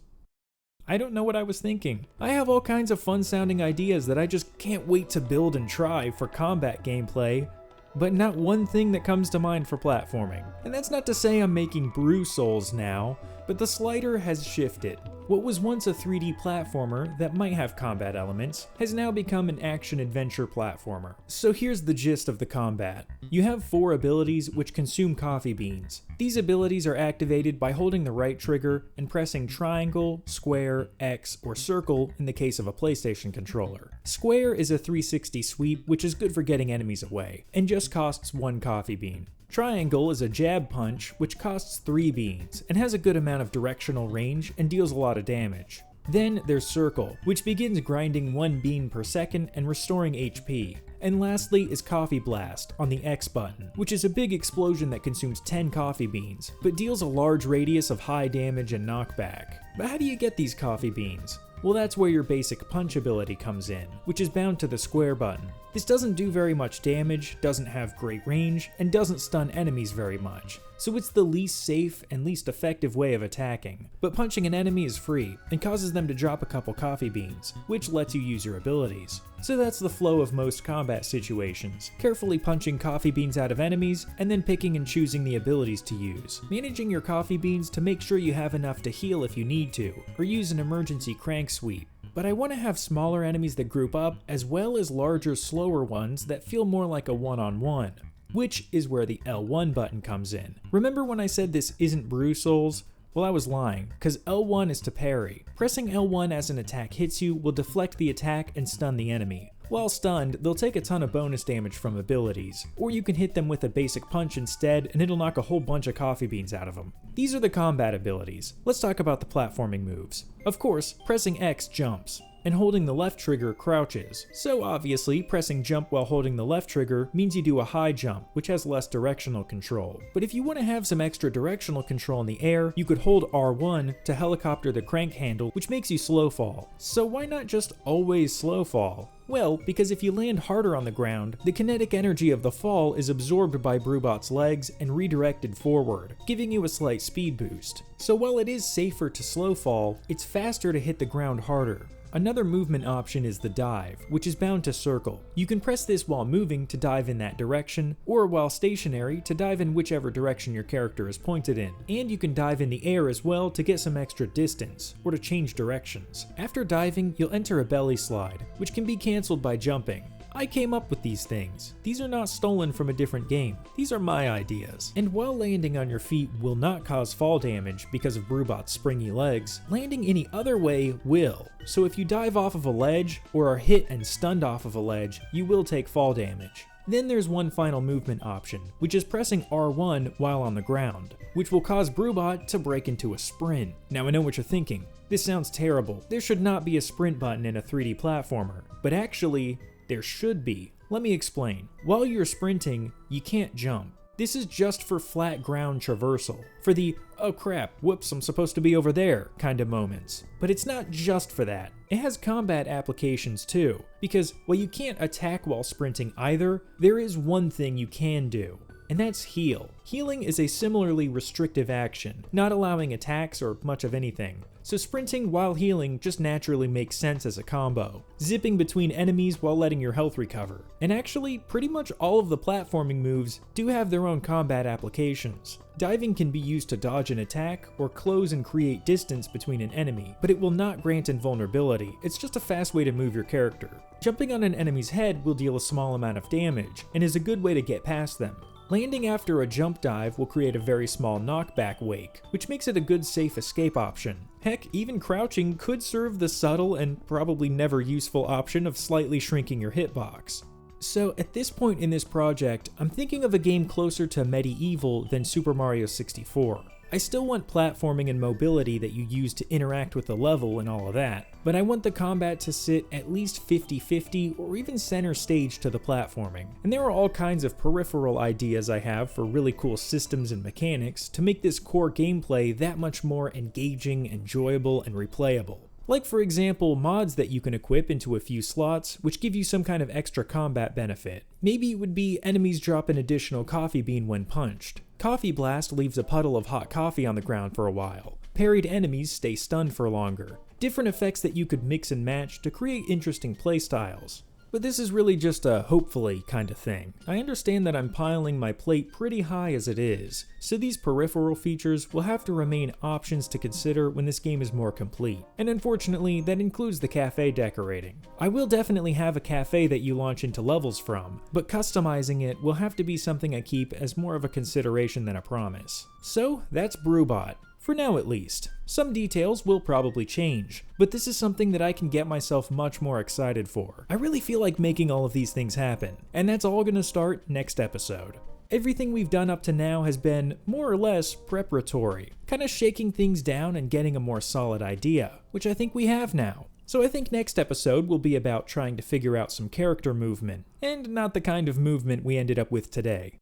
I don't know what I was thinking. I have all kinds of fun sounding ideas that I just can't wait to build and try for combat gameplay, but not one thing that comes to mind for platforming. And that's not to say I'm making Brew Souls now, But the slider has shifted. What was once a 3D platformer that might have combat elements has now become an action-adventure platformer. So here's the gist of the combat. You have 4 abilities which consume coffee beans. These abilities are activated by holding the right trigger and pressing triangle, square, X, or circle in the case of a PlayStation controller. Square is a 360 sweep, which is good for getting enemies away, and just costs 1 coffee bean. Triangle is a jab punch, which costs 3 beans, and has a good amount of directional range and deals a lot of damage. Then there's Circle, which begins grinding 1 bean per second and restoring HP. And lastly is Coffee Blast on the X button, which is a big explosion that consumes 10 coffee beans, but deals a large radius of high damage and knockback. But how do you get these coffee beans? Well, that's where your basic punch ability comes in, which is bound to the square button. This doesn't do very much damage, doesn't have great range, and doesn't stun enemies very much, so it's the least safe and least effective way of attacking. But punching an enemy is free, and causes them to drop a couple coffee beans, which lets you use your abilities. So that's the flow of most combat situations, carefully punching coffee beans out of enemies, and then picking and choosing the abilities to use. Managing your coffee beans to make sure you have enough to heal if you need to, or use an emergency crank sweep. But I want to have smaller enemies that group up, as well as larger, slower ones that feel more like a one-on-one, which is where the L1 button comes in. Remember when I said this isn't Brew Souls? Well, I was lying, because L1 is to parry. Pressing L1 as an attack hits you will deflect the attack and stun the enemy. While stunned, they'll take a ton of bonus damage from abilities, or you can hit them with a basic punch instead and it'll knock a whole bunch of coffee beans out of them. These are the combat abilities. Let's talk about the platforming moves. Of course, pressing X jumps, and holding the left trigger crouches. So obviously, pressing jump while holding the left trigger means you do a high jump, which has less directional control. But if you want to have some extra directional control in the air, you could hold R1 to helicopter the crank handle, which makes you slow fall. So why not just always slow fall? Well, because if you land harder on the ground, the kinetic energy of the fall is absorbed by Brewbot's legs and redirected forward, giving you a slight speed boost. So while it is safer to slow fall, it's faster to hit the ground harder. Another movement option is the dive, which is bound to circle. You can press this while moving to dive in that direction, or while stationary to dive in whichever direction your character is pointed in. And you can dive in the air as well to get some extra distance, or to change directions. After diving, you'll enter a belly slide, which can be cancelled by jumping. I came up with these things. These are not stolen from a different game. These are my ideas. And while landing on your feet will not cause fall damage because of Brewbot's springy legs, landing any other way will. So if you dive off of a ledge, or are hit and stunned off of a ledge, you will take fall damage. Then there's one final movement option, which is pressing R1 while on the ground, which will cause Brewbot to break into a sprint. Now I know what you're thinking. This sounds terrible. There should not be a sprint button in a 3D platformer. But actually, there should be. Let me explain. While you're sprinting, you can't jump. This is just for flat ground traversal, for the oh crap, whoops, I'm supposed to be over there kind of moments. But it's not just for that. It has combat applications too, because while you can't attack while sprinting either, there is one thing you can do, and that's heal. Healing is a similarly restrictive action, not allowing attacks or much of anything. So sprinting while healing just naturally makes sense as a combo, zipping between enemies while letting your health recover. And actually, pretty much all of the platforming moves do have their own combat applications. Diving can be used to dodge an attack, or close and create distance between an enemy, but it will not grant invulnerability, it's just a fast way to move your character. Jumping on an enemy's head will deal a small amount of damage, and is a good way to get past them. Landing after a jump dive will create a very small knockback wake, which makes it a good safe escape option. Heck, even crouching could serve the subtle and probably never useful option of slightly shrinking your hitbox. So at this point in this project, I'm thinking of a game closer to medieval than Super Mario 64. I still want platforming and mobility that you use to interact with the level and all of that, but I want the combat to sit at least 50-50 or even center stage to the platforming. And there are all kinds of peripheral ideas I have for really cool systems and mechanics to make this core gameplay that much more engaging, enjoyable, and replayable. Like for example, mods that you can equip into a few slots, which give you some kind of extra combat benefit. Maybe it would be enemies drop an additional coffee bean when punched. Coffee Blast leaves a puddle of hot coffee on the ground for a while. Parried enemies stay stunned for longer. Different effects that you could mix and match to create interesting playstyles. But this is really just a hopefully kind of thing. I understand that I'm piling my plate pretty high as it is, so these peripheral features will have to remain options to consider when this game is more complete. And unfortunately, that includes the cafe decorating. I will definitely have a cafe that you launch into levels from, but customizing it will have to be something I keep as more of a consideration than a promise. So that's BrewBot. For now at least. Some details will probably change, but this is something that I can get myself much more excited for. I really feel like making all of these things happen, and that's all gonna start next episode. Everything we've done up to now has been more or less preparatory, kind of shaking things down and getting a more solid idea, which I think we have now. So I think next episode will be about trying to figure out some character movement, and not the kind of movement we ended up with today.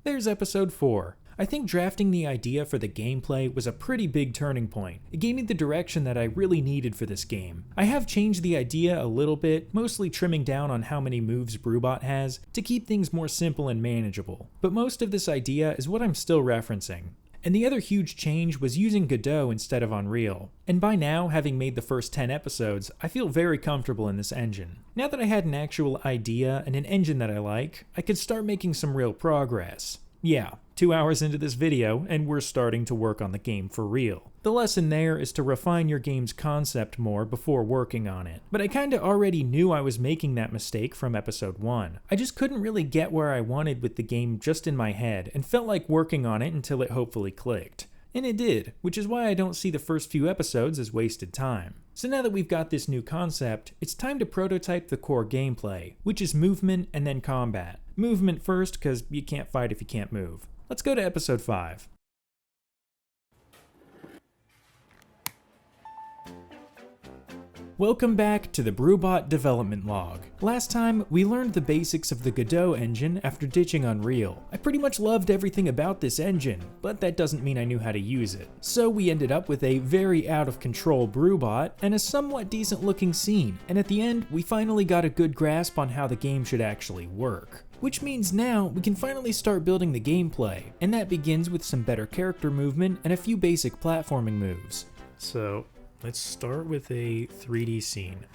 There's episode 4. I think drafting the idea for the gameplay was a pretty big turning point. It gave me the direction that I really needed for this game. I have changed the idea a little bit, mostly trimming down on how many moves BrewBot has, to keep things more simple and manageable. But most of this idea is what I'm still referencing. And the other huge change was using Godot instead of Unreal. And by now, having made the first 10 episodes, I feel very comfortable in this engine. Now that I had an actual idea and an engine that I like, I could start making some real progress. Yeah, 2 hours into this video, and we're starting to work on the game for real. The lesson there is to refine your game's concept more before working on it. But I kinda already knew I was making that mistake from episode 1. I just couldn't really get where I wanted with the game just in my head, and felt like working on it until it hopefully clicked. And it did, which is why I don't see the first few episodes as wasted time. So now that we've got this new concept, it's time to prototype the core gameplay, which is movement and then combat. Movement first, because you can't fight if you can't move. Let's go to episode 5. Welcome back to the BrewBot development log. Last time, we learned the basics of the Godot engine after ditching Unreal. I pretty much loved everything about this engine, but that doesn't mean I knew how to use it. So we ended up with a very out of control BrewBot and a somewhat decent looking scene, and at the end, we finally got a good grasp on how the game should actually work. Which means now we can finally start building the gameplay, and that begins with some better character movement and a few basic platforming moves. So let's start with a 3D scene.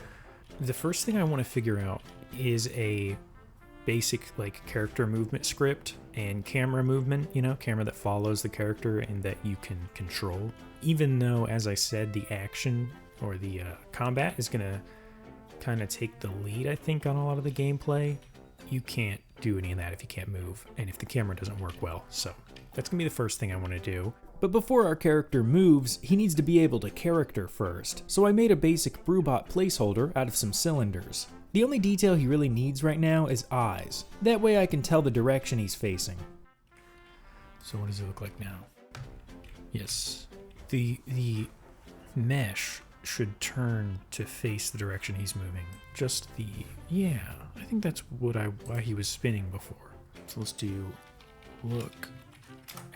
The first thing I want to figure out is a basic character movement script and camera movement, camera that follows the character and that you can control. Even though, as I said, the action or the combat is going to kind of take the lead, I think, on a lot of the gameplay, you can't do any of that if you can't move and if the camera doesn't work well. So that's gonna be the first thing I want to do. But before our character moves, he needs to be able to character first. So I made a basic BrewBot placeholder out of some cylinders. The only detail he really needs right now is eyes. That way I can tell the direction he's facing. So what does it look like now? Yes, the mesh should turn to face the direction he's moving. Yeah, I think that's why he was spinning before. So let's do look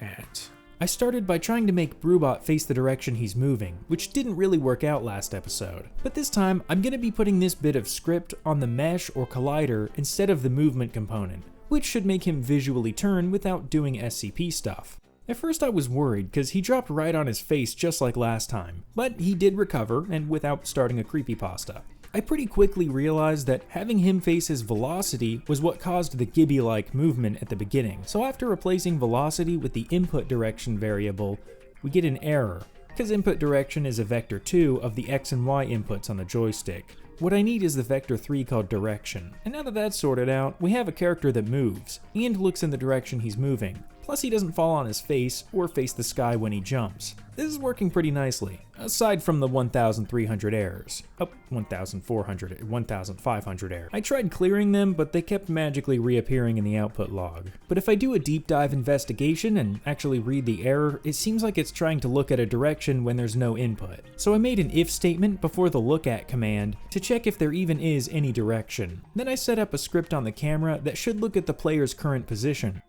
at. I started by trying to make BrewBot face the direction he's moving, which didn't really work out last episode. But this time, I'm going to be putting this bit of script on the mesh or collider instead of the movement component, which should make him visually turn without doing SCP stuff. At first I was worried because he dropped right on his face just like last time, but he did recover and without starting a creepypasta. I pretty quickly realized that having him face his velocity was what caused the Gibby-like movement at the beginning. So after replacing velocity with the input direction variable, we get an error, because input direction is a vector 2 of the X and Y inputs on the joystick. What I need is the vector 3 called direction. And now that that's sorted out, we have a character that moves, and looks in the direction he's moving. Plus he doesn't fall on his face or face the sky when he jumps. This is working pretty nicely, aside from the 1,300 errors. 1,500 errors. I tried clearing them, but they kept magically reappearing in the output log. But if I do a deep dive investigation and actually read the error, it seems like it's trying to look at a direction when there's no input. So I made an if statement before the look at command to check if there even is any direction. Then I set up a script on the camera that should look at the player's current position.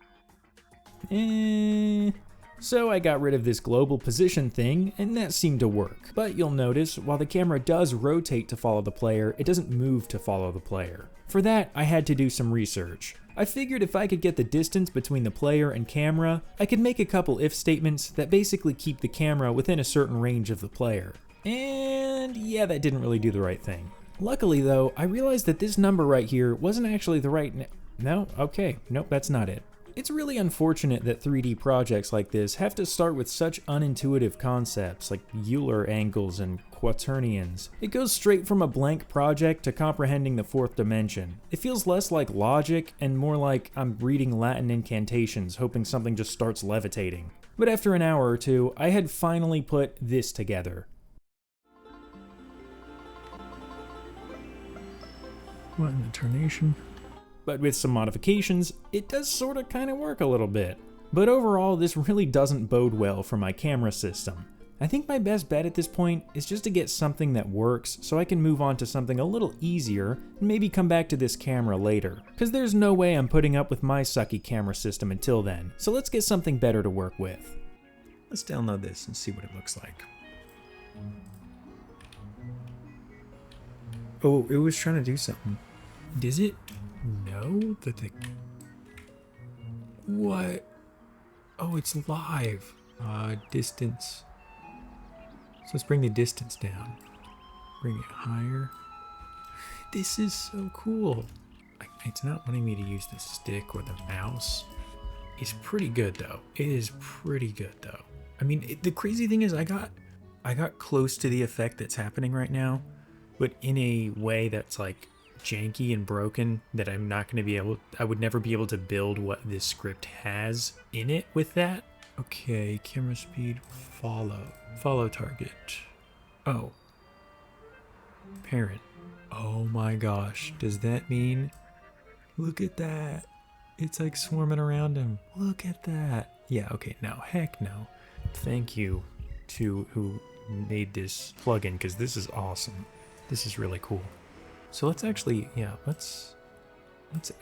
So I got rid of this global position thing, and that seemed to work. But you'll notice, while the camera does rotate to follow the player, it doesn't move to follow the player. For that, I had to do some research. I figured if I could get the distance between the player and camera, I could make a couple if statements that basically keep the camera within a certain range of the player. And yeah, that didn't really do the right thing. Luckily though, I realized that this number right here wasn't actually the right no, okay, nope, that's not it. It's really unfortunate that 3D projects like this have to start with such unintuitive concepts like Euler angles and quaternions. It goes straight from a blank project to comprehending the fourth dimension. It feels less like logic and more like I'm reading Latin incantations hoping something just starts levitating. But after an hour or two, I had finally put this together. What in the tarnation? But with some modifications, it does sorta kinda work a little bit. But overall, this really doesn't bode well for my camera system. I think my best bet at this point is just to get something that works so I can move on to something a little easier and maybe come back to this camera later. Cause there's no way I'm putting up with my sucky camera system until then, so let's get something better to work with. Let's download this and see what it looks like. Oh, it was trying to do something. Does it know that the... What? Oh, it's live. Distance. So let's bring the distance down. Bring it higher. This is so cool. It's not wanting me to use the stick or the mouse. It's pretty good though. It is pretty good though. I mean, the crazy thing is I got close to the effect that's happening right now, but in a way that's like janky and broken that I'm not going to be able, I would never be able to build what this script has in it with that. Okay, camera speed, follow target. Oh, parent. Oh my gosh, does that mean, look at that. It's like swarming around him. Look at that. Yeah, okay, no, heck no. Thank you to who made this plugin, because this is awesome. This is really cool. So let's actually, yeah, let's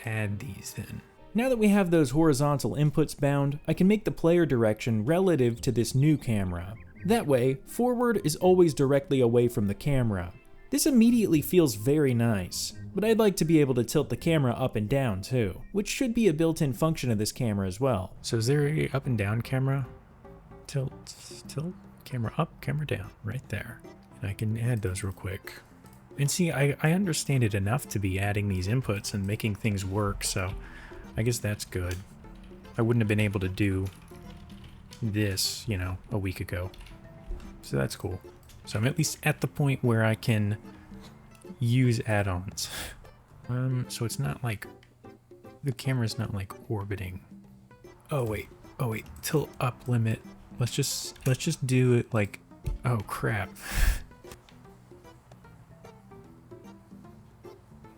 add these then. Now that we have those horizontal inputs bound, I can make the player direction relative to this new camera. That way, forward is always directly away from the camera. This immediately feels very nice, but I'd like to be able to tilt the camera up and down too, which should be a built-in function of this camera as well. So is there a up and down camera? Tilt, camera up, camera down, right there. And I can add those real quick. And see, I understand it enough to be adding these inputs and making things work, so I guess that's good. I wouldn't have been able to do this, you know, a week ago. So that's cool. So I'm at least at the point where I can use add-ons. So it's not like, the camera's not like orbiting. Oh wait, tilt up limit. Let's just do it like, oh crap.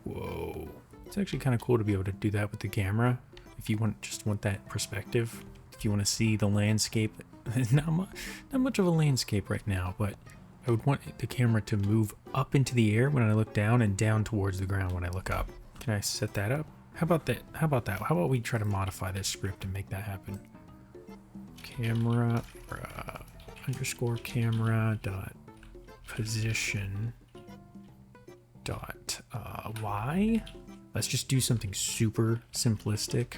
Whoa. It's actually kind of cool to be able to do that with the camera. If you want that perspective, if you want to see the landscape, not much of a landscape right now, but I would want the camera to move up into the air when I look down and down towards the ground when I look up. Can I set that up? How about that? How about we try to modify this script and make that happen? Camera, underscore camera dot position dot y. Let's just do something super simplistic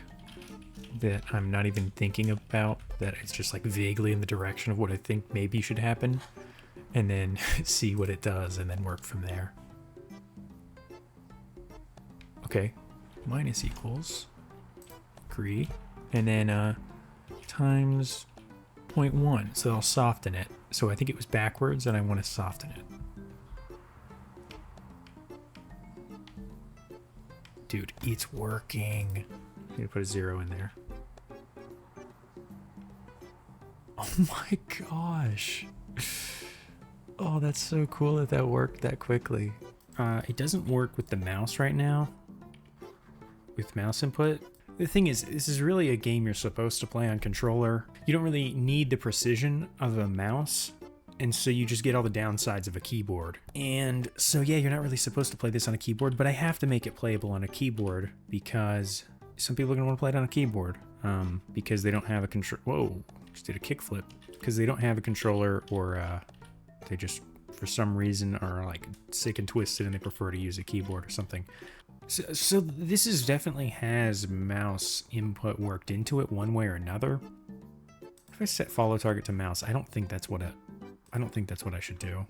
that I'm not even thinking about, that it's just like vaguely in the direction of what I think maybe should happen, and then see what it does and then work from there. Okay, minus equals, agree, and then times 0.1, so I'll soften it. So I think it was backwards and I want to soften it. Dude, it's working. I'm gonna put a 0 in there. Oh my gosh. Oh, that's so cool that worked that quickly. It doesn't work with the mouse right now. With mouse input. The thing is, this is really a game you're supposed to play on controller. You don't really need the precision of a mouse, and so you just get all the downsides of a keyboard. And so yeah, you're not really supposed to play this on a keyboard, but I have to make it playable on a keyboard because some people are gonna want to play it on a keyboard because they don't have a control. Whoa, just did a kickflip. Because they don't have a controller, or they just, for some reason, are like sick and twisted and they prefer to use a keyboard or something. So this is definitely has mouse input worked into it one way or another. If I set follow target to mouse, I don't think that's what I should do.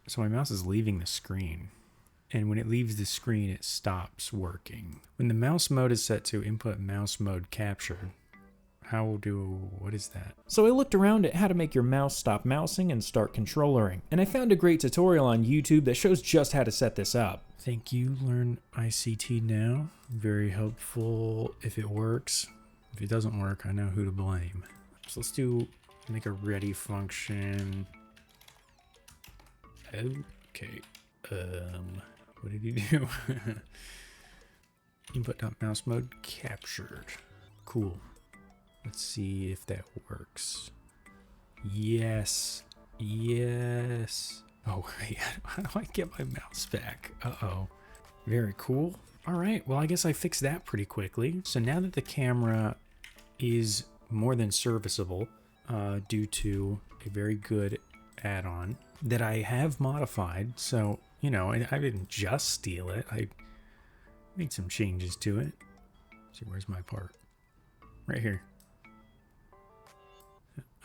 So my mouse is leaving the screen. And when it leaves the screen, it stops working. When the mouse mode is set to input mouse mode captured, what is that? So I looked around at how to make your mouse stop mousing and start controllering, and I found a great tutorial on YouTube that shows just how to set this up. Thank you, Learn ICT Now. Very helpful if it works. If it doesn't work, I know who to blame. So let's make a ready function. Okay. What did he do? Input.mouse mode captured. Cool. Let's see if that works. Yes. Yes. Oh, wait. How do I get my mouse back? Uh-oh. Very cool. All right. Well, I guess I fixed that pretty quickly. So now that the camera is more than serviceable, due to a very good add-on that I have modified. So, you know, I didn't just steal it. I made some changes to it. Let's see, where's my part? Right here.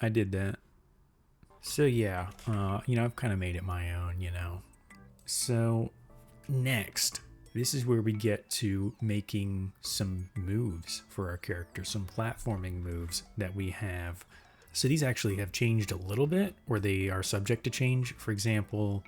I did that. So yeah, you know, I've kind of made it my own, you know. So next, this is where we get to making some moves for our character, some platforming moves that we have. So these actually have changed a little bit, or they are subject to change. For example,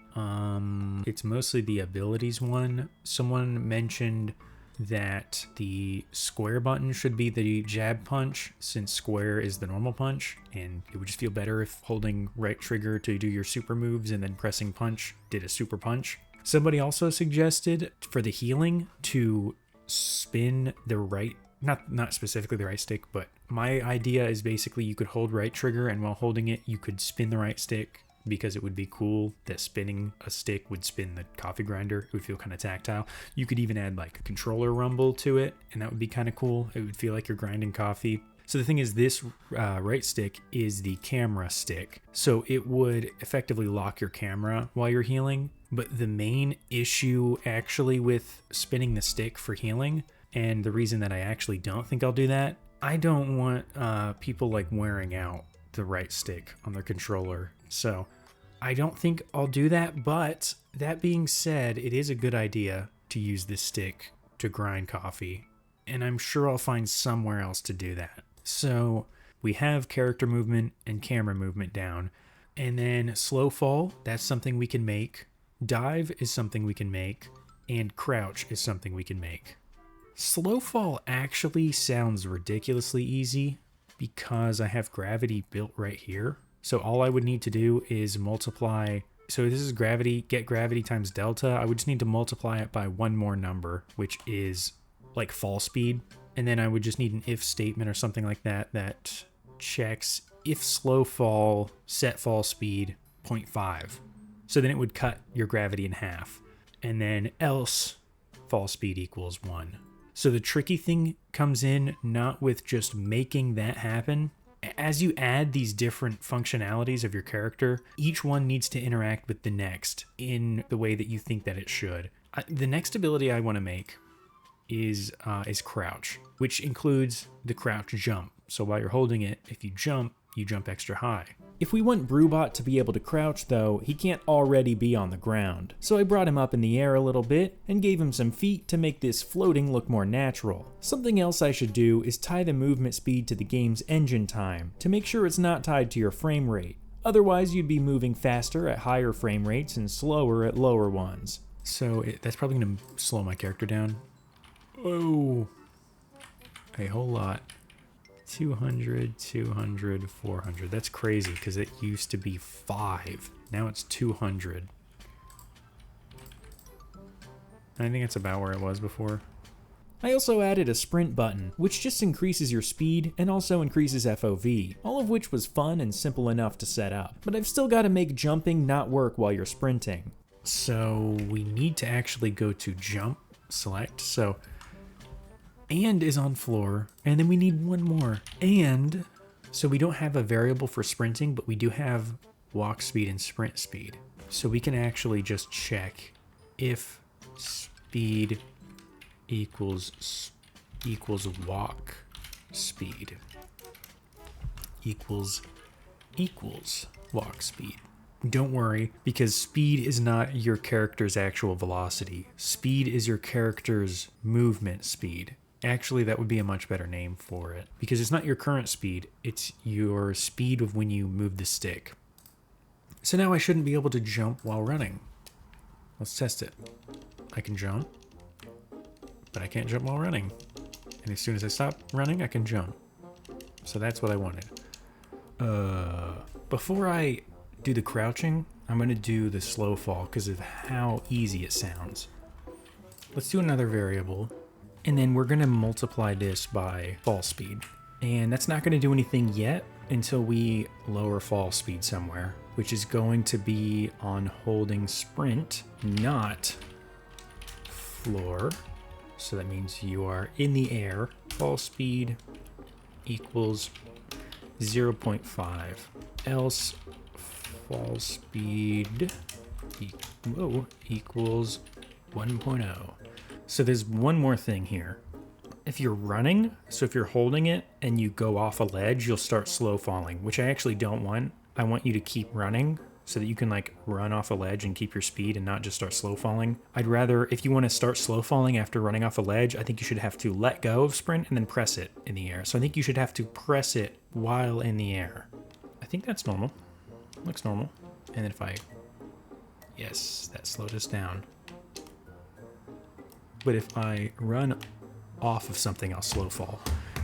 it's mostly the abilities one. Someone mentioned that the square button should be the jab punch, since square is the normal punch, and it would just feel better if holding right trigger to do your super moves and then pressing punch did a super punch. Somebody also suggested for the healing to spin the right, not specifically the right stick, but my idea is basically you could hold right trigger, and while holding it you could spin the right stick, because it would be cool that spinning a stick would spin the coffee grinder. It would feel kind of tactile. You could even add like a controller rumble to it, and that would be kind of cool. It would feel like you're grinding coffee. So the thing is, this right stick is the camera stick. So it would effectively lock your camera while you're healing. But the main issue actually with spinning the stick for healing, and the reason that I actually don't think I'll do that, I don't want people like wearing out the right stick on their controller. So I don't think I'll do that, but that being said, it is a good idea to use this stick to grind coffee, and I'm sure I'll find somewhere else to do that. So we have character movement and camera movement down, and then slow fall, that's something we can make. Dive is something we can make, and crouch is something we can make. Slow fall actually sounds ridiculously easy because I have gravity built right here. So all I would need to do is multiply. So this is gravity, get gravity times delta. I would just need to multiply it by one more number, which is like fall speed. And then I would just need an if statement or something like that that checks if slow fall, set fall speed 0.5. So then it would cut your gravity in half. And then else fall speed equals 1. So the tricky thing comes in not with just making that happen. As you add these different functionalities of your character, each one needs to interact with the next in the way that you think that it should. The next ability I want to make is crouch, which includes the crouch jump. So while you're holding it, if you jump extra high. If we want Brewbot to be able to crouch though, he can't already be on the ground. So I brought him up in the air a little bit and gave him some feet to make this floating look more natural. Something else I should do is tie the movement speed to the game's engine time to make sure it's not tied to your frame rate. Otherwise you'd be moving faster at higher frame rates and slower at lower ones. So that's probably going to slow my character down. Oh, a whole lot. 200, 200, 400. That's crazy because it used to be 5. Now it's 200. I think it's about where it was before. I also added a sprint button, which just increases your speed and also increases FOV, all of which was fun and simple enough to set up. But I've still got to make jumping not work while you're sprinting. So we need to actually go to jump, select. So and is on floor, and then we need one more. And so we don't have a variable for sprinting, but we do have walk speed and sprint speed. So we can actually just check if speed equals walk speed equals walk speed. Don't worry, because speed is not your character's actual velocity. Speed is your character's movement speed. Actually, that would be a much better name for it, because it's not your current speed, it's your speed of when you move the stick. So now I shouldn't be able to jump while running. Let's test it. I can jump, but I can't jump while running. And as soon as I stop running, I can jump. So that's what I wanted. Before I do the crouching, I'm going to do the slow fall because of how easy it sounds. Let's do another variable, and then we're going to multiply this by fall speed. And that's not going to do anything yet until we lower fall speed somewhere, which is going to be on holding sprint, not floor. So that means you are in the air. Fall speed equals 0.5. Else fall speed equals 1.0. So there's one more thing here. If you're running, so if you're holding it and you go off a ledge, you'll start slow falling, which I actually don't want. I want you to keep running so that you can like run off a ledge and keep your speed and not just start slow falling. I'd rather, if you want to start slow falling after running off a ledge, I think you should have to let go of sprint and then press it in the air. So I think you should have to press it while in the air. I think that's normal. Looks normal. And then if I, yes, that slowed us down. But if I run off of something, I'll slow fall,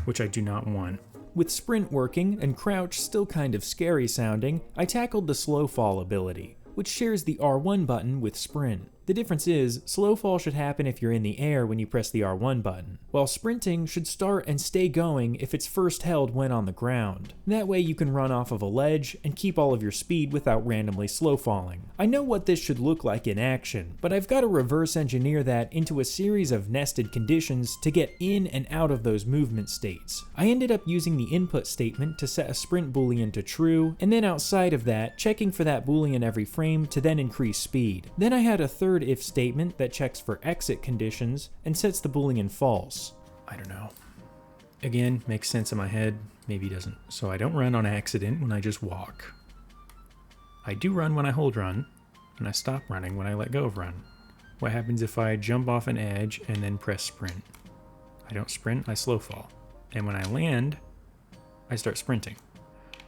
which I do not want. With sprint working and crouch still kind of scary sounding, I tackled the slow fall ability, which shares the R1 button with sprint. The difference is, slow fall should happen if you're in the air when you press the R1 button, while sprinting should start and stay going if it's first held when on the ground. That way you can run off of a ledge and keep all of your speed without randomly slow falling. I know what this should look like in action, but I've got to reverse engineer that into a series of nested conditions to get in and out of those movement states. I ended up using the input statement to set a sprint boolean to true, and then outside of that, checking for that boolean every frame to then increase speed. Then I had a third if statement that checks for exit conditions and sets the boolean false. I don't know. Again, makes sense in my head, maybe doesn't. So I don't run on accident when I just walk. I do run when I hold run, and I stop running when I let go of run. What happens if I jump off an edge and then press sprint? I don't sprint, I slow fall. And when I land, I start sprinting.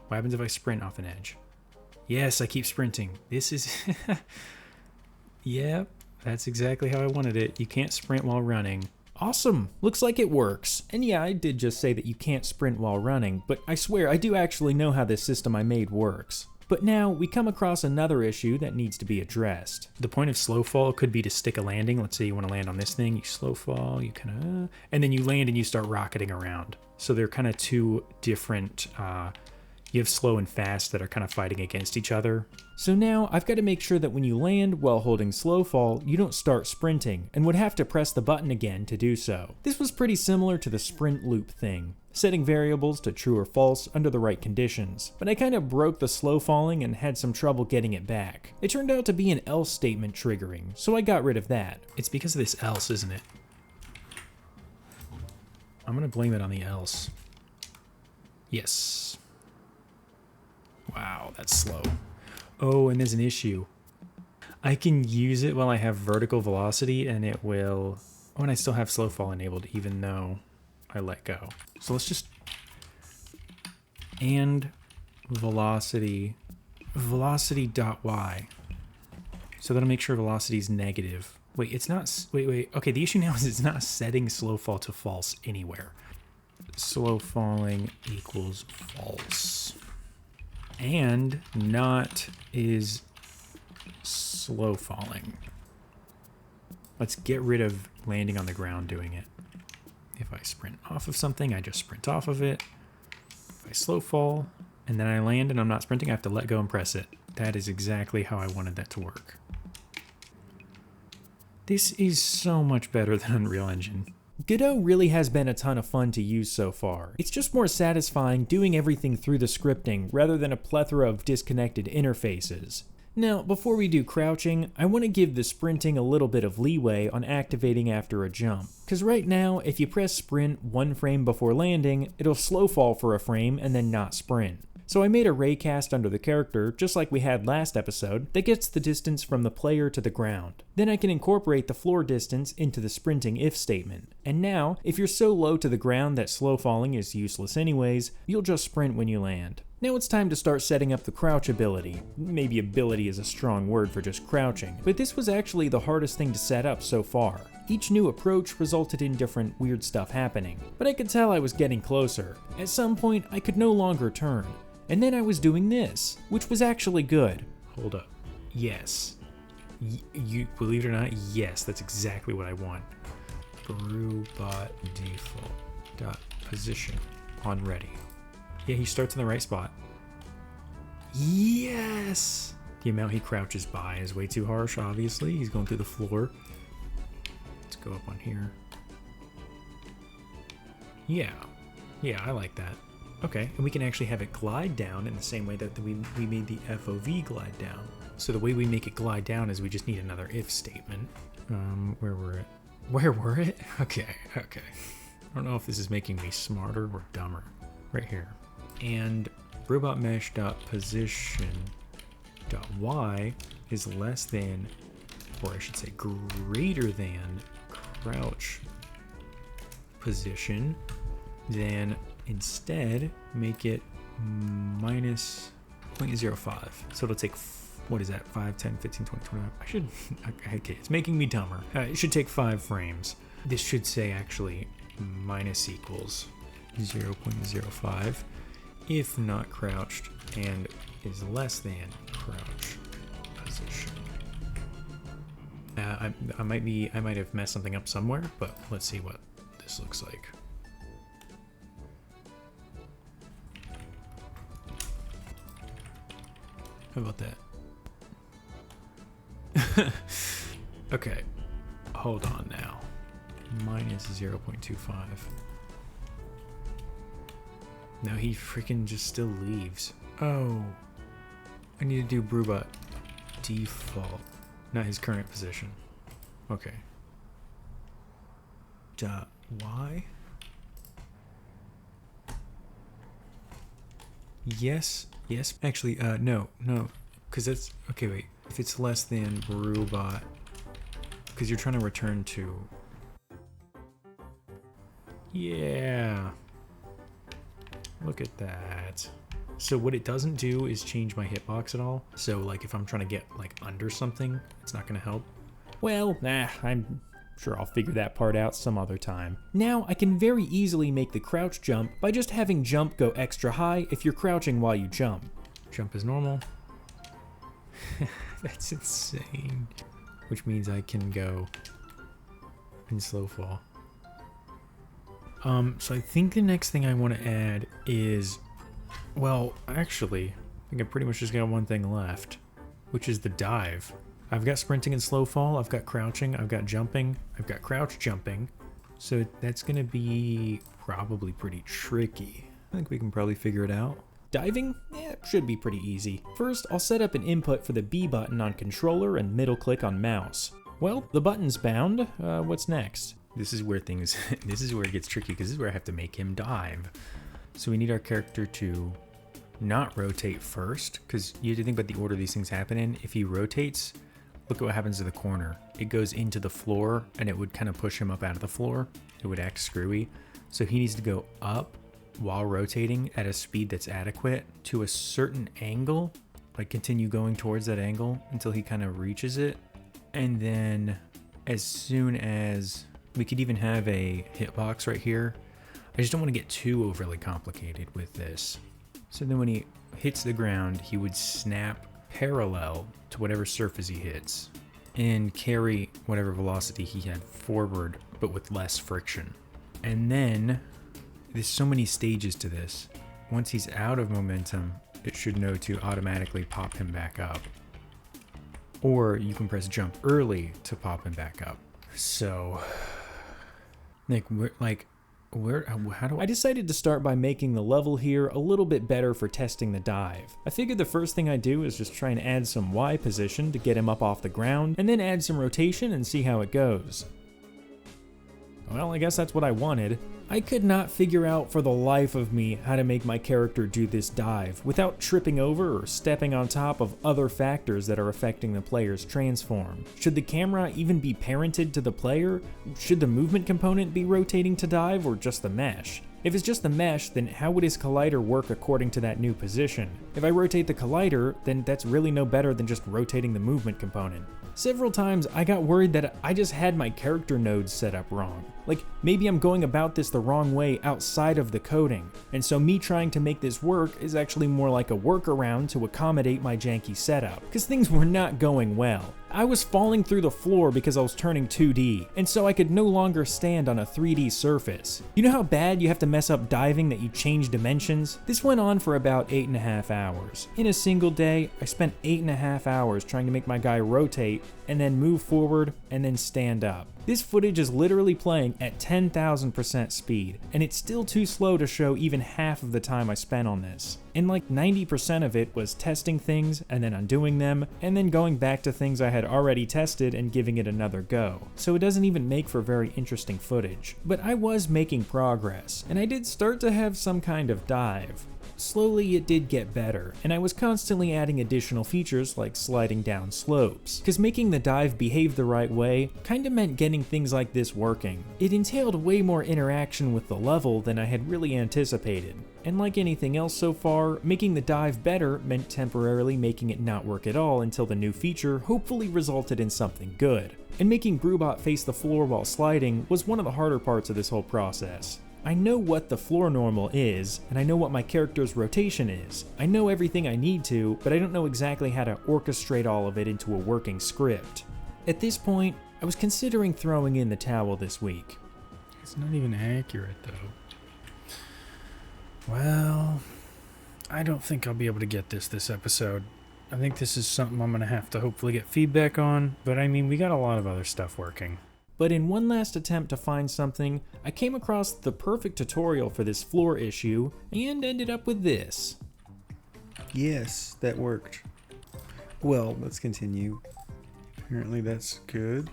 What happens if I sprint off an edge? Yes, I keep sprinting. This is... Yep, that's exactly how I wanted it. You can't sprint while running. Awesome! Looks like it works. And yeah, I did just say that you can't sprint while running, but I swear I do actually know how this system I made works. But now we come across another issue that needs to be addressed. The point of slow fall could be to stick a landing. Let's say you want to land on this thing, you slow fall, you kind of, and then you land and you start rocketing around. So they're kind of two different, you have slow and fast that are kind of fighting against each other. So now I've got to make sure that when you land while holding slow fall, you don't start sprinting and would have to press the button again to do so. This was pretty similar to the sprint loop thing, setting variables to true or false under the right conditions, but I kind of broke the slow falling and had some trouble getting it back. It turned out to be an else statement triggering, so I got rid of that. It's because of this else, isn't it? I'm gonna blame it on the else. Yes. Wow, that's slow. Oh, and there's an issue. I can use it while I have vertical velocity and it will... Oh, and I still have slow fall enabled even though I let go. So let's just... And velocity... Velocity.y. So that'll make sure velocity is negative. Wait, it's not... Wait. Okay, the issue now is it's not setting slow fall to false anywhere. Slow falling equals false. And not is slow falling. Let's get rid of landing on the ground doing it. If I sprint off of something, I just sprint off of it. If I slow fall and then I land and I'm not sprinting, I have to let go and press it. That is exactly how I wanted that to work. This is so much better than Unreal Engine. Godot really has been a ton of fun to use so far. It's just more satisfying doing everything through the scripting rather than a plethora of disconnected interfaces. Now, before we do crouching, I want to give the sprinting a little bit of leeway on activating after a jump. Cause right now, if you press sprint one frame before landing, it'll slow fall for a frame and then not sprint. So I made a raycast under the character, just like we had last episode, that gets the distance from the player to the ground. Then I can incorporate the floor distance into the sprinting if statement. And now, if you're so low to the ground that slow falling is useless anyways, you'll just sprint when you land. Now it's time to start setting up the crouch ability. Maybe ability is a strong word for just crouching, but this was actually the hardest thing to set up so far. Each new approach resulted in different weird stuff happening, but I could tell I was getting closer. At some point, I could no longer turn. And then I was doing this, which was actually good. Hold up. Yes. You believe it or not, yes, that's exactly what I want. Brewbot default dot position on ready. Yeah, he starts in the right spot. Yes! The amount he crouches by is way too harsh, obviously. He's going through the floor. Let's go up on here. Yeah, I like that. Okay, and we can actually have it glide down in the same way that we made the FOV glide down. So the way we make it glide down is we just need another if statement. Where were it? Okay. I don't know if this is making me smarter or dumber. Right here. And brewbot mesh.position.y is less than, or I should say greater than, crouch position, then instead make it minus 0.05. So it'll take, what is that, 5, 10, 15, 20, 25? Okay, it's making me dumber. It should take 5 frames. This should say actually minus equals 0.05 if not crouched and is less than crouch position. I might have messed something up somewhere, but let's see what this looks like. How about that? Okay, hold on now. Minus 0.25. Now he freaking just still leaves. Oh, I need to do brewbot default, not his current position. Okay. Dot y. Yes. Actually, no, because that's okay. Wait, if it's less than brewbot, because you're trying to return to. Yeah. Look at that. So what it doesn't do is change my hitbox at all. So like if I'm trying to get like under something, it's not gonna help. Well, I'm sure I'll figure that part out some other time. Now I can very easily make the crouch jump by just having jump go extra high if you're crouching while you jump. Jump is normal. That's insane. Which means I can go in slow fall. So I think the next thing I want to add is, well, actually, I think I pretty much just got one thing left, which is the dive. I've got sprinting and slow fall, I've got crouching, I've got jumping, I've got crouch jumping. So that's going to be probably pretty tricky. I think we can probably figure it out. Diving? Yeah, should be pretty easy. First, I'll set up an input for the B button on controller and middle click on mouse. Well, the button's bound. What's next? This is where it gets tricky, because this is where I have to make him dive. So we need our character to not rotate first, because you have to think about the order these things happen in. If he rotates, look at what happens to the corner. It goes into the floor, and it would kind of push him up out of the floor. It would act screwy. So he needs to go up while rotating at a speed that's adequate to a certain angle, like continue going towards that angle until he kind of reaches it. And then as soon as we could even have a hitbox right here. I just don't want to get too overly complicated with this. So then when he hits the ground, he would snap parallel to whatever surface he hits and carry whatever velocity he had forward, but with less friction. And then there's so many stages to this. Once he's out of momentum, it should know to automatically pop him back up. Or you can press jump early to pop him back up. So how do I decided to start by making the level here a little bit better for testing the dive. I figured the first thing I'd do is just try and add some Y position to get him up off the ground, and then add some rotation and see how it goes. Well, I guess that's what I wanted. I could not figure out for the life of me how to make my character do this dive without tripping over or stepping on top of other factors that are affecting the player's transform. Should the camera even be parented to the player? Should the movement component be rotating to dive, or just the mesh? If it's just the mesh, then how would his collider work according to that new position? If I rotate the collider, then that's really no better than just rotating the movement component. Several times I got worried that I just had my character nodes set up wrong. Like, maybe I'm going about this the wrong way outside of the coding, and so me trying to make this work is actually more like a workaround to accommodate my janky setup, because things were not going well. I was falling through the floor because I was turning 2D, and so I could no longer stand on a 3D surface. You know how bad you have to mess up diving that you change dimensions? This went on for about 8.5 hours. In a single day, I spent 8.5 hours trying to make my guy rotate, and then move forward, and then stand up. This footage is literally playing at 10,000% speed, and it's still too slow to show even half of the time I spent on this. And like 90% of it was testing things and then undoing them, and then going back to things I had already tested and giving it another go. So it doesn't even make for very interesting footage. But I was making progress, and I did start to have some kind of dive. Slowly it did get better, and I was constantly adding additional features like sliding down slopes, because making the dive behave the right way kinda meant getting things like this working. It entailed way more interaction with the level than I had really anticipated, and like anything else so far, making the dive better meant temporarily making it not work at all until the new feature hopefully resulted in something good. And making Brewbot face the floor while sliding was one of the harder parts of this whole process. I know what the floor normal is, and I know what my character's rotation is. I know everything I need to, but I don't know exactly how to orchestrate all of it into a working script. At this point, I was considering throwing in the towel this week. It's not even accurate, though. Well, I don't think I'll be able to get this episode. I think this is something I'm going to have to hopefully get feedback on, but I mean, we got a lot of other stuff working. But in one last attempt to find something, I came across the perfect tutorial for this floor issue and ended up with this. Yes, that worked. Well, let's continue. Apparently that's good.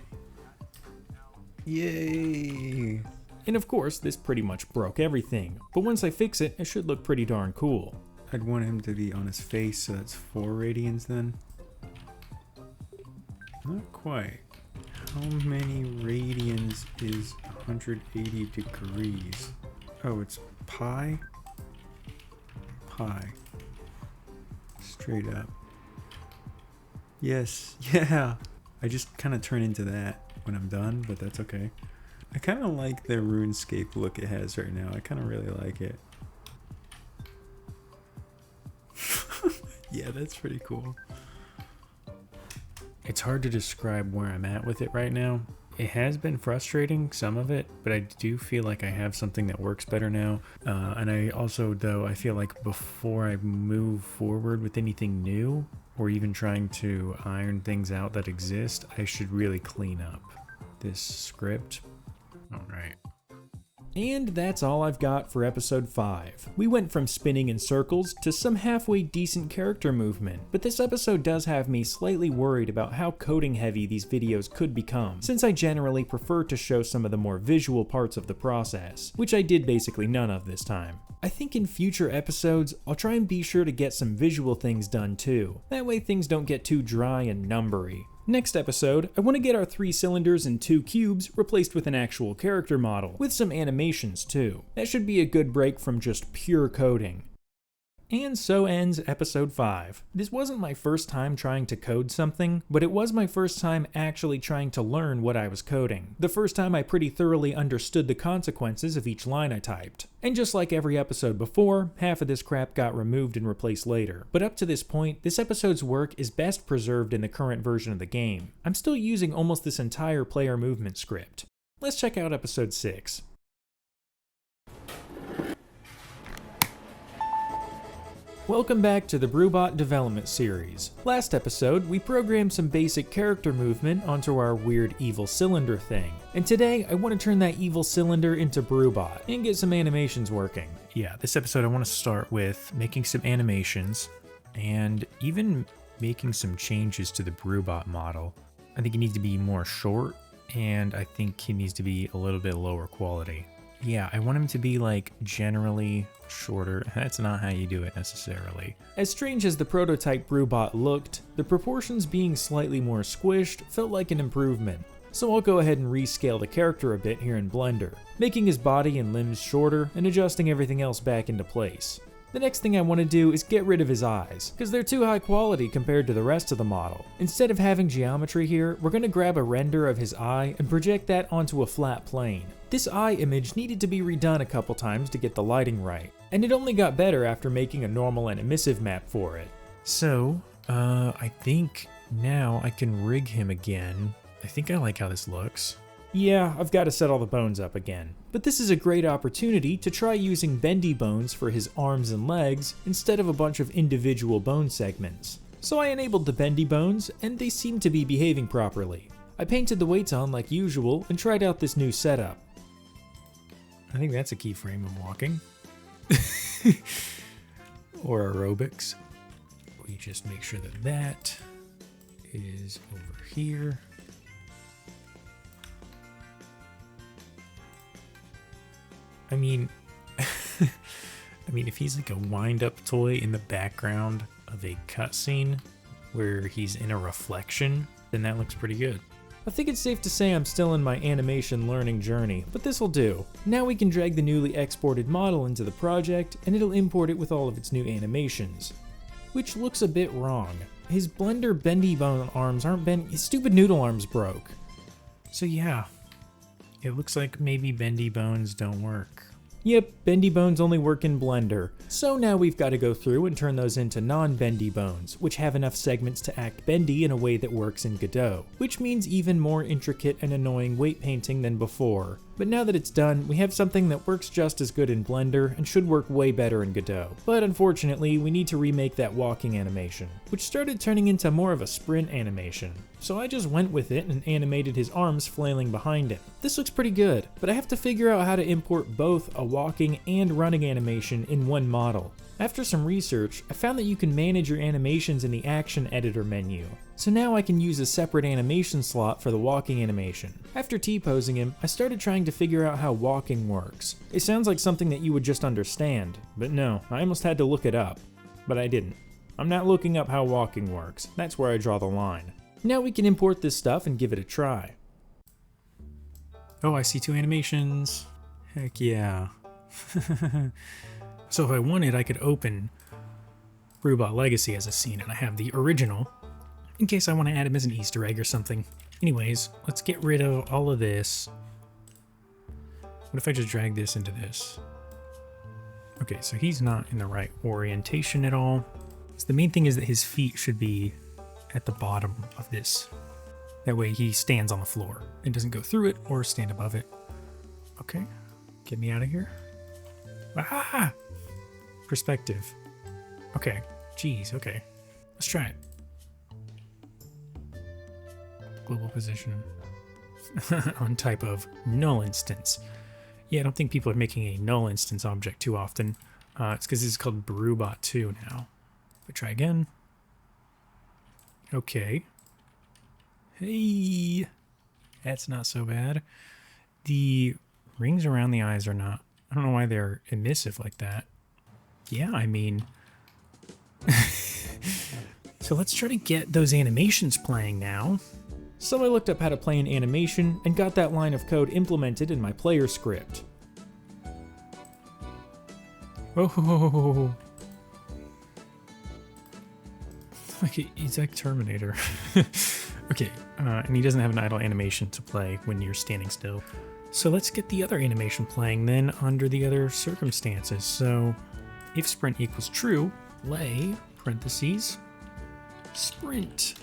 Yay! And of course, this pretty much broke everything, but once I fix it, it should look pretty darn cool. I'd want him to be on his face, so that's 4 radians then. Not quite. How many radians is 180 degrees? Oh, it's pi? Pi. Straight up. Yes, yeah! I just kind of turn into that when I'm done, but that's okay. I kind of like the RuneScape look it has right now. I kind of really like it. Yeah, that's pretty cool. It's hard to describe where I'm at with it right now. It has been frustrating, some of it, but I do feel like I have something that works better now. And I also, though, I feel like before I move forward with anything new, or even trying to iron things out that exist, I should really clean up this script. All right. And that's all I've got for episode 5. We went from spinning in circles to some halfway decent character movement, but this episode does have me slightly worried about how coding heavy these videos could become, since I generally prefer to show some of the more visual parts of the process, which I did basically none of this time. I think in future episodes, I'll try and be sure to get some visual things done too. That way things don't get too dry and numbery. Next episode, I want to get our 3 cylinders and 2 cubes replaced with an actual character model, with some animations too. That should be a good break from just pure coding. And so ends episode 5. This wasn't my first time trying to code something, but it was my first time actually trying to learn what I was coding. The first time I pretty thoroughly understood the consequences of each line I typed. And just like every episode before, half of this crap got removed and replaced later. But up to this point, this episode's work is best preserved in the current version of the game. I'm still using almost this entire player movement script. Let's check out episode 6. Welcome back to the Brewbot development series. Last episode, we programmed some basic character movement onto our weird evil cylinder thing. And today, I want to turn that evil cylinder into Brewbot and get some animations working. Yeah, this episode I want to start with making some animations and even making some changes to the Brewbot model. I think it needs to be more short and I think he needs to be a little bit lower quality. Yeah, I want him to be like generally shorter. That's not how you do it necessarily. As strange as the prototype Brewbot looked, the proportions being slightly more squished felt like an improvement. So I'll go ahead and rescale the character a bit here in Blender, making his body and limbs shorter and adjusting everything else back into place. The next thing I want to do is get rid of his eyes, because they're too high quality compared to the rest of the model. Instead of having geometry here, we're going to grab a render of his eye and project that onto a flat plane. This eye image needed to be redone a couple times to get the lighting right, and it only got better after making a normal and emissive map for it. So, I think now I can rig him again. I think I like how this looks. Yeah, I've got to set all the bones up again. But this is a great opportunity to try using bendy bones for his arms and legs instead of a bunch of individual bone segments. So I enabled the bendy bones, and they seem to be behaving properly. I painted the weights on like usual and tried out this new setup. I think that's a keyframe of walking. Or aerobics. We just make sure that that is over here. I mean, if he's like a wind-up toy in the background of a cutscene where he's in a reflection, then that looks pretty good. I think it's safe to say I'm still in my animation learning journey, but this'll do. Now we can drag the newly exported model into the project, and it'll import it with all of its new animations. Which looks a bit wrong. His Blender bendy bone arms aren't his stupid noodle arms broke. So yeah, it looks like maybe bendy bones don't work. Yep, bendy bones only work in Blender. So now we've got to go through and turn those into non-bendy bones, which have enough segments to act bendy in a way that works in Godot, which means even more intricate and annoying weight painting than before. But now that it's done, we have something that works just as good in Blender and should work way better in Godot. But unfortunately, we need to remake that walking animation, which started turning into more of a sprint animation. So I just went with it and animated his arms flailing behind him. This looks pretty good, but I have to figure out how to import both a walking and running animation in one model. After some research, I found that you can manage your animations in the Action Editor menu. So now I can use a separate animation slot for the walking animation. After T-posing him, I started trying to figure out how walking works. It sounds like something that you would just understand, but no, I almost had to look it up. But I didn't. I'm not looking up how walking works. That's where I draw the line. Now we can import this stuff and give it a try. Oh, I see two animations. Heck yeah. So if I wanted, I could open Brewbot Legacy as a scene, and I have the original, in case I want to add him as an Easter egg or something. Anyways, let's get rid of all of this. What if I just drag this into this? Okay, so he's not in the right orientation at all. So the main thing is that his feet should be at the bottom of this. That way he stands on the floor and doesn't go through it or stand above it. Okay, get me out of here. Ah! Perspective. Okay, geez, okay. Let's try it. Global position on type of null instance. Yeah, I don't think people are making a null instance object too often. It's because this is called Brewbot 2 now. If I try again. Okay. Hey! That's not so bad. The rings around the eyes are not... I don't know why they're emissive like that. Yeah, I mean... So let's try to get those animations playing now. So I looked up how to play an animation and got that line of code implemented in my player script. Oh, he's like Terminator. Okay, and he doesn't have an idle animation to play when you're standing still. So let's get the other animation playing then under the other circumstances. So if sprint equals true, lay, parentheses, sprint.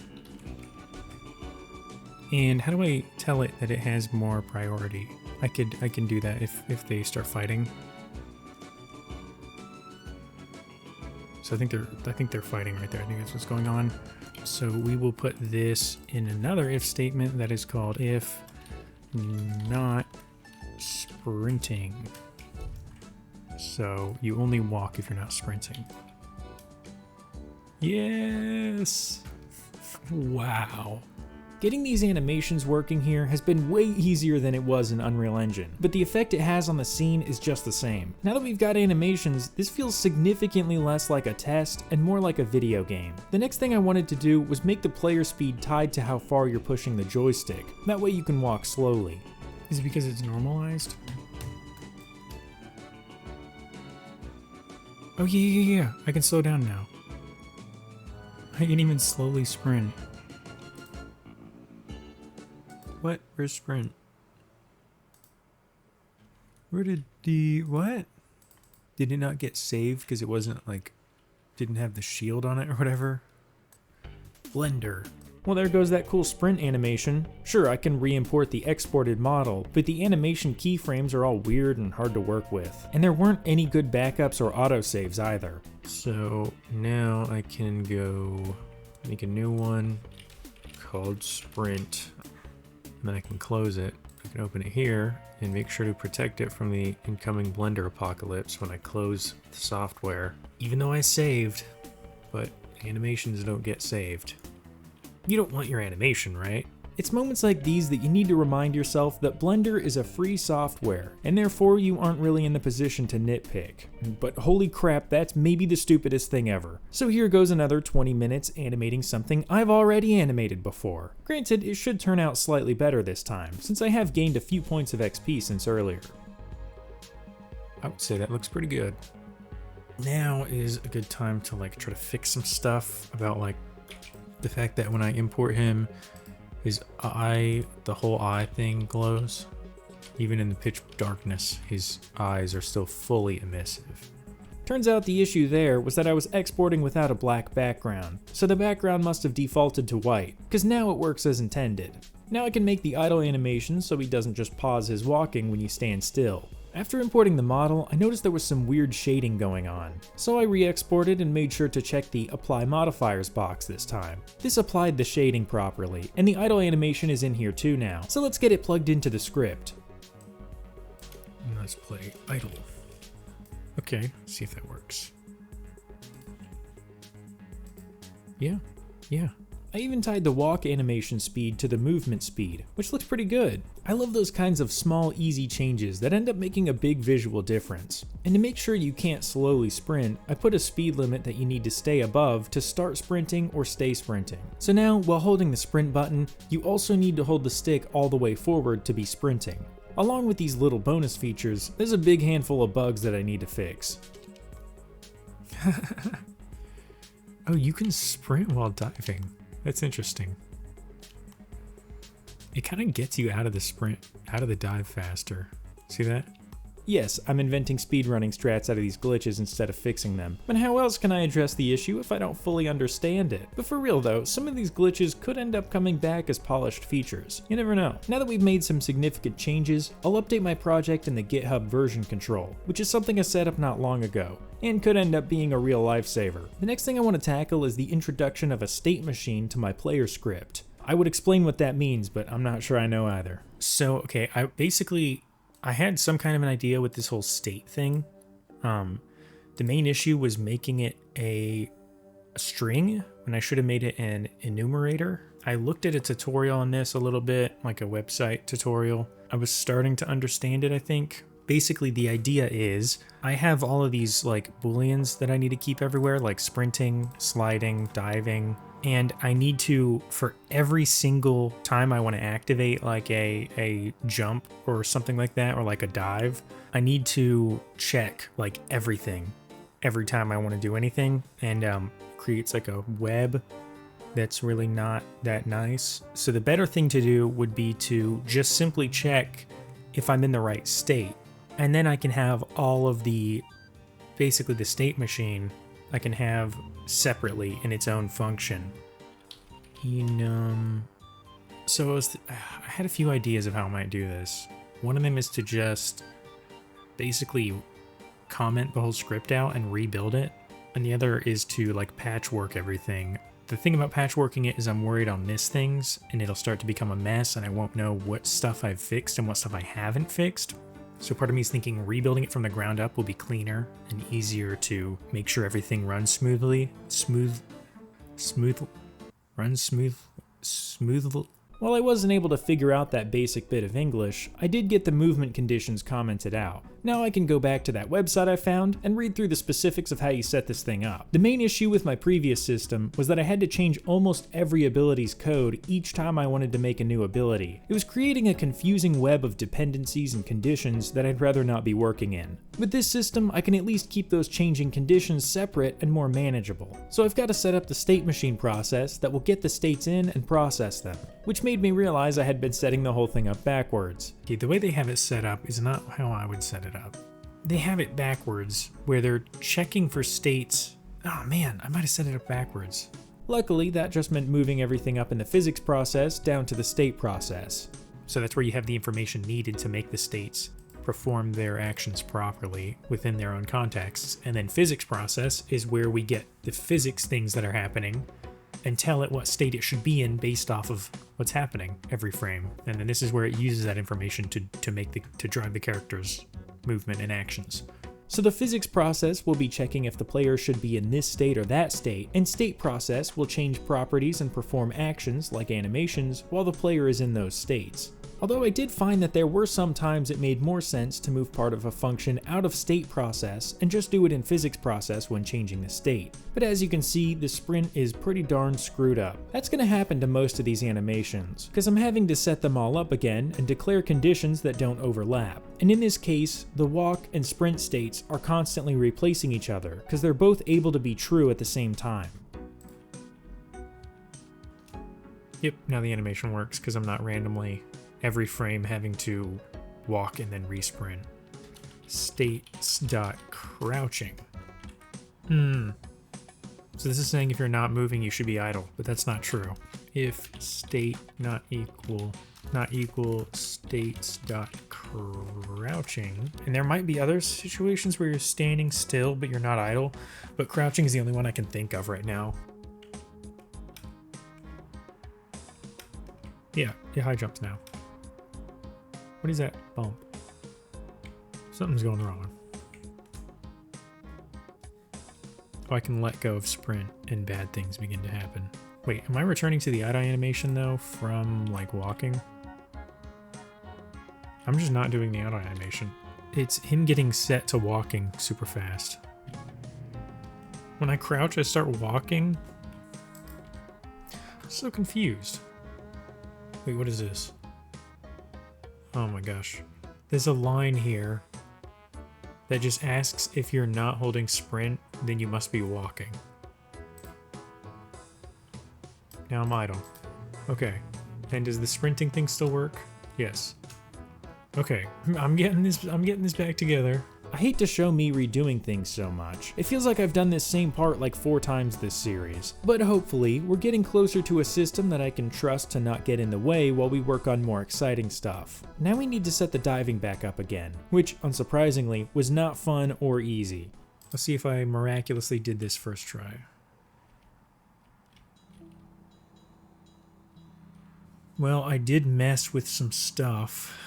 And how do I tell it that it has more priority? I can do that if they start fighting. So I think they're fighting right there. I think that's what's going on. So we will put this in another if statement that is called if not sprinting. So you only walk if you're not sprinting. Yes. Wow. Getting these animations working here has been way easier than it was in Unreal Engine, but the effect it has on the scene is just the same. Now that we've got animations, this feels significantly less like a test and more like a video game. The next thing I wanted to do was make the player speed tied to how far you're pushing the joystick. That way you can walk slowly. Is it because it's normalized? Oh yeah, I can slow down now. I can even slowly sprint. What? Where's sprint? Where did the... what? Did it not get saved because it wasn't like... didn't have the shield on it or whatever? Blender. Well, there goes that cool sprint animation. Sure, I can re-import the exported model, but the animation keyframes are all weird and hard to work with. And there weren't any good backups or autosaves either. So now I can go make a new one called Sprint. And then I can close it. I can open it here and make sure to protect it from the incoming Blender apocalypse when I close the software. Even though I saved, but animations don't get saved. You don't want your animation, right? It's moments like these that you need to remind yourself that Blender is a free software, and therefore you aren't really in the position to nitpick. But holy crap, that's maybe the stupidest thing ever. So here goes another 20 minutes animating something I've already animated before. Granted, it should turn out slightly better this time, since I have gained a few points of XP since earlier. I would say that looks pretty good. Now is a good time to like try to fix some stuff about like the fact that when I import him, his eye, the whole eye thing glows. Even in the pitch darkness, his eyes are still fully emissive. Turns out the issue there was that I was exporting without a black background, so the background must have defaulted to white, because now it works as intended. Now I can make the idle animation so he doesn't just pause his walking when you stand still. After importing the model, I noticed there was some weird shading going on, so I re-exported and made sure to check the Apply Modifiers box this time. This applied the shading properly, and the idle animation is in here too now, so let's get it plugged into the script. Let's play idle. Okay, see if that works. Yeah. I even tied the walk animation speed to the movement speed, which looks pretty good. I love those kinds of small, easy changes that end up making a big visual difference. And to make sure you can't slowly sprint, I put a speed limit that you need to stay above to start sprinting or stay sprinting. So now, while holding the sprint button, you also need to hold the stick all the way forward to be sprinting. Along with these little bonus features, there's a big handful of bugs that I need to fix. Oh, you can sprint while diving. That's interesting. It kind of gets you out of the sprint, out of the dive faster. See that? Yes, I'm inventing speedrunning strats out of these glitches instead of fixing them. But how else can I address the issue if I don't fully understand it? But for real though, some of these glitches could end up coming back as polished features. You never know. Now that we've made some significant changes, I'll update my project in the GitHub version control, which is something I set up not long ago, and could end up being a real lifesaver. The next thing I want to tackle is the introduction of a state machine to my player script. I would explain what that means, but I'm not sure I know either. So, okay, I had some kind of an idea with this whole state thing. The main issue was making it a string when I should have made it an enumerator. I looked at a tutorial on this a little bit, like a website tutorial. I was starting to understand it, I think. Basically, the idea is I have all of these like booleans that I need to keep everywhere, like sprinting, sliding, diving, and I need to, for every single time I want to activate like a jump or something like that, or like a dive, I need to check like everything every time I want to do anything, and creates like a web that's really not that nice. So the better thing to do would be to just simply check if I'm in the right state. And then I can have all of basically the state machine, I can have separately in its own function. So I had a few ideas of how I might do this. One of them is to just basically comment the whole script out and rebuild it. And the other is to like patchwork everything. The thing about patchworking it is I'm worried I'll miss things and it'll start to become a mess and I won't know what stuff I've fixed and what stuff I haven't fixed. So part of me is thinking rebuilding it from the ground up will be cleaner and easier to make sure everything runs smoothly. While I wasn't able to figure out that basic bit of English, I did get the movement conditions commented out. Now I can go back to that website I found and read through the specifics of how you set this thing up. The main issue with my previous system was that I had to change almost every ability's code each time I wanted to make a new ability. It was creating a confusing web of dependencies and conditions that I'd rather not be working in. With this system, I can at least keep those changing conditions separate and more manageable. So I've got to set up the state machine process that will get the states in and process them, which made me realize I had been setting the whole thing up backwards. Okay, the way they have it set up is not how I would set it up. They have it backwards, where they're checking for states. Oh man, I might have set it up backwards. Luckily, that just meant moving everything up in the physics process down to the state process. So that's where you have the information needed to make the states perform their actions properly within their own contexts. And then physics process is where we get the physics things that are happening and tell it what state it should be in based off of what's happening every frame. And then this is where it uses that information to drive the character's movement and actions. So the physics process will be checking if the player should be in this state or that state, and state process will change properties and perform actions like animations while the player is in those states. Although I did find that there were some times it made more sense to move part of a function out of state process and just do it in physics process when changing the state. But as you can see, the sprint is pretty darn screwed up. That's going to happen to most of these animations, because I'm having to set them all up again and declare conditions that don't overlap. And in this case, the walk and sprint states are constantly replacing each other, because they're both able to be true at the same time. Yep, now the animation works because I'm not randomly every frame having to walk and then resprint. States.crouching. So this is saying if you're not moving, you should be idle, but that's not true. If state not equal states.crouching, and there might be other situations where you're standing still but you're not idle, but crouching is the only one I can think of right now. Yeah, high jumps now. What is that bump? Something's going wrong. Oh, I can let go of sprint and bad things begin to happen. Wait, am I returning to the eye animation though from like walking? I'm just not doing the auto animation. It's him getting set to walking super fast. When I crouch, I start walking. I'm so confused. Wait, what is this? Oh my gosh. There's a line here that just asks if you're not holding sprint, then you must be walking. Now I'm idle. Okay. And does the sprinting thing still work? Yes. Okay. I'm getting this back together. I hate to show me redoing things so much. It feels like I've done this same part like 4 times this series. But hopefully, we're getting closer to a system that I can trust to not get in the way while we work on more exciting stuff. Now we need to set the diving back up again, which, unsurprisingly, was not fun or easy. Let's see if I miraculously did this first try. Well, I did mess with some stuff.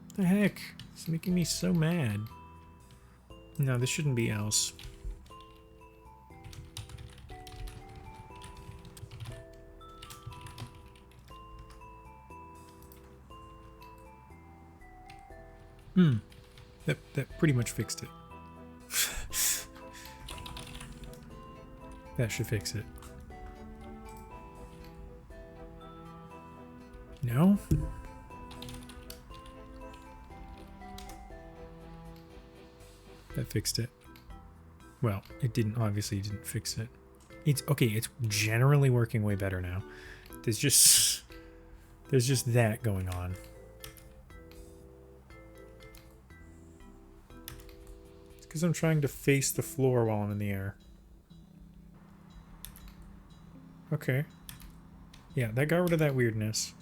What the heck? It's making me so mad. No, this shouldn't be else. That pretty much fixed it. That should fix it. No? That fixed it. Well, it didn't, obviously didn't fix it. It's okay, it's generally working way better now. There's just that going on. It's because I'm trying to face the floor while I'm in the air. Okay. Yeah, that got rid of that weirdness.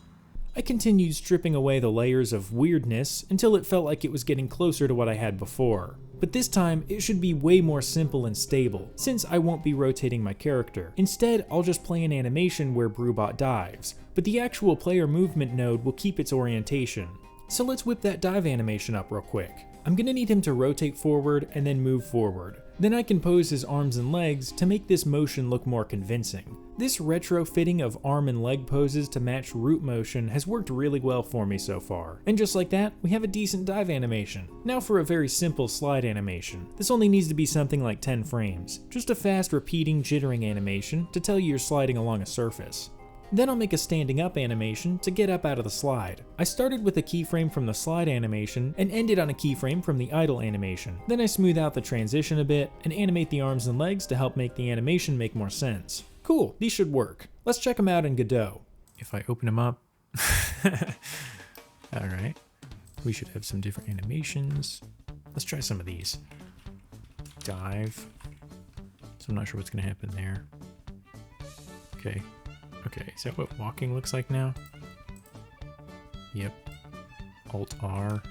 I continued stripping away the layers of weirdness until it felt like it was getting closer to what I had before. But this time, it should be way more simple and stable, since I won't be rotating my character. Instead, I'll just play an animation where Brewbot dives, but the actual player movement node will keep its orientation. So let's whip that dive animation up real quick. I'm gonna need him to rotate forward and then move forward. Then I can pose his arms and legs to make this motion look more convincing. This retrofitting of arm and leg poses to match root motion has worked really well for me so far. And just like that, we have a decent dive animation. Now for a very simple slide animation. This only needs to be something like 10 frames. Just a fast repeating jittering animation to tell you you're sliding along a surface. Then I'll make a standing up animation to get up out of the slide. I started with a keyframe from the slide animation and ended on a keyframe from the idle animation. Then I smooth out the transition a bit and animate the arms and legs to help make the animation make more sense. Cool, these should work. Let's check them out in Godot. If I open them up, alright, we should have some different animations. Let's try some of these. Dive. So I'm not sure what's gonna happen there. Okay. Okay, is that what walking looks like now? Yep. Alt-R.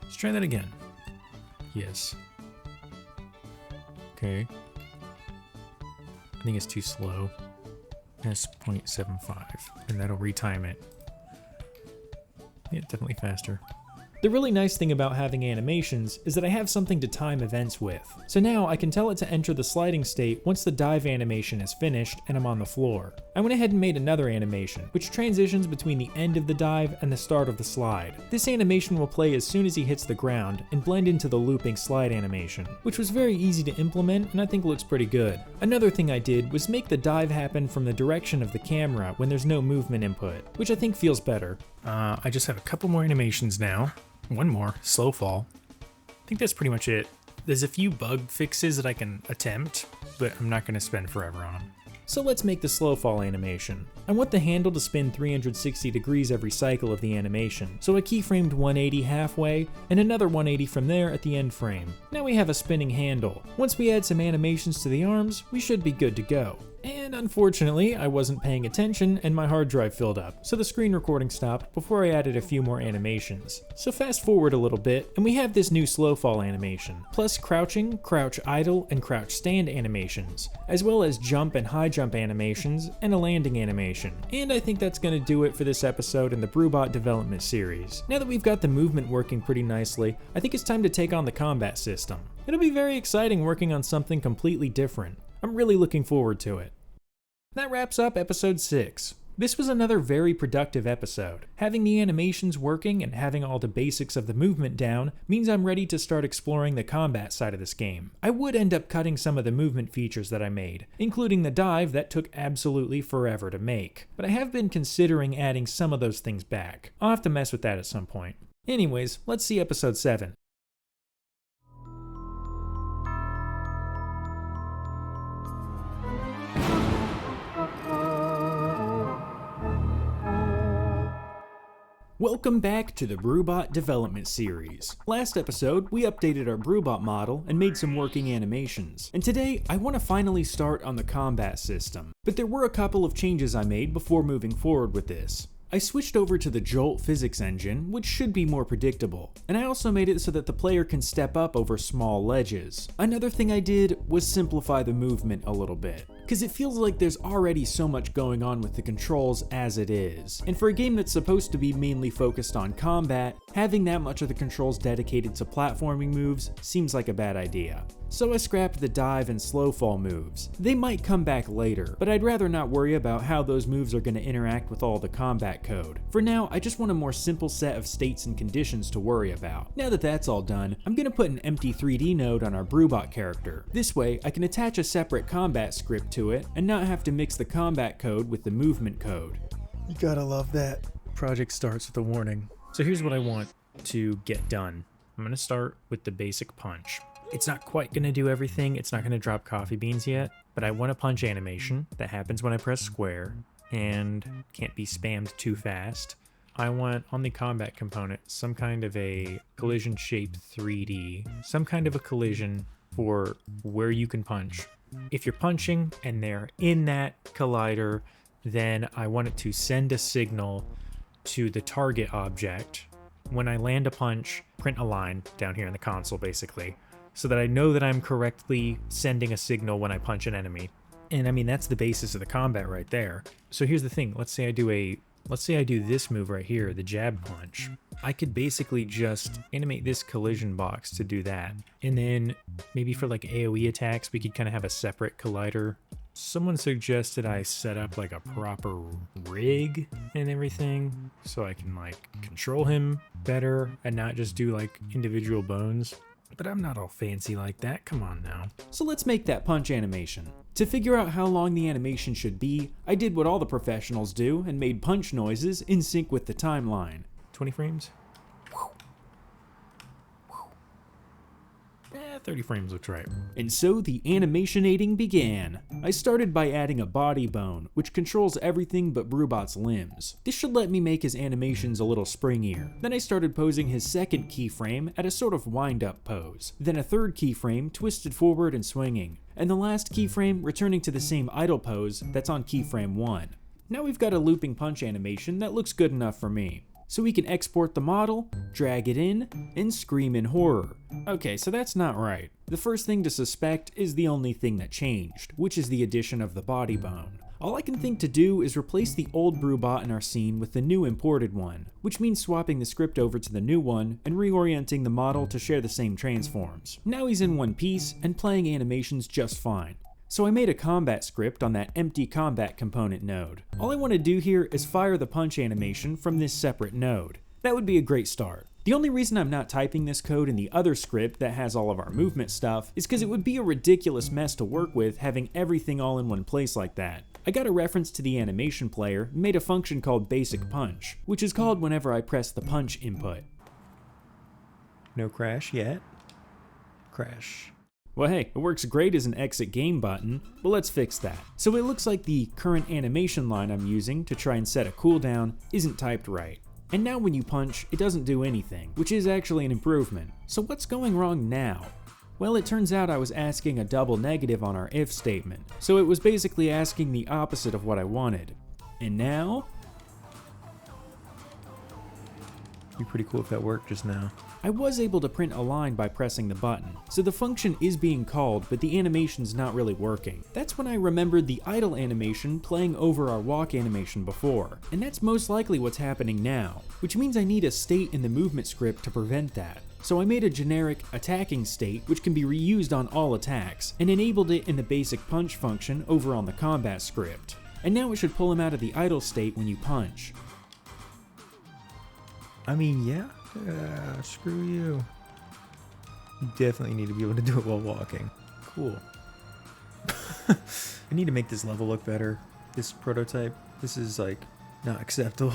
Let's try that again. Yes. Okay. I think it's too slow. S.75, and that'll retime it. Yeah, definitely faster. The really nice thing about having animations is that I have something to time events with. So now I can tell it to enter the sliding state once the dive animation is finished and I'm on the floor. I went ahead and made another animation, which transitions between the end of the dive and the start of the slide. This animation will play as soon as he hits the ground and blend into the looping slide animation, which was very easy to implement and I think looks pretty good. Another thing I did was make the dive happen from the direction of the camera when there's no movement input, which I think feels better. I just have a couple more animations now. One more, slow fall. I think that's pretty much it. There's a few bug fixes that I can attempt, but I'm not going to spend forever on them. So let's make the slow fall animation. I want the handle to spin 360 degrees every cycle of the animation, so I keyframed 180 halfway, and another 180 from there at the end frame. Now we have a spinning handle. Once we add some animations to the arms, we should be good to go. And unfortunately, I wasn't paying attention and my hard drive filled up, so the screen recording stopped before I added a few more animations. So fast forward a little bit, and we have this new slow fall animation, plus crouching, crouch idle, and crouch stand animations, as well as jump and high jump animations, and a landing animation. And I think that's gonna do it for this episode in the Brewbot development series. Now that we've got the movement working pretty nicely, I think it's time to take on the combat system. It'll be very exciting working on something completely different. I'm really looking forward to it. That wraps up episode 6. This was another very productive episode. Having the animations working and having all the basics of the movement down means I'm ready to start exploring the combat side of this game. I would end up cutting some of the movement features that I made, including the dive that took absolutely forever to make, but I have been considering adding some of those things back. I'll have to mess with that at some point. Anyways, let's see episode 7. Welcome back to the Brewbot development series. Last episode, we updated our Brewbot model and made some working animations. And today, I want to finally start on the combat system. But there were a couple of changes I made before moving forward with this. I switched over to the Jolt physics engine, which should be more predictable, and I also made it so that the player can step up over small ledges. Another thing I did was simplify the movement a little bit, because it feels like there's already so much going on with the controls as it is. And for a game that's supposed to be mainly focused on combat, having that much of the controls dedicated to platforming moves seems like a bad idea. So I scrapped the dive and slow fall moves. They might come back later, but I'd rather not worry about how those moves are going to interact with all the combat code. For now, I just want a more simple set of states and conditions to worry about. Now that that's all done, I'm going to put an empty 3D node on our Brewbot character. This way, I can attach a separate combat script to it and not have to mix the combat code with the movement code. You gotta love that. Project starts with a warning. So here's what I want to get done. I'm gonna start with the basic punch. It's not quite gonna do everything, it's not gonna drop coffee beans yet, but I want a punch animation that happens when I press square and can't be spammed too fast. I want on the combat component some kind of a collision shaped 3D, some kind of a collision for where you can punch. If you're punching and they're in that collider, then I want it to send a signal to the target object. When I land a punch, print a line down here in the console basically, so that I know that I'm correctly sending a signal when I punch an enemy. And I mean, that's the basis of the combat right there. So here's the thing, let's say I do a let's say I do this move right here, the jab punch. I could basically just animate this collision box to do that. And then maybe for like AoE attacks, we could kind of have a separate collider. Someone suggested I set up like a proper rig and everything so I can like control him better and not just do like individual bones. But I'm not all fancy like that, come on now. So let's make that punch animation. To figure out how long the animation should be, I did what all the professionals do and made punch noises in sync with the timeline. 20 frames? 30 frames looks right. And so the animationating began. I started by adding a body bone, which controls everything but Brewbot's limbs. This should let me make his animations a little springier. Then I started posing his second keyframe at a sort of wind-up pose. Then a third keyframe twisted forward and swinging. And the last keyframe returning to the same idle pose that's on keyframe 1. Now we've got a looping punch animation that looks good enough for me. So we can export the model, drag it in, and scream in horror. Okay, so that's not right. The first thing to suspect is the only thing that changed, which is the addition of the body bone. All I can think to do is replace the old Brewbot in our scene with the new imported one, which means swapping the script over to the new one and reorienting the model to share the same transforms. Now he's in one piece and playing animations just fine. So I made a combat script on that empty combat component node. All I want to do here is fire the punch animation from this separate node. That would be a great start. The only reason I'm not typing this code in the other script that has all of our movement stuff is because it would be a ridiculous mess to work with having everything all in one place like that. I got a reference to the animation player and made a function called basic punch, which is called whenever I press the punch input. No crash yet. Crash. Well hey, it works great as an exit game button, but let's fix that. So it looks like the current animation line I'm using to try and set a cooldown isn't typed right. And now when you punch, it doesn't do anything, which is actually an improvement. So what's going wrong now? Well, it turns out I was asking a double negative on our if statement, so it was basically asking the opposite of what I wanted. And now? It'd be pretty cool if that worked just now. I was able to print a line by pressing the button, so the function is being called, but the animation's not really working. That's when I remembered the idle animation playing over our walk animation before, and that's most likely what's happening now, which means I need a state in the movement script to prevent that. So I made a generic attacking state which can be reused on all attacks, and enabled it in the basic punch function over on the combat script. And now it should pull him out of the idle state when you punch. I mean, yeah. Screw you. You definitely need to be able to do it while walking. Cool. I need to make this level look better. This prototype, this is like not acceptable.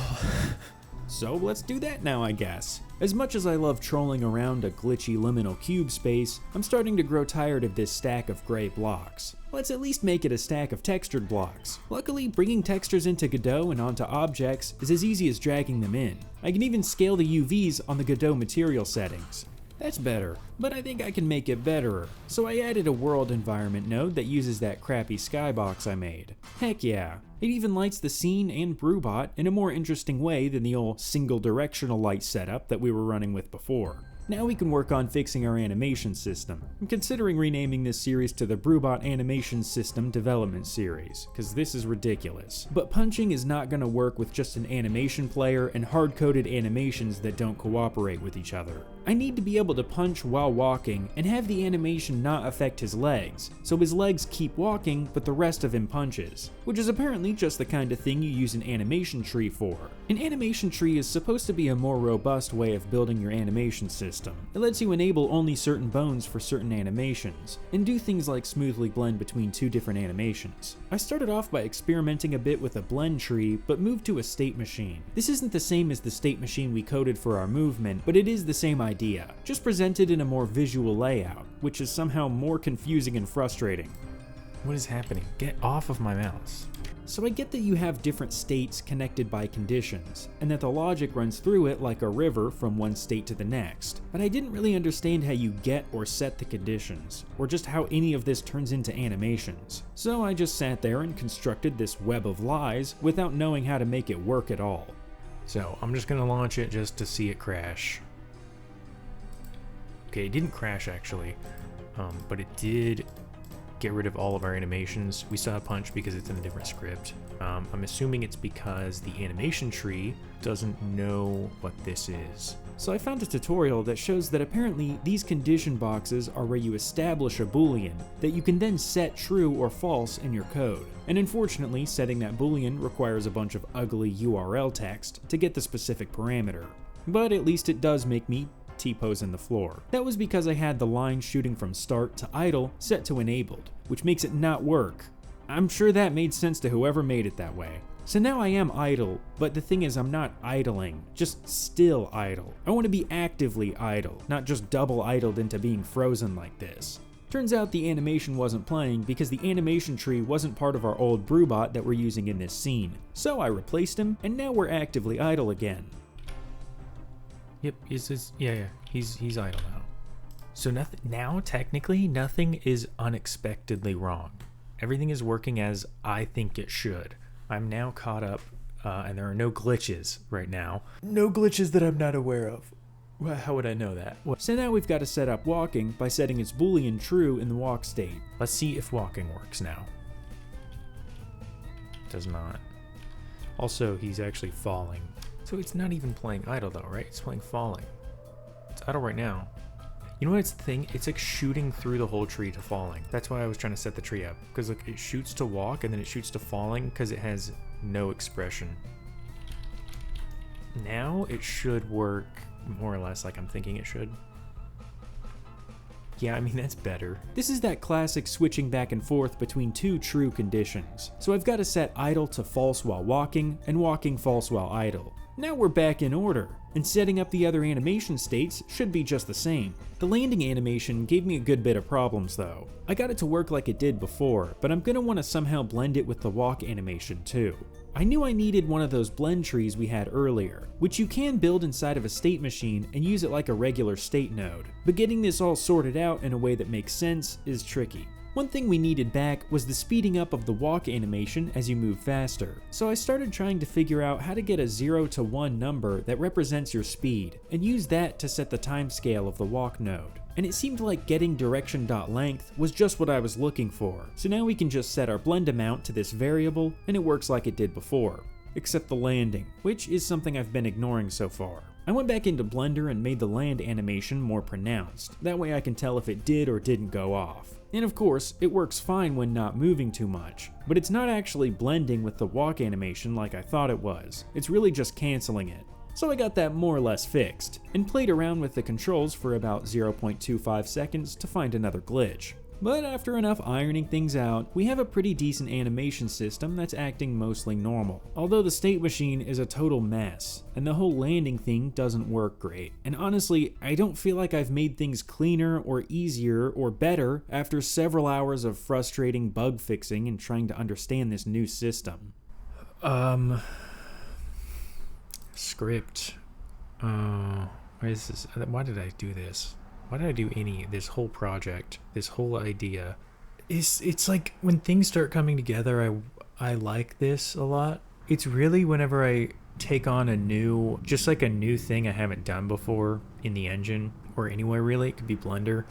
So let's do that now, I guess. As much as I love trolling around a glitchy liminal cube space, I'm starting to grow tired of this stack of gray blocks. Let's at least make it a stack of textured blocks. Luckily, bringing textures into Godot and onto objects is as easy as dragging them in. I can even scale the UVs on the Godot material settings. That's better, but I think I can make it betterer. So I added a world environment node that uses that crappy skybox I made. Heck yeah, it even lights the scene and Brewbot in a more interesting way than the old single directional light setup that we were running with before. Now we can work on fixing our animation system. I'm considering renaming this series to the Brewbot Animation System Development Series, because this is ridiculous. But punching is not going to work with just an animation player and hard-coded animations that don't cooperate with each other. I need to be able to punch while walking and have the animation not affect his legs, so his legs keep walking but the rest of him punches, which is apparently just the kind of thing you use an animation tree for. An animation tree is supposed to be a more robust way of building your animation system. It lets you enable only certain bones for certain animations, and do things like smoothly blend between two different animations. I started off by experimenting a bit with a blend tree, but moved to a state machine. This isn't the same as the state machine we coded for our movement, but it is the same idea, just presented in a more visual layout, which is somehow more confusing and frustrating. What is happening? Get off of my mouse. So I get that you have different states connected by conditions, and that the logic runs through it like a river from one state to the next, but I didn't really understand how you get or set the conditions, or just how any of this turns into animations. So I just sat there and constructed this web of lies without knowing how to make it work at all. So I'm just gonna launch it just to see it crash. Okay, it didn't crash actually, but it did get rid of all of our animations. We saw a punch because it's in a different script. I'm assuming it's because the animation tree doesn't know what this is. So I found a tutorial that shows that apparently these condition boxes are where you establish a boolean that you can then set true or false in your code. And unfortunately, setting that boolean requires a bunch of ugly URL text to get the specific parameter. But at least it does make me T-pose in the floor. That was because I had the line shooting from start to idle set to enabled, which makes it not work. I'm sure that made sense to whoever made it that way. So now I am idle, but the thing is I'm not idling, just still idle. I want to be actively idle, not just double idled into being frozen like this. Turns out the animation wasn't playing because the animation tree wasn't part of our old Brewbot that we're using in this scene. So I replaced him, and now we're actively idle again. Yep, yeah, he's idle now. So technically nothing is unexpectedly wrong. Everything is working as I think it should. I'm now caught up, and there are no glitches right now. No glitches that I'm not aware of. Well, how would I know that? So now we've got to set up walking by setting its boolean true in the walk state. Let's see if walking works now. Does not. Also, he's actually falling. So it's not even playing idle though, right? It's playing falling. It's idle right now. You know what it's the thing? It's like shooting through the whole tree to falling. That's why I was trying to set the tree up. Because look, it shoots to walk and then it shoots to falling because it has no expression. Now it should work more or less like I'm thinking it should. Yeah, I mean, that's better. This is that classic switching back and forth between two true conditions. So I've got to set idle to false while walking and walking false while idle. Now we're back in order, and setting up the other animation states should be just the same. The landing animation gave me a good bit of problems though. I got it to work like it did before, but I'm gonna want to somehow blend it with the walk animation too. I knew I needed one of those blend trees we had earlier, which you can build inside of a state machine and use it like a regular state node, but getting this all sorted out in a way that makes sense is tricky. One thing we needed back was the speeding up of the walk animation as you move faster, so I started trying to figure out how to get a 0 to 1 number that represents your speed, and use that to set the timescale of the walk node. And it seemed like getting direction.length was just what I was looking for, so now we can just set our blend amount to this variable, and it works like it did before. Except the landing, which is something I've been ignoring so far. I went back into Blender and made the land animation more pronounced, that way I can tell if it did or didn't go off. And of course, it works fine when not moving too much, but it's not actually blending with the walk animation like I thought it was, it's really just canceling it. So I got that more or less fixed, and played around with the controls for about 0.25 seconds to find another glitch. But after enough ironing things out, we have a pretty decent animation system that's acting mostly normal. Although the state machine is a total mess, and the whole landing thing doesn't work great. And honestly, I don't feel like I've made things cleaner or easier or better after several hours of frustrating bug fixing and trying to understand this new system. Script. Why did I do this? Why did I do this whole project, this whole idea? It's like when things start coming together, I like this a lot. It's really whenever I take on a new thing I haven't done before in the engine or anywhere really. It could be Blender.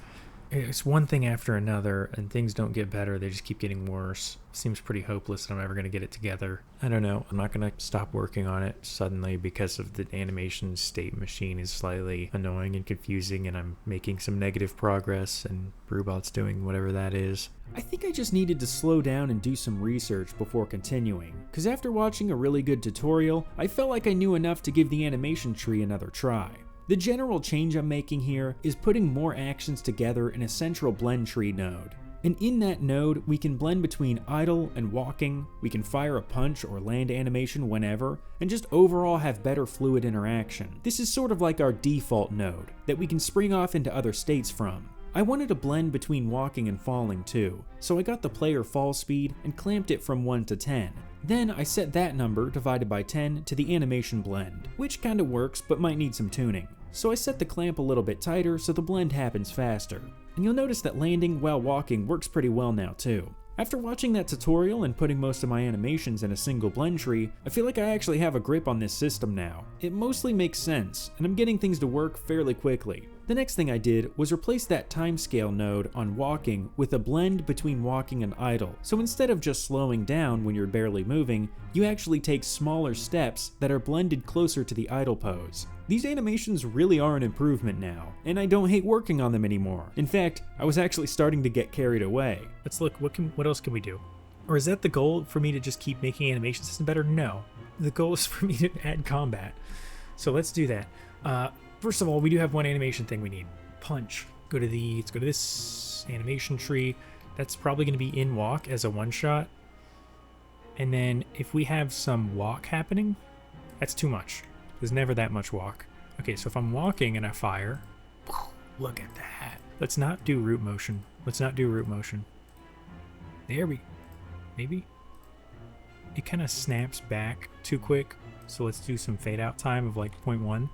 It's one thing after another and things don't get better, they just keep getting worse. Seems pretty hopeless that I'm ever going to get it together. I don't know, I'm not going to stop working on it suddenly because of the animation state machine is slightly annoying and confusing and I'm making some negative progress and Brewbot's doing whatever that is. I think I just needed to slow down and do some research before continuing, because after watching a really good tutorial, I felt like I knew enough to give the animation tree another try. The general change I'm making here is putting more actions together in a central blend tree node. And in that node, we can blend between idle and walking, we can fire a punch or land animation whenever, and just overall have better fluid interaction. This is sort of like our default node, that we can spring off into other states from. I wanted to blend between walking and falling too, so I got the player fall speed and clamped it from 1 to 10. Then I set that number divided by 10 to the animation blend, which kinda works but might need some tuning. So I set the clamp a little bit tighter so the blend happens faster. And you'll notice that landing while walking works pretty well now too. After watching that tutorial and putting most of my animations in a single blend tree, I feel like I actually have a grip on this system now. It mostly makes sense, and I'm getting things to work fairly quickly. The next thing I did was replace that timescale node on walking with a blend between walking and idle. So instead of just slowing down when you're barely moving, you actually take smaller steps that are blended closer to the idle pose. These animations really are an improvement now, and I don't hate working on them anymore. In fact, I was actually starting to get carried away. Let's look, what else can we do? Or is that the goal, for me to just keep making animation system better? No. The goal is for me to add combat. So let's do that. First of all, we do have one animation thing we need. Punch. Let's go to this animation tree. That's probably going to be in walk as a one-shot. And then if we have some walk happening, that's too much. There's never that much walk. Okay, so if I'm walking and I fire, look at that. Let's not do root motion. There we, maybe? It kind of snaps back too quick. So let's do some fade out time of like 0.1.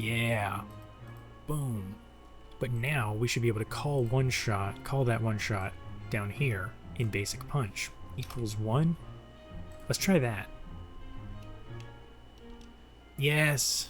Yeah, boom. But now we should be able to call that one shot down here in basic punch. Equals 1. Let's try that. Yes.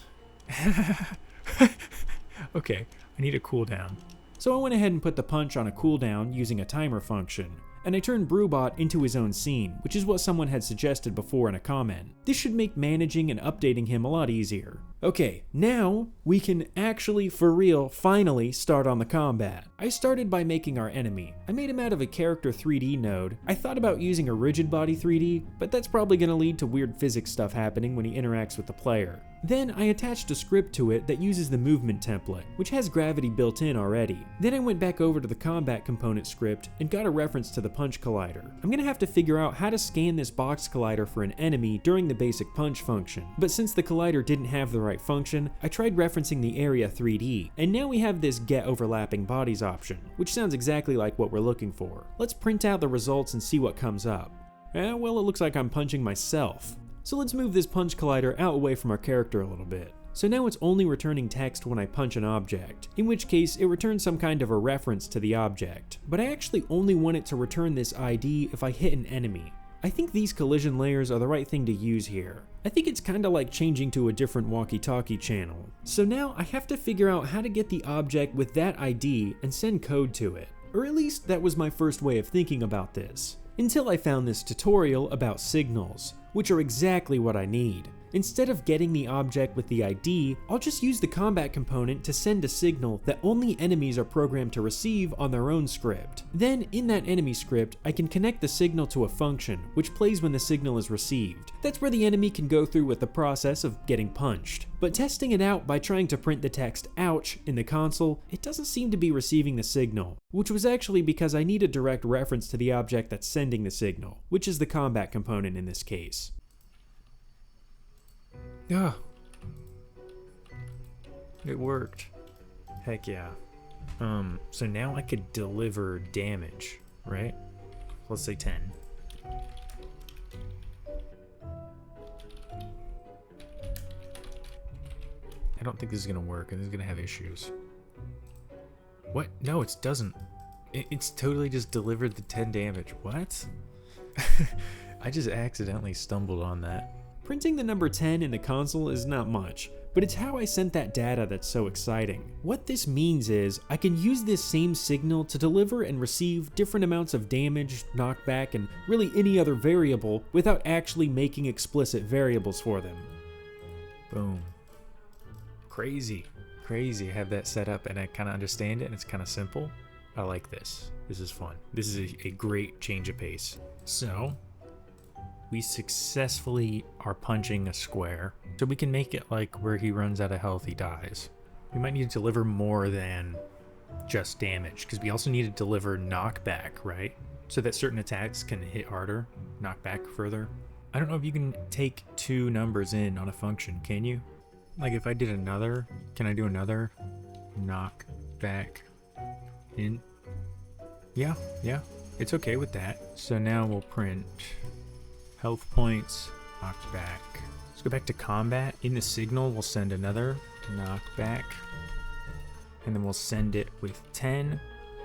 Okay, I need a cooldown. So I went ahead and put the punch on a cooldown using a timer function, and I turned Brewbot into his own scene, which is what someone had suggested before in a comment. This should make managing and updating him a lot easier. Okay, now we can actually, for real, finally start on the combat. I started by making our enemy. I made him out of a character 3D node. I thought about using a rigid body 3D, but that's probably going to lead to weird physics stuff happening when he interacts with the player. Then I attached a script to it that uses the movement template, which has gravity built in already. Then I went back over to the combat component script and got a reference to the punch collider. I'm going to have to figure out how to scan this box collider for an enemy during the basic punch function, but since the collider didn't have the right function, I tried referencing the area 3D, and now we have this get overlapping bodies option, which sounds exactly like what we're looking for. Let's print out the results and see what comes up. Well, it looks like I'm punching myself. So let's move this punch collider out away from our character a little bit. So now it's only returning text when I punch an object, in which case it returns some kind of a reference to the object. But I actually only want it to return this ID if I hit an enemy. I think these collision layers are the right thing to use here. I think it's kinda like changing to a different walkie-talkie channel. So now I have to figure out how to get the object with that ID and send code to it. Or at least that was my first way of thinking about this. Until I found this tutorial about signals, which are exactly what I need. Instead of getting the object with the ID, I'll just use the combat component to send a signal that only enemies are programmed to receive on their own script. Then, in that enemy script, I can connect the signal to a function, which plays when the signal is received. That's where the enemy can go through with the process of getting punched. But testing it out by trying to print the text "ouch" in the console, it doesn't seem to be receiving the signal, which was actually because I need a direct reference to the object that's sending the signal, which is the combat component in this case. Yeah. It worked. Heck yeah. So now I could deliver damage, right? Let's say 10. I don't think this is gonna work, and this is gonna have issues. What? No, it doesn't. It's totally just delivered the 10 damage. What? I just accidentally stumbled on that. Printing the number 10 in the console is not much, but it's how I sent that data that's so exciting. What this means is, I can use this same signal to deliver and receive different amounts of damage, knockback, and really any other variable without actually making explicit variables for them. Boom. Crazy. Crazy. I have that set up and I kind of understand it and it's kind of simple. I like this. This is fun. This is a great change of pace. So, we successfully are punching a square. So we can make it like where he runs out of health, he dies. We might need to deliver more than just damage, because we also need to deliver knockback, right? So that certain attacks can hit harder, knock back further. I don't know if you can take two numbers in on a function, can you? Like if I did another, can I do another knock back in? Yeah, it's okay with that. So now we'll print health points, knocked back. Let's go back to combat. In the signal, we'll send another knockback. And then we'll send it with 10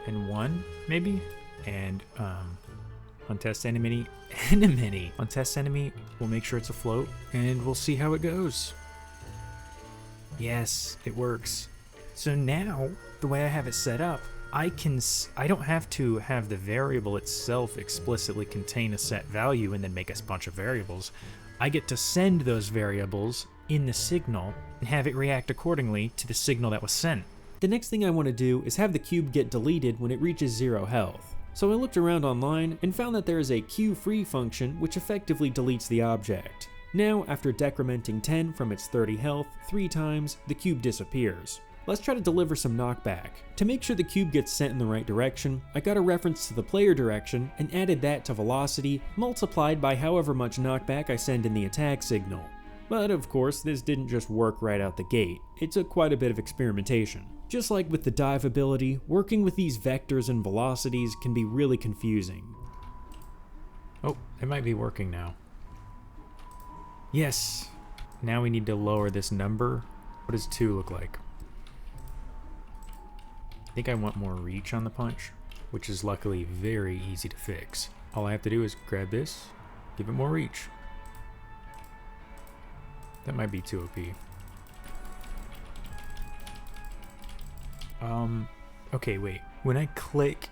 and 1, maybe? And on test enemy, on test enemy, we'll make sure it's afloat, and we'll see how it goes. Yes, it works. So now, the way I have it set up, I don't have to have the variable itself explicitly contain a set value and then make a bunch of variables. I get to send those variables in the signal and have it react accordingly to the signal that was sent. The next thing I want to do is have the cube get deleted when it reaches 0 health. So I looked around online and found that there is a Q-free function which effectively deletes the object. Now, after decrementing 10 from its 30 health 3 times, the cube disappears. Let's try to deliver some knockback. To make sure the cube gets sent in the right direction, I got a reference to the player direction and added that to velocity multiplied by however much knockback I send in the attack signal. But of course, this didn't just work right out the gate. It took quite a bit of experimentation. Just like with the dive ability, working with these vectors and velocities can be really confusing. Oh, it might be working now. Yes! Now we need to lower this number. What does 2 look like? I think I want more reach on the punch, which is luckily very easy to fix. All I have to do is grab this, give it more reach. That might be too OP. Okay, wait. When I click,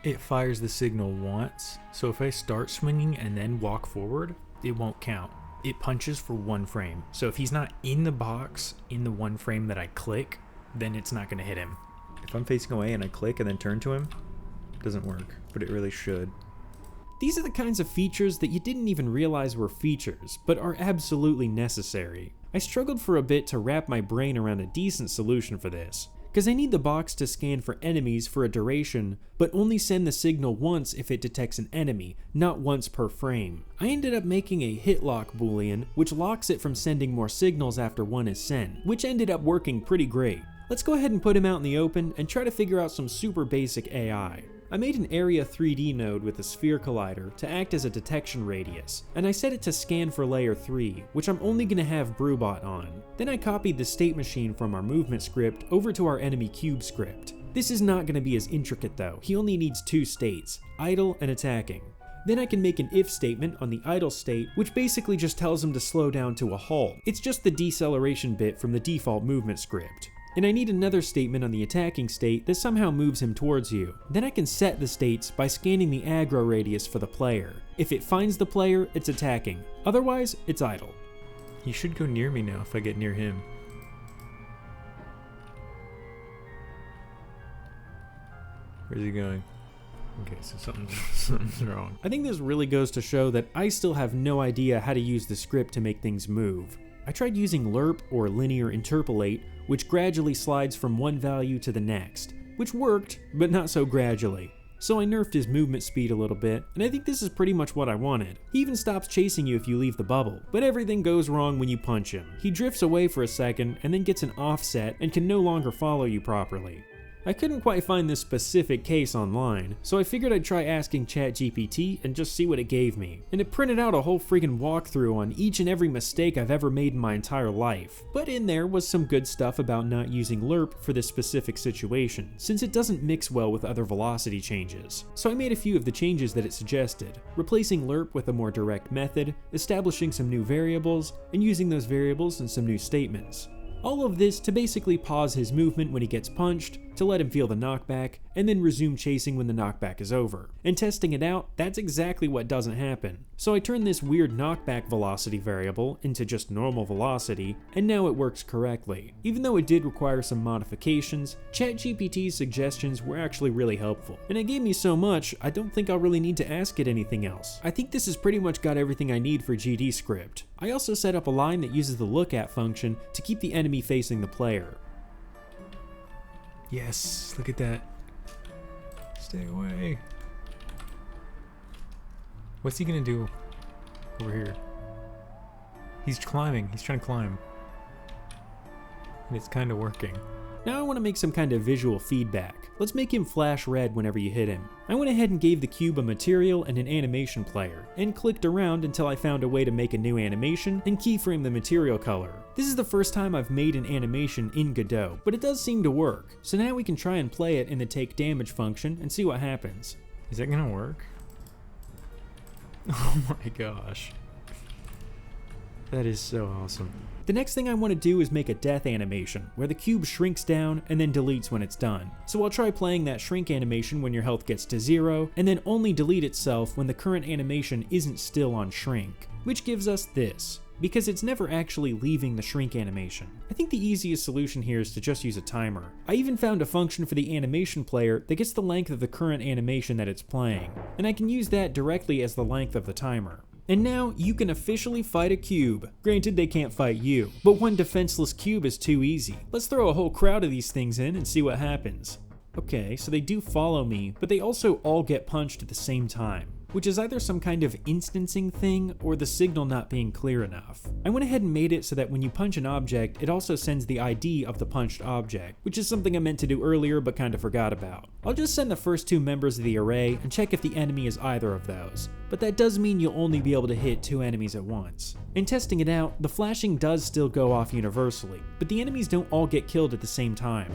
it fires the signal once. So if I start swinging and then walk forward, it won't count. It punches for 1 frame. So if he's not in the box in the 1 frame that I click, then it's not going to hit him. If I'm facing away and I click and then turn to him, it doesn't work, but it really should. These are the kinds of features that you didn't even realize were features, but are absolutely necessary. I struggled for a bit to wrap my brain around a decent solution for this, because I need the box to scan for enemies for a duration, but only send the signal once if it detects an enemy, not once per frame. I ended up making a hit lock boolean, which locks it from sending more signals after one is sent, which ended up working pretty great. Let's go ahead and put him out in the open and try to figure out some super basic AI. I made an Area 3D node with a sphere collider to act as a detection radius, and I set it to scan for layer 3, which I'm only going to have Brewbot on. Then I copied the state machine from our movement script over to our enemy cube script. This is not going to be as intricate though, he only needs 2 states, idle and attacking. Then I can make an if statement on the idle state, which basically just tells him to slow down to a halt. It's just the deceleration bit from the default movement script. And I need another statement on the attacking state that somehow moves him towards you. Then I can set the states by scanning the aggro radius for the player. If it finds the player, it's attacking. Otherwise, it's idle. He should go near me now if I get near him. Where's he going? Okay, so something's wrong. I think this really goes to show that I still have no idea how to use the script to make things move. I tried using lerp or linear interpolate, which gradually slides from one value to the next, which worked, but not so gradually. So I nerfed his movement speed a little bit, and I think this is pretty much what I wanted. He even stops chasing you if you leave the bubble, but everything goes wrong when you punch him. He drifts away for a second and then gets an offset and can no longer follow you properly. I couldn't quite find this specific case online, so I figured I'd try asking ChatGPT and just see what it gave me. And it printed out a whole freaking walkthrough on each and every mistake I've ever made in my entire life. But in there was some good stuff about not using lerp for this specific situation, since it doesn't mix well with other velocity changes. So I made a few of the changes that it suggested, replacing lerp with a more direct method, establishing some new variables, and using those variables in some new statements. All of this to basically pause his movement when he gets punched, to let him feel the knockback, and then resume chasing when the knockback is over. And testing it out, that's exactly what doesn't happen. So I turned this weird knockback velocity variable into just normal velocity, and now it works correctly. Even though it did require some modifications, ChatGPT's suggestions were actually really helpful. And it gave me so much, I don't think I'll really need to ask it anything else. I think this has pretty much got everything I need for GD script. I also set up a line that uses the look at function to keep the enemy facing the player. Yes, look at that. Stay away. What's he gonna do over here? He's climbing. He's trying to climb. And it's kind of working. Now I want to make some kind of visual feedback. Let's make him flash red whenever you hit him. I went ahead and gave the cube a material and an animation player, and clicked around until I found a way to make a new animation and keyframe the material color. This is the first time I've made an animation in Godot, but it does seem to work. So now we can try and play it in the take damage function and see what happens. Is that gonna work? Oh my gosh. That is so awesome. The next thing I want to do is make a death animation, where the cube shrinks down and then deletes when it's done. So I'll try playing that shrink animation when your health gets to 0, and then only delete itself when the current animation isn't still on shrink, which gives us this, because it's never actually leaving the shrink animation. I think the easiest solution here is to just use a timer. I even found a function for the animation player that gets the length of the current animation that it's playing, and I can use that directly as the length of the timer. And now you can officially fight a cube. Granted, they can't fight you, but one defenseless cube is too easy. Let's throw a whole crowd of these things in and see what happens. Okay, so they do follow me, but they also all get punched at the same time, which is either some kind of instancing thing or the signal not being clear enough. I went ahead and made it so that when you punch an object, it also sends the ID of the punched object, which is something I meant to do earlier but kind of forgot about. I'll just send the first 2 members of the array and check if the enemy is either of those, but that does mean you'll only be able to hit 2 enemies at once. In testing it out, the flashing does still go off universally, but the enemies don't all get killed at the same time.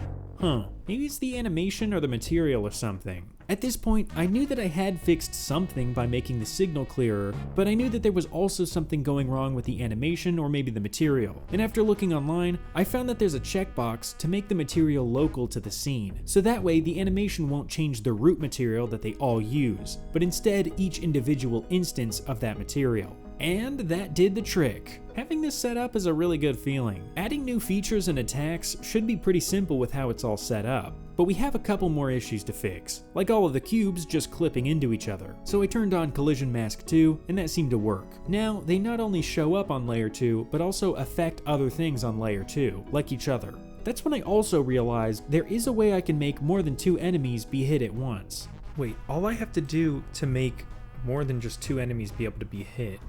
Maybe it's the animation or the material or something. At this point, I knew that I had fixed something by making the signal clearer, but I knew that there was also something going wrong with the animation or maybe the material. And after looking online, I found that there's a checkbox to make the material local to the scene, so that way the animation won't change the root material that they all use, but instead each individual instance of that material. And that did the trick. Having this set up is a really good feeling. Adding new features and attacks should be pretty simple with how it's all set up, but we have a couple more issues to fix, like all of the cubes just clipping into each other. So I turned on Collision Mask 2, and that seemed to work. Now, they not only show up on layer 2, but also affect other things on layer 2, like each other. That's when I also realized there is a way I can make more than 2 enemies be hit at once. Wait, all I have to do to make more than just 2 enemies be able to be hit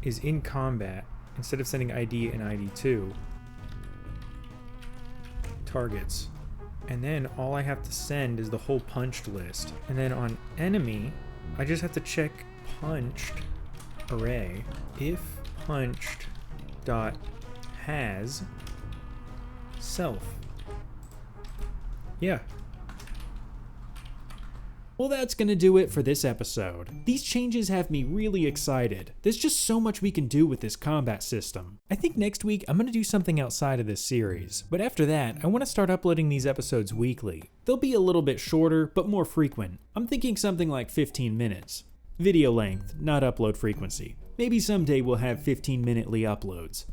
is in combat, instead of sending ID and ID2, targets. And then all I have to send is the whole punched list. And then on enemy, I just have to check punched array if punched dot has self. Yeah. Well, that's gonna do it for this episode. These changes have me really excited. There's just so much we can do with this combat system. I think next week I'm gonna do something outside of this series, but after that, I wanna start uploading these episodes weekly. They'll be a little bit shorter, but more frequent. I'm thinking something like 15 minutes. Video length, not upload frequency. Maybe someday we'll have 15-minutely uploads.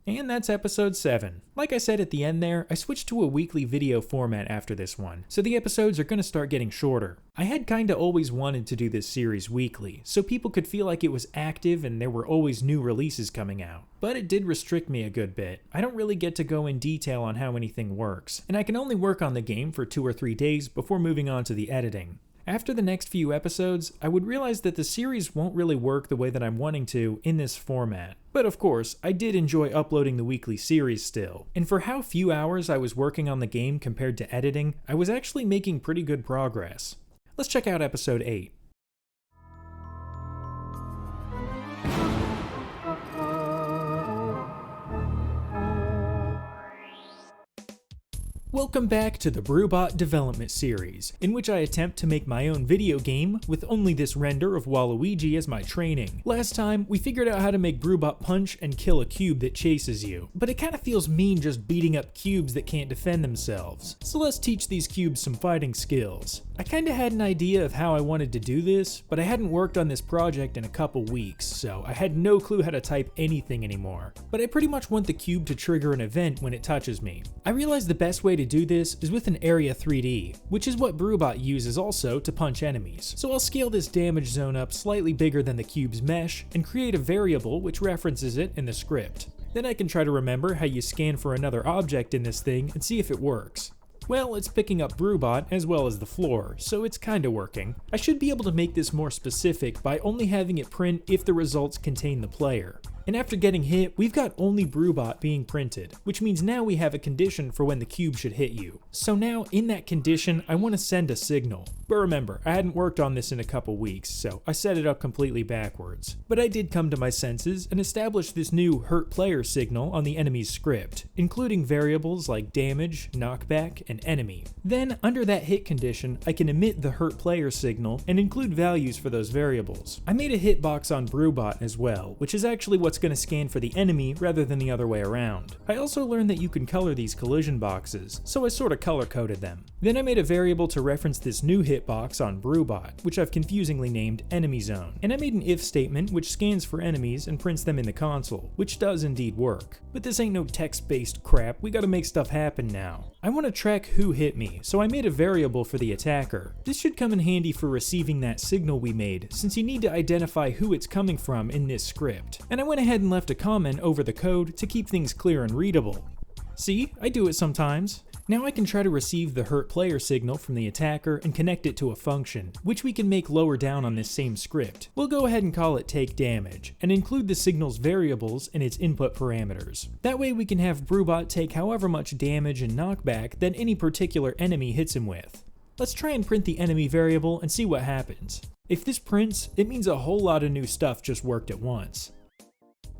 And that's episode 7. Like I said at the end there, I switched to a weekly video format after this one, so the episodes are gonna start getting shorter. I had kinda always wanted to do this series weekly, so people could feel like it was active and there were always new releases coming out. But it did restrict me a good bit. I don't really get to go in detail on how anything works, and I can only work on the game for 2 or 3 days before moving on to the editing. After the next few episodes, I would realize that the series won't really work the way that I'm wanting to in this format. But of course, I did enjoy uploading the weekly series still, and for how few hours I was working on the game compared to editing, I was actually making pretty good progress. Let's check out episode 8. Welcome back to the Brewbot development series, in which I attempt to make my own video game with only this render of Waluigi as my training. Last time, we figured out how to make Brewbot punch and kill a cube that chases you, but it kinda feels mean just beating up cubes that can't defend themselves. So let's teach these cubes some fighting skills. I kinda had an idea of how I wanted to do this, but I hadn't worked on this project in a couple weeks, so I had no clue how to type anything anymore. But I pretty much want the cube to trigger an event when it touches me. I realized the best way to do this is with an area 3D, which is what Brewbot uses also to punch enemies. So I'll scale this damage zone up slightly bigger than the cube's mesh and create a variable which references it in the script. Then I can try to remember how you scan for another object in this thing and see if it works. Well, it's picking up Brewbot as well as the floor, so it's kinda working. I should be able to make this more specific by only having it print if the results contain the player. And after getting hit, we've got only Brewbot being printed, which means now we have a condition for when the cube should hit you. So now, in that condition, I want to send a signal. But remember, I hadn't worked on this in a couple weeks, so I set it up completely backwards. But I did come to my senses and establish this new hurt player signal on the enemy's script, including variables like damage, knockback, and enemy. Then, under that hit condition, I can emit the hurt player signal and include values for those variables. I made a hitbox on BrewBot as well, which is actually what's going to scan for the enemy rather than the other way around. I also learned that you can color these collision boxes, so I sort of color-coded them. Then I made a variable to reference this new hitbox on BrewBot, which I've confusingly named Enemy Zone. And I made an if statement which scans for enemies and prints them in the console, which does indeed work. But this ain't no text-based crap, we gotta make stuff happen now. I want to track who hit me, so I made a variable for the attacker. This should come in handy for receiving that signal we made, since you need to identify who it's coming from in this script. And I went ahead and left a comment over the code to keep things clear and readable. See, I do it sometimes. Now I can try to receive the hurt player signal from the attacker and connect it to a function, which we can make lower down on this same script. We'll go ahead and call it take damage, and include the signal's variables in its input parameters. That way we can have BrewBot take however much damage and knockback that any particular enemy hits him with. Let's try and print the enemy variable and see what happens. If this prints, it means a whole lot of new stuff just worked at once.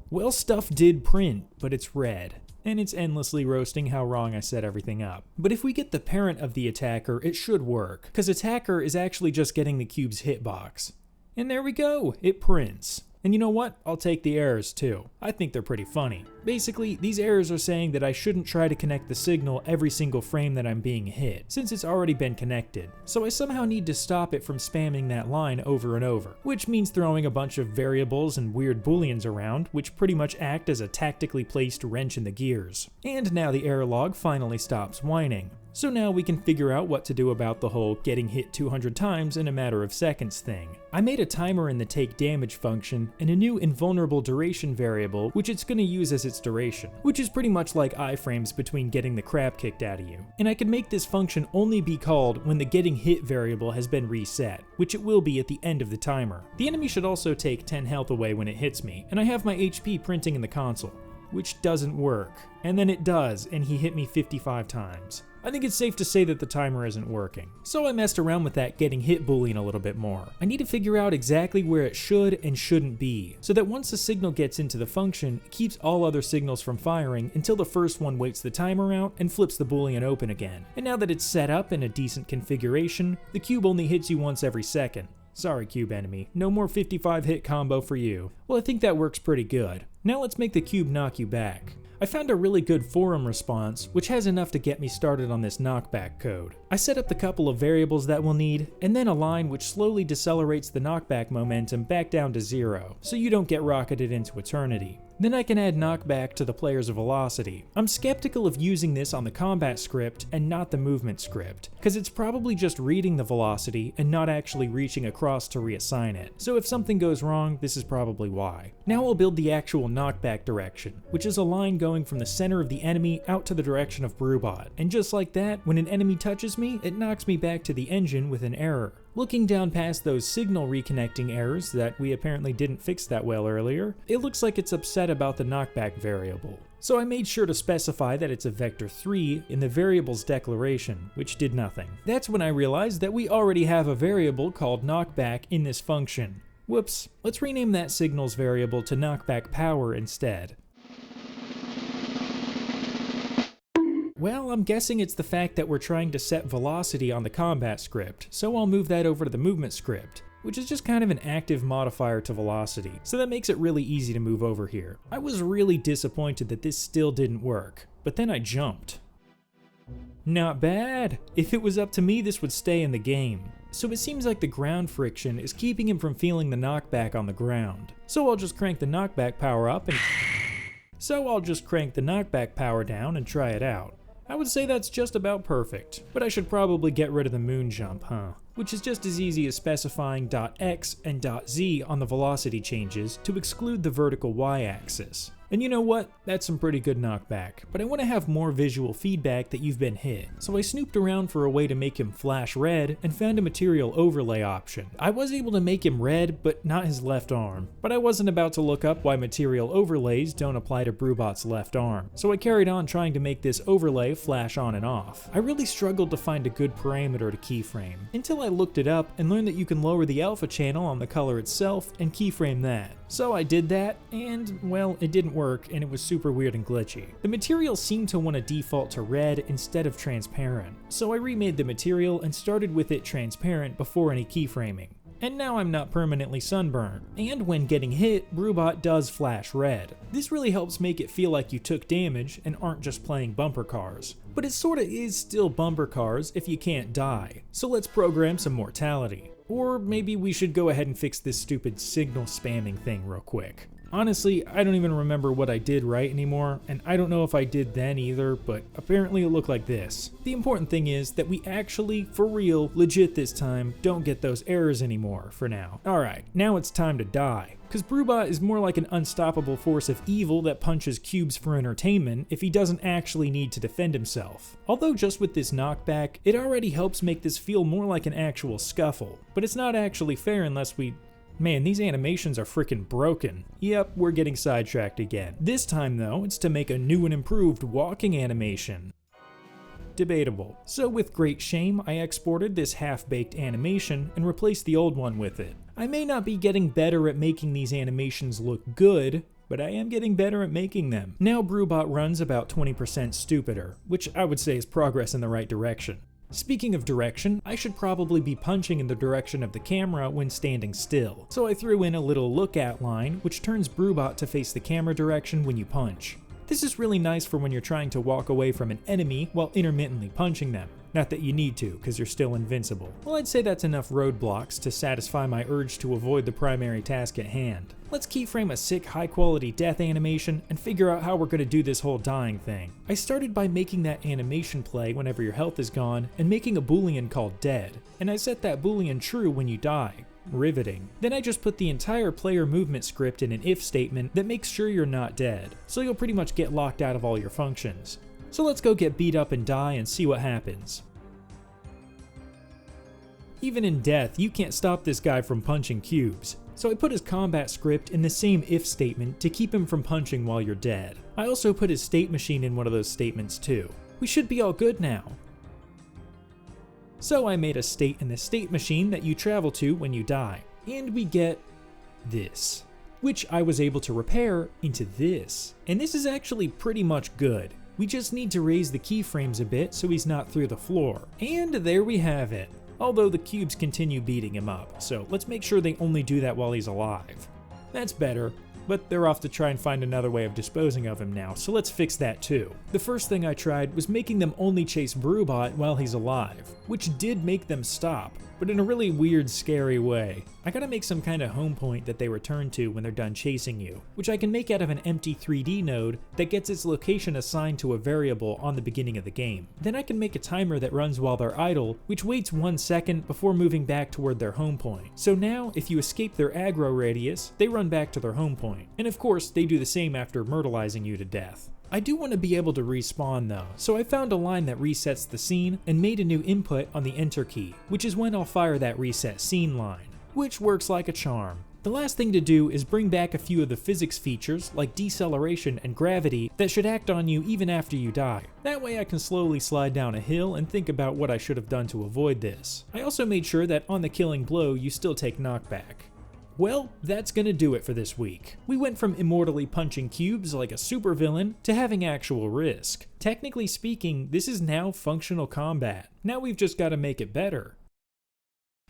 Well, stuff did print, but it's red. And it's endlessly roasting how wrong I set everything up. But if we get the parent of the attacker, it should work, because attacker is actually just getting the cube's hitbox. And there we go, it prints. And you know what? I'll take the errors too. I think they're pretty funny. Basically, these errors are saying that I shouldn't try to connect the signal every single frame that I'm being hit, since it's already been connected. So I somehow need to stop it from spamming that line over and over, which means throwing a bunch of variables and weird booleans around, which pretty much act as a tactically placed wrench in the gears. And now the error log finally stops whining. So now we can figure out what to do about the whole getting hit 200 times in a matter of seconds thing. I made a timer in the take damage function and a new invulnerable duration variable which it's going to use as its duration, which is pretty much like iframes between getting the crap kicked out of you. And I can make this function only be called when the getting hit variable has been reset, which it will be at the end of the timer. The enemy should also take 10 health away when it hits me, and I have my HP printing in the console, which doesn't work. And then it does, and he hit me 55 times. I think it's safe to say that the timer isn't working. So I messed around with that getting hit boolean a little bit more. I need to figure out exactly where it should and shouldn't be, so that once the signal gets into the function, it keeps all other signals from firing until the first one waits the timer out and flips the boolean open again. And now that it's set up in a decent configuration, the cube only hits you once every second. Sorry, cube enemy, no more 55 hit combo for you. Well, I think that works pretty good. Now let's make the cube knock you back. I found a really good forum response, which has enough to get me started on this knockback code. I set up the couple of variables that we'll need, and then a line which slowly decelerates the knockback momentum back down to 0, so you don't get rocketed into eternity. Then I can add knockback to the player's velocity. I'm skeptical of using this on the combat script and not the movement script, because it's probably just reading the velocity and not actually reaching across to reassign it. So if something goes wrong, this is probably why. Now we'll build the actual knockback direction, which is a line going from the center of the enemy out to the direction of BrewBot. And just like that, when an enemy touches me, it knocks me back to the engine with an error. Looking down past those signal reconnecting errors that we apparently didn't fix that well earlier, it looks like it's upset about the knockback variable. So I made sure to specify that it's a vector 3 in the variable's declaration, which did nothing. That's when I realized that we already have a variable called knockback in this function. Whoops, let's rename that signal's variable to knockback power instead. Well, I'm guessing it's the fact that we're trying to set velocity on the combat script, so I'll move that over to the movement script, which is just kind of an active modifier to velocity, so that makes it really easy to move over here. I was really disappointed that this still didn't work, but then I jumped. Not bad! If it was up to me, this would stay in the game. So it seems like the ground friction is keeping him from feeling the knockback on the ground. So I'll just crank the knockback power up and... So I'll just crank the knockback power down and try it out. I would say that's just about perfect, but I should probably get rid of the moon jump, huh? Which is just as easy as specifying .x and .z on the velocity changes to exclude the vertical y-axis. And you know what? That's some pretty good knockback, but I want to have more visual feedback that you've been hit. So I snooped around for a way to make him flash red and found a material overlay option. I was able to make him red, but not his left arm. But I wasn't about to look up why material overlays don't apply to BrewBot's left arm. So I carried on trying to make this overlay flash on and off. I really struggled to find a good parameter to keyframe, until I looked it up and learned that you can lower the alpha channel on the color itself and keyframe that. So I did that, and well, it didn't work and it was super weird and glitchy. The material seemed to want to default to red instead of transparent, so I remade the material and started with it transparent before any keyframing. And now I'm not permanently sunburned. And when getting hit, Brewbot does flash red. This really helps make it feel like you took damage and aren't just playing bumper cars. But it sorta is still bumper cars if you can't die. So let's program some mortality. Or maybe we should go ahead and fix this stupid signal spamming thing real quick. Honestly, I don't even remember what I did right anymore, and I don't know if I did then either, but apparently it looked like this. The important thing is that we actually, for real, legit this time, don't get those errors anymore for now. Alright, now it's time to die. Because Brewbot is more like an unstoppable force of evil that punches cubes for entertainment if he doesn't actually need to defend himself. Although just with this knockback, it already helps make this feel more like an actual scuffle. But it's not actually fair unless we... Man, these animations are freaking broken. Yep, we're getting sidetracked again. This time though, it's to make a new and improved walking animation. Debatable. So with great shame, I exported this half-baked animation and replaced the old one with it. I may not be getting better at making these animations look good, but I am getting better at making them. Now Brewbot runs about 20% stupider, which I would say is progress in the right direction. Speaking of direction, I should probably be punching in the direction of the camera when standing still. So I threw in a little look at line, which turns Brewbot to face the camera direction when you punch. This is really nice for when you're trying to walk away from an enemy while intermittently punching them. Not that you need to, because you're still invincible. Well, I'd say that's enough roadblocks to satisfy my urge to avoid the primary task at hand. Let's keyframe a sick, high-quality death animation and figure out how we're going to do this whole dying thing. I started by making that animation play whenever your health is gone and making a boolean called dead, and I set that boolean true when you die. Riveting. Then I just put the entire player movement script in an if statement that makes sure you're not dead, so you'll pretty much get locked out of all your functions. So let's go get beat up and die and see what happens. Even in death, you can't stop this guy from punching cubes. So I put his combat script in the same if statement to keep him from punching while you're dead. I also put his state machine in one of those statements too. We should be all good now. So I made a state in the state machine that you travel to when you die. And we get this, which I was able to repair into this. And this is actually pretty much good. We just need to raise the keyframes a bit so he's not through the floor. And there we have it. Although the cubes continue beating him up, so let's make sure they only do that while he's alive. That's better, but they're off to try and find another way of disposing of him now, so let's fix that too. The first thing I tried was making them only chase Brewbot while he's alive, which did make them stop, but in a really weird, scary way. I gotta make some kind of home point that they return to when they're done chasing you, which I can make out of an empty 3D node that gets its location assigned to a variable on the beginning of the game. Then I can make a timer that runs while they're idle, which waits 1 second before moving back toward their home point. So now, if you escape their aggro radius, they run back to their home point. And of course, they do the same after myrtleizing you to death. I do want to be able to respawn though, so I found a line that resets the scene and made a new input on the enter key, which is when I'll fire that reset scene line, which works like a charm. The last thing to do is bring back a few of the physics features like deceleration and gravity that should act on you even after you die. That way I can slowly slide down a hill and think about what I should have done to avoid this. I also made sure that on the killing blow you still take knockback. Well, that's gonna do it for this week. We went from immortally punching cubes like a supervillain to having actual risk. Technically speaking, this is now functional combat. Now we've just gotta make it better.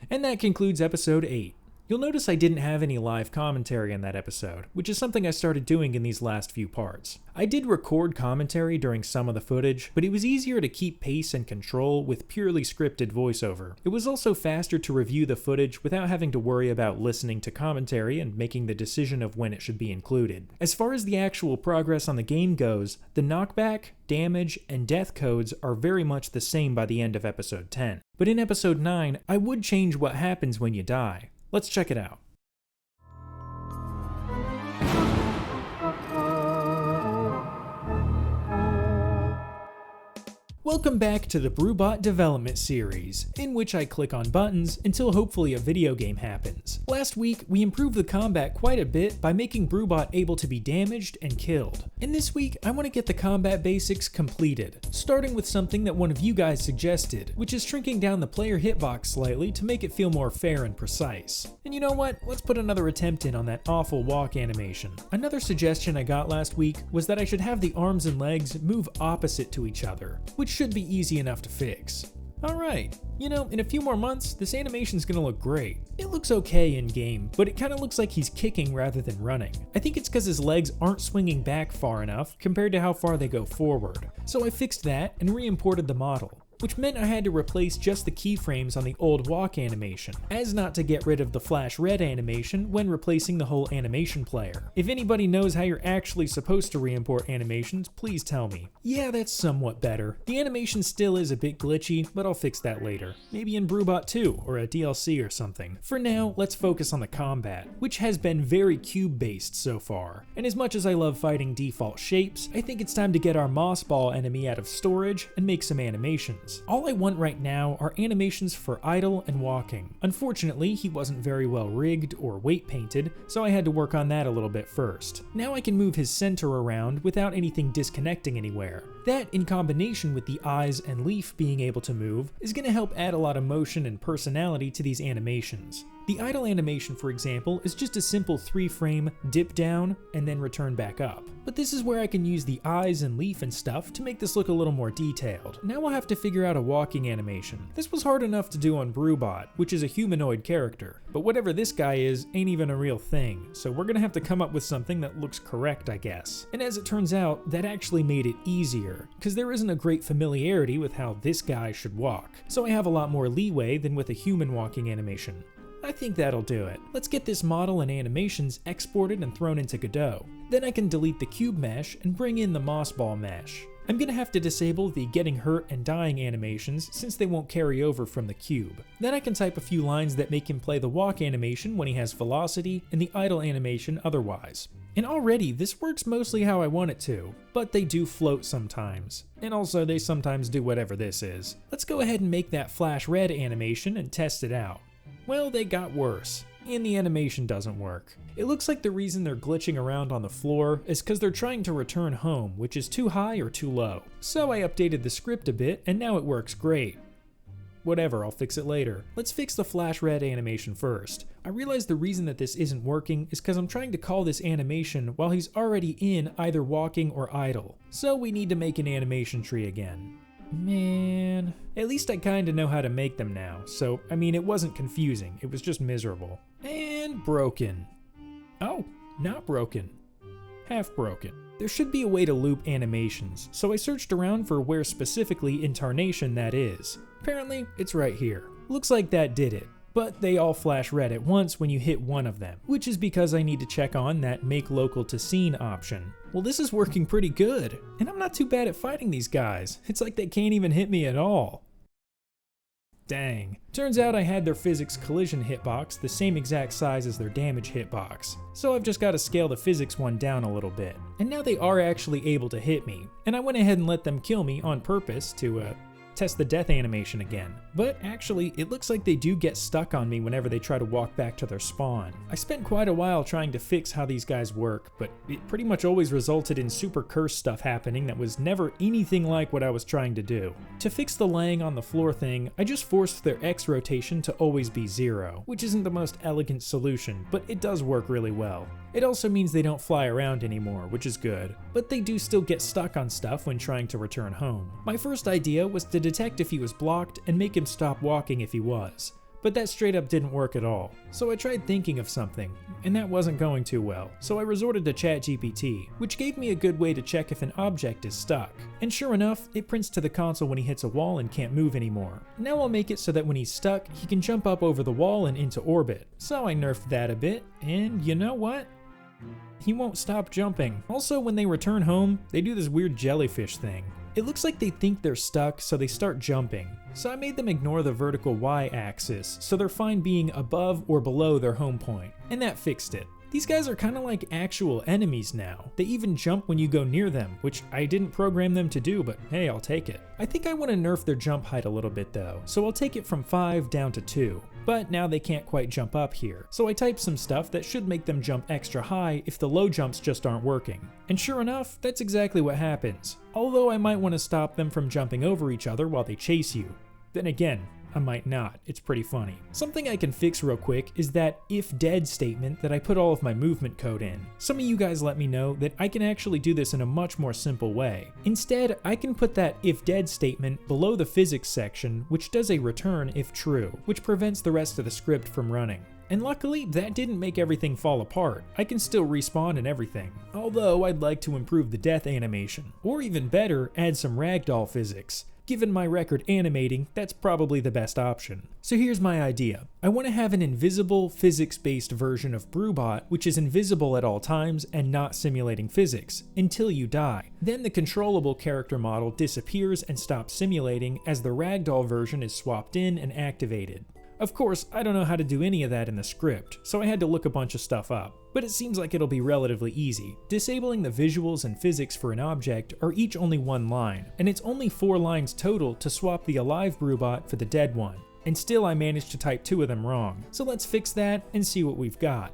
And that concludes episode 8. You'll notice I didn't have any live commentary in that episode, which is something I started doing in these last few parts. I did record commentary during some of the footage, but it was easier to keep pace and control with purely scripted voiceover. It was also faster to review the footage without having to worry about listening to commentary and making the decision of when it should be included. As far as the actual progress on the game goes, the knockback, damage, and death codes are very much the same by the end of episode 10. But in episode 9, I would change what happens when you die. Let's check it out. Welcome back to the BrewBot development series, in which I click on buttons until hopefully a video game happens. Last week, we improved the combat quite a bit by making BrewBot able to be damaged and killed. And this week, I want to get the combat basics completed, starting with something that one of you guys suggested, which is shrinking down the player hitbox slightly to make it feel more fair and precise. And you know what? Let's put another attempt in on that awful walk animation. Another suggestion I got last week was that I should have the arms and legs move opposite to each other, which should be easy enough to fix. Alright, you know, in a few more months, this animation's gonna look great. It looks okay in game, but it kinda looks like he's kicking rather than running. I think it's because his legs aren't swinging back far enough compared to how far they go forward. So I fixed that and re-imported the model, which meant I had to replace just the keyframes on the old walk animation, as not to get rid of the flash red animation when replacing the whole animation player. If anybody knows how you're actually supposed to re-import animations, please tell me. Yeah, that's somewhat better. The animation still is a bit glitchy, but I'll fix that later. Maybe in BrewBot 2 or a DLC or something. For now, let's focus on the combat, which has been very cube-based so far. And as much as I love fighting default shapes, I think it's time to get our moss ball enemy out of storage and make some animations. All I want right now are animations for idle and walking. Unfortunately, he wasn't very well rigged or weight painted, so I had to work on that a little bit first. Now I can move his center around without anything disconnecting anywhere. That, in combination with the eyes and leaf being able to move, is going to help add a lot of motion and personality to these animations. The idle animation, for example, is just a simple 3-frame dip down and then return back up. But this is where I can use the eyes and leaf and stuff to make this look a little more detailed. Now we'll have to figure out a walking animation. This was hard enough to do on BrewBot, which is a humanoid character. But whatever this guy is ain't even a real thing, so we're gonna have to come up with something that looks correct, I guess. And as it turns out, that actually made it easier, because there isn't a great familiarity with how this guy should walk. So I have a lot more leeway than with a human walking animation. I think that'll do it. Let's get this model and animations exported and thrown into Godot. Then I can delete the cube mesh and bring in the moss ball mesh. I'm gonna have to disable the getting hurt and dying animations since they won't carry over from the cube. Then I can type a few lines that make him play the walk animation when he has velocity and the idle animation otherwise. And already, this works mostly how I want it to, but they do float sometimes. And also, they sometimes do whatever this is. Let's go ahead and make that flash red animation and test it out. Well, they got worse, and the animation doesn't work. It looks like the reason they're glitching around on the floor is because they're trying to return home, which is too high or too low. So I updated the script a bit, and now it works great. Whatever, I'll fix it later. Let's fix the flash red animation first. I realize the reason that this isn't working is because I'm trying to call this animation while he's already in either walking or idle. So we need to make an animation tree again. Man, at least I kinda know how to make them now, so I mean it wasn't confusing, it was just miserable. And broken. Oh, not broken. Half broken. There should be a way to loop animations, so I searched around for where specifically in Tarnation that is. Apparently, it's right here. Looks like that did it. But they all flash red at once when you hit one of them, which is because I need to check on that make local to scene option. Well, this is working pretty good, and I'm not too bad at fighting these guys. It's like they can't even hit me at all. Dang. Turns out I had their physics collision hitbox the same exact size as their damage hitbox, so I've just got to scale the physics one down a little bit. And now they are actually able to hit me, and I went ahead and let them kill me on purpose to, test the death animation again. But actually, it looks like they do get stuck on me whenever they try to walk back to their spawn. I spent quite a while trying to fix how these guys work, but it pretty much always resulted in super curse stuff happening that was never anything like what I was trying to do. To fix the laying on the floor thing, I just forced their X rotation to always be 0, which isn't the most elegant solution, but it does work really well. It also means they don't fly around anymore, which is good, but they do still get stuck on stuff when trying to return home. My first idea was to detect if he was blocked and make him stop walking if he was, but that straight up didn't work at all. So I tried thinking of something, and that wasn't going too well, so I resorted to ChatGPT, which gave me a good way to check if an object is stuck. And sure enough, it prints to the console when he hits a wall and can't move anymore. Now I'll make it so that when he's stuck, he can jump up over the wall and into orbit. So I nerfed that a bit, and you know what? He won't stop jumping. Also, when they return home, they do this weird jellyfish thing. It looks like they think they're stuck, so they start jumping. So I made them ignore the vertical Y-axis, so they're fine being above or below their home point, and that fixed it. These guys are kind of like actual enemies now. They even jump when you go near them, which I didn't program them to do, but hey, I'll take it. I think I want to nerf their jump height a little bit though, so I'll take it from 5 down to 2. But now they can't quite jump up here, so I typed some stuff that should make them jump extra high if the low jumps just aren't working. And sure enough, that's exactly what happens. Although I might want to stop them from jumping over each other while they chase you. Then again, I might not. It's pretty funny. Something I can fix real quick is that if dead statement that I put all of my movement code in. Some of you guys let me know that I can actually do this in a much more simple way. Instead, I can put that if dead statement below the physics section, which does a return if true, which prevents the rest of the script from running. And luckily, that didn't make everything fall apart. I can still respawn and everything. Although I'd like to improve the death animation, or even better, add some ragdoll physics. Given my record animating, that's probably the best option. So here's my idea. I want to have an invisible, physics-based version of BrewBot, which is invisible at all times and not simulating physics, until you die. Then the controllable character model disappears and stops simulating as the ragdoll version is swapped in and activated. Of course, I don't know how to do any of that in the script, so I had to look a bunch of stuff up. But it seems like it'll be relatively easy. Disabling the visuals and physics for an object are each only 1 line, and it's only 4 lines total to swap the alive BrewBot for the dead one. And still I managed to type 2 of them wrong, so let's fix that and see what we've got.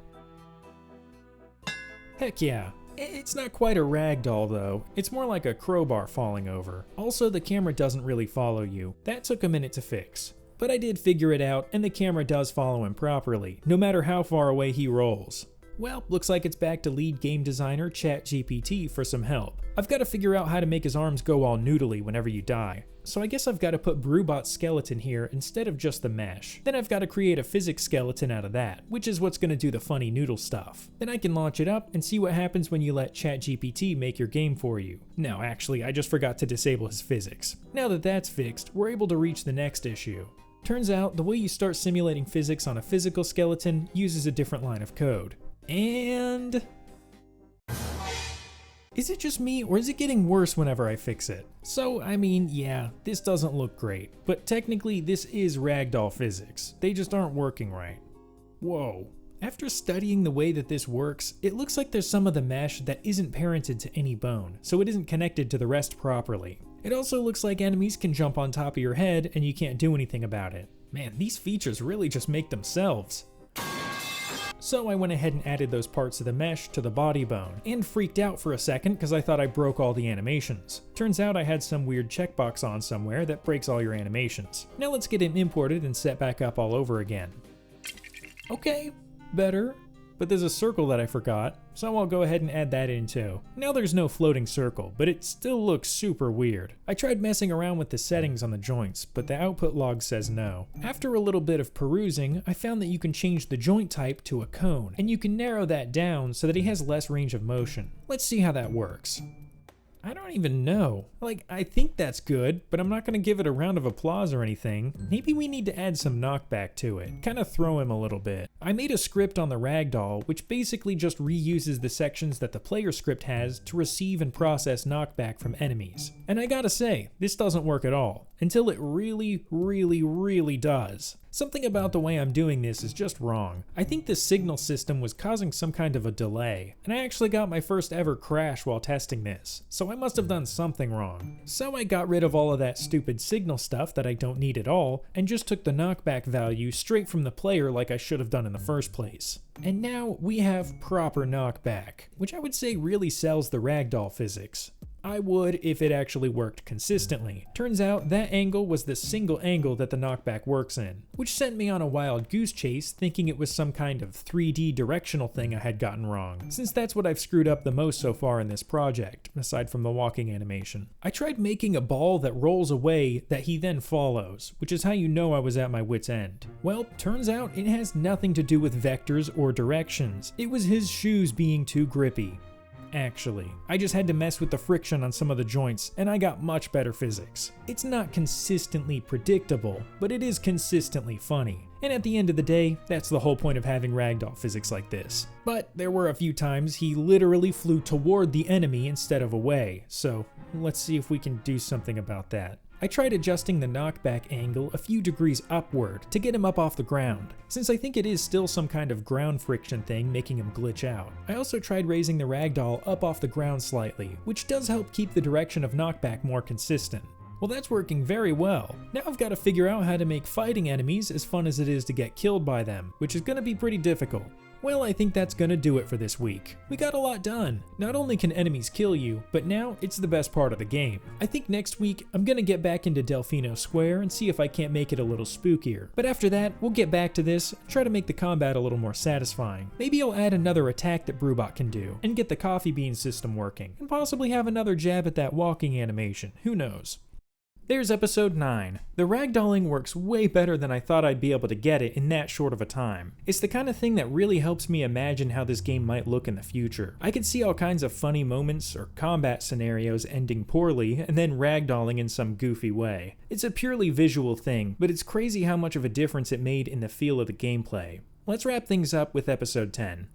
Heck yeah. It's not quite a ragdoll though, it's more like a crowbar falling over. Also, the camera doesn't really follow you. That took a minute to fix. But I did figure it out, and the camera does follow him properly, no matter how far away he rolls. Well, looks like it's back to lead game designer ChatGPT for some help. I've got to figure out how to make his arms go all noodly whenever you die. So I guess I've got to put BrewBot's skeleton here instead of just the mesh. Then I've got to create a physics skeleton out of that, which is what's going to do the funny noodle stuff. Then I can launch it up and see what happens when you let ChatGPT make your game for you. No, actually, I just forgot to disable his physics. Now that that's fixed, we're able to reach the next issue. Turns out, the way you start simulating physics on a physical skeleton uses a different line of code. And... is it just me, or is it getting worse whenever I fix it? So, I mean, yeah, this doesn't look great, but technically this is ragdoll physics. They just aren't working right. Whoa. After studying the way that this works, it looks like there's some of the mesh that isn't parented to any bone, so it isn't connected to the rest properly. It also looks like enemies can jump on top of your head and you can't do anything about it. Man, these features really just make themselves. So I went ahead and added those parts of the mesh to the body bone, and freaked out for a second because I thought I broke all the animations. Turns out I had some weird checkbox on somewhere that breaks all your animations. Now let's get him imported and set back up all over again. Okay, better. But there's a circle that I forgot, so I'll go ahead and add that in too. Now there's no floating circle, but it still looks super weird. I tried messing around with the settings on the joints, but the output log says no. After a little bit of perusing, I found that you can change the joint type to a cone, and you can narrow that down so that he has less range of motion. Let's see how that works. I don't even know. Like, I think that's good, but I'm not gonna give it a round of applause or anything. Maybe we need to add some knockback to it, kinda throw him a little bit. I made a script on the ragdoll, which basically just reuses the sections that the player script has to receive and process knockback from enemies. And I gotta say, this doesn't work at all, until it really, really, really does. Something about the way I'm doing this is just wrong. I think the signal system was causing some kind of a delay, and I actually got my first ever crash while testing this, so I must have done something wrong. So I got rid of all of that stupid signal stuff that I don't need at all, and just took the knockback value straight from the player like I should have done in the first place. And now we have proper knockback, which I would say really sells the ragdoll physics. I would if it actually worked consistently. Turns out that angle was the single angle that the knockback works in, which sent me on a wild goose chase thinking it was some kind of 3D directional thing I had gotten wrong, since that's what I've screwed up the most so far in this project, aside from the walking animation. I tried making a ball that rolls away that he then follows, which is how you know I was at my wit's end. Well, turns out it has nothing to do with vectors or directions. It was his shoes being too grippy. Actually, I just had to mess with the friction on some of the joints, and I got much better physics. It's not consistently predictable, but it is consistently funny. And at the end of the day, that's the whole point of having ragdoll physics like this. But there were a few times he literally flew toward the enemy instead of away, so let's see if we can do something about that. I tried adjusting the knockback angle a few degrees upward to get him up off the ground, since I think it is still some kind of ground friction thing making him glitch out. I also tried raising the ragdoll up off the ground slightly, which does help keep the direction of knockback more consistent. Well, that's working very well. Now I've got to figure out how to make fighting enemies as fun as it is to get killed by them, which is going to be pretty difficult. Well, I think that's gonna do it for this week. We got a lot done. Not only can enemies kill you, but now it's the best part of the game. I think next week I'm gonna get back into Delfino Square and see if I can't make it a little spookier. But after that, we'll get back to this, try to make the combat a little more satisfying. Maybe I'll add another attack that Brewbot can do, and get the coffee bean system working, and possibly have another jab at that walking animation, who knows. There's episode 9. The ragdolling works way better than I thought I'd be able to get it in that short of a time. It's the kind of thing that really helps me imagine how this game might look in the future. I could see all kinds of funny moments or combat scenarios ending poorly and then ragdolling in some goofy way. It's a purely visual thing, but it's crazy how much of a difference it made in the feel of the gameplay. Let's wrap things up with episode 10.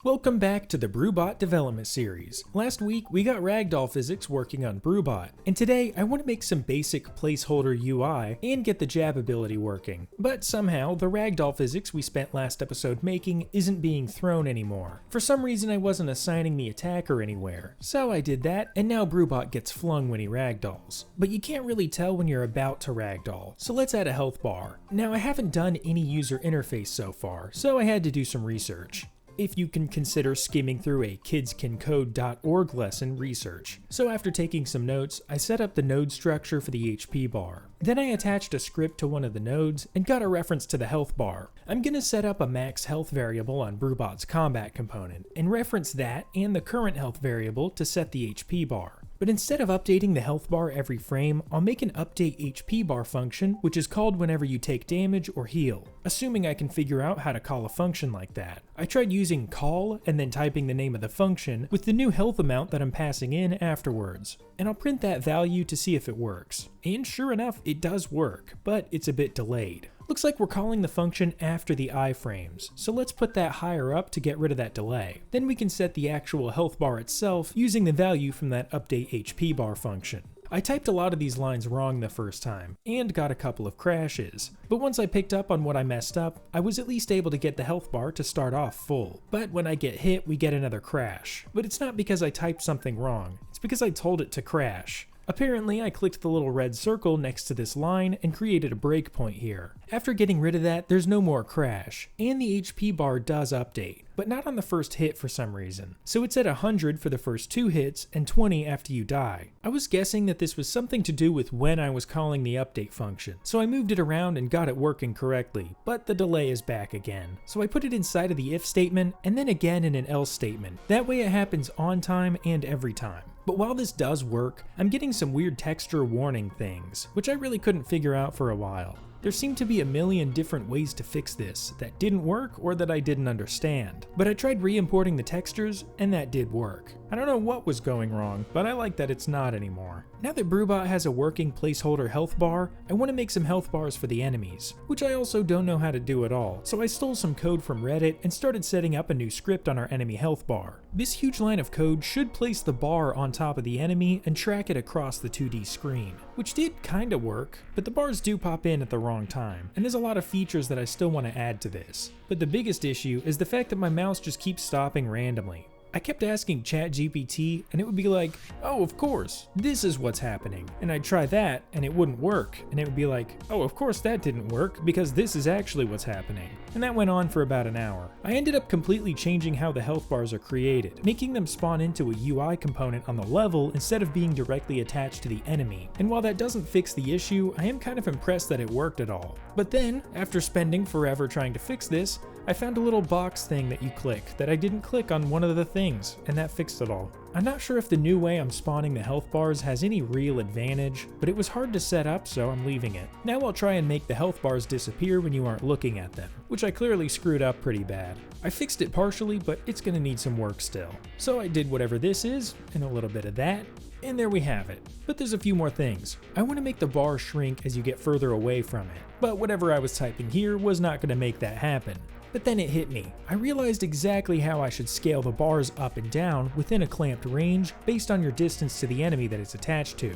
Welcome back to the Brewbot development series. Last week, we got ragdoll physics working on Brewbot, and today I want to make some basic placeholder UI and get the jab ability working. But somehow, the ragdoll physics we spent last episode making isn't being thrown anymore. For some reason, I wasn't assigning the attacker anywhere, so I did that, and now Brewbot gets flung when he ragdolls. But you can't really tell when you're about to ragdoll, so let's add a health bar. Now, I haven't done any user interface so far, so I had to do some research. If you can consider skimming through a kidscancode.org lesson research. So after taking some notes, I set up the node structure for the HP bar. Then I attached a script to one of the nodes and got a reference to the health bar. I'm gonna set up a max health variable on Brewbot's combat component and reference that and the current health variable to set the HP bar. But instead of updating the health bar every frame, I'll make an update HP bar function, which is called whenever you take damage or heal, assuming I can figure out how to call a function like that. I tried using call and then typing the name of the function with the new health amount that I'm passing in afterwards. And I'll print that value to see if it works. And sure enough, it does work, but it's a bit delayed. Looks like we're calling the function after the iframes, so let's put that higher up to get rid of that delay. Then we can set the actual health bar itself using the value from that update HP bar function. I typed a lot of these lines wrong the first time, and got a couple of crashes. But once I picked up on what I messed up, I was at least able to get the health bar to start off full. But when I get hit, we get another crash. But it's not because I typed something wrong, it's because I told it to crash. Apparently, I clicked the little red circle next to this line and created a breakpoint here. After getting rid of that, there's no more crash, and the HP bar does update, but not on the first hit for some reason. So it's at 100 for the first 2 hits and 20 after you die. I was guessing that this was something to do with when I was calling the update function, so I moved it around and got it working correctly, but the delay is back again. So I put it inside of the if statement and then again in an else statement. That way it happens on time and every time. But while this does work, I'm getting some weird texture warning things, which I really couldn't figure out for a while. There seemed to be a million different ways to fix this that didn't work or that I didn't understand. But I tried re-importing the textures and that did work. I don't know what was going wrong, but I like that it's not anymore. Now that Brewbot has a working placeholder health bar, I want to make some health bars for the enemies, which I also don't know how to do at all. So I stole some code from Reddit and started setting up a new script on our enemy health bar. This huge line of code should place the bar on top of the enemy and track it across the 2D screen, which did kinda work, but the bars do pop in at the wrong time, and there's a lot of features that I still want to add to this. But the biggest issue is the fact that my mouse just keeps stopping randomly. I kept asking ChatGPT and it would be like, oh, of course, this is what's happening. And I'd try that and it wouldn't work. And it would be like, oh, of course that didn't work because this is actually what's happening. And that went on for about an hour. I ended up completely changing how the health bars are created, making them spawn into a UI component on the level instead of being directly attached to the enemy. And while that doesn't fix the issue, I am kind of impressed that it worked at all. But then, after spending forever trying to fix this, I found a little box thing that you click that I didn't click on one of the things, and that fixed it all. I'm not sure if the new way I'm spawning the health bars has any real advantage, but it was hard to set up, so I'm leaving it. Now I'll try and make the health bars disappear when you aren't looking at them, which I clearly screwed up pretty bad. I fixed it partially, but it's gonna need some work still. So I did whatever this is, and a little bit of that, and there we have it. But there's a few more things. I want to make the bar shrink as you get further away from it, but whatever I was typing here was not going to make that happen. But then it hit me. I realized exactly how I should scale the bars up and down within a clamped range based on your distance to the enemy that it's attached to.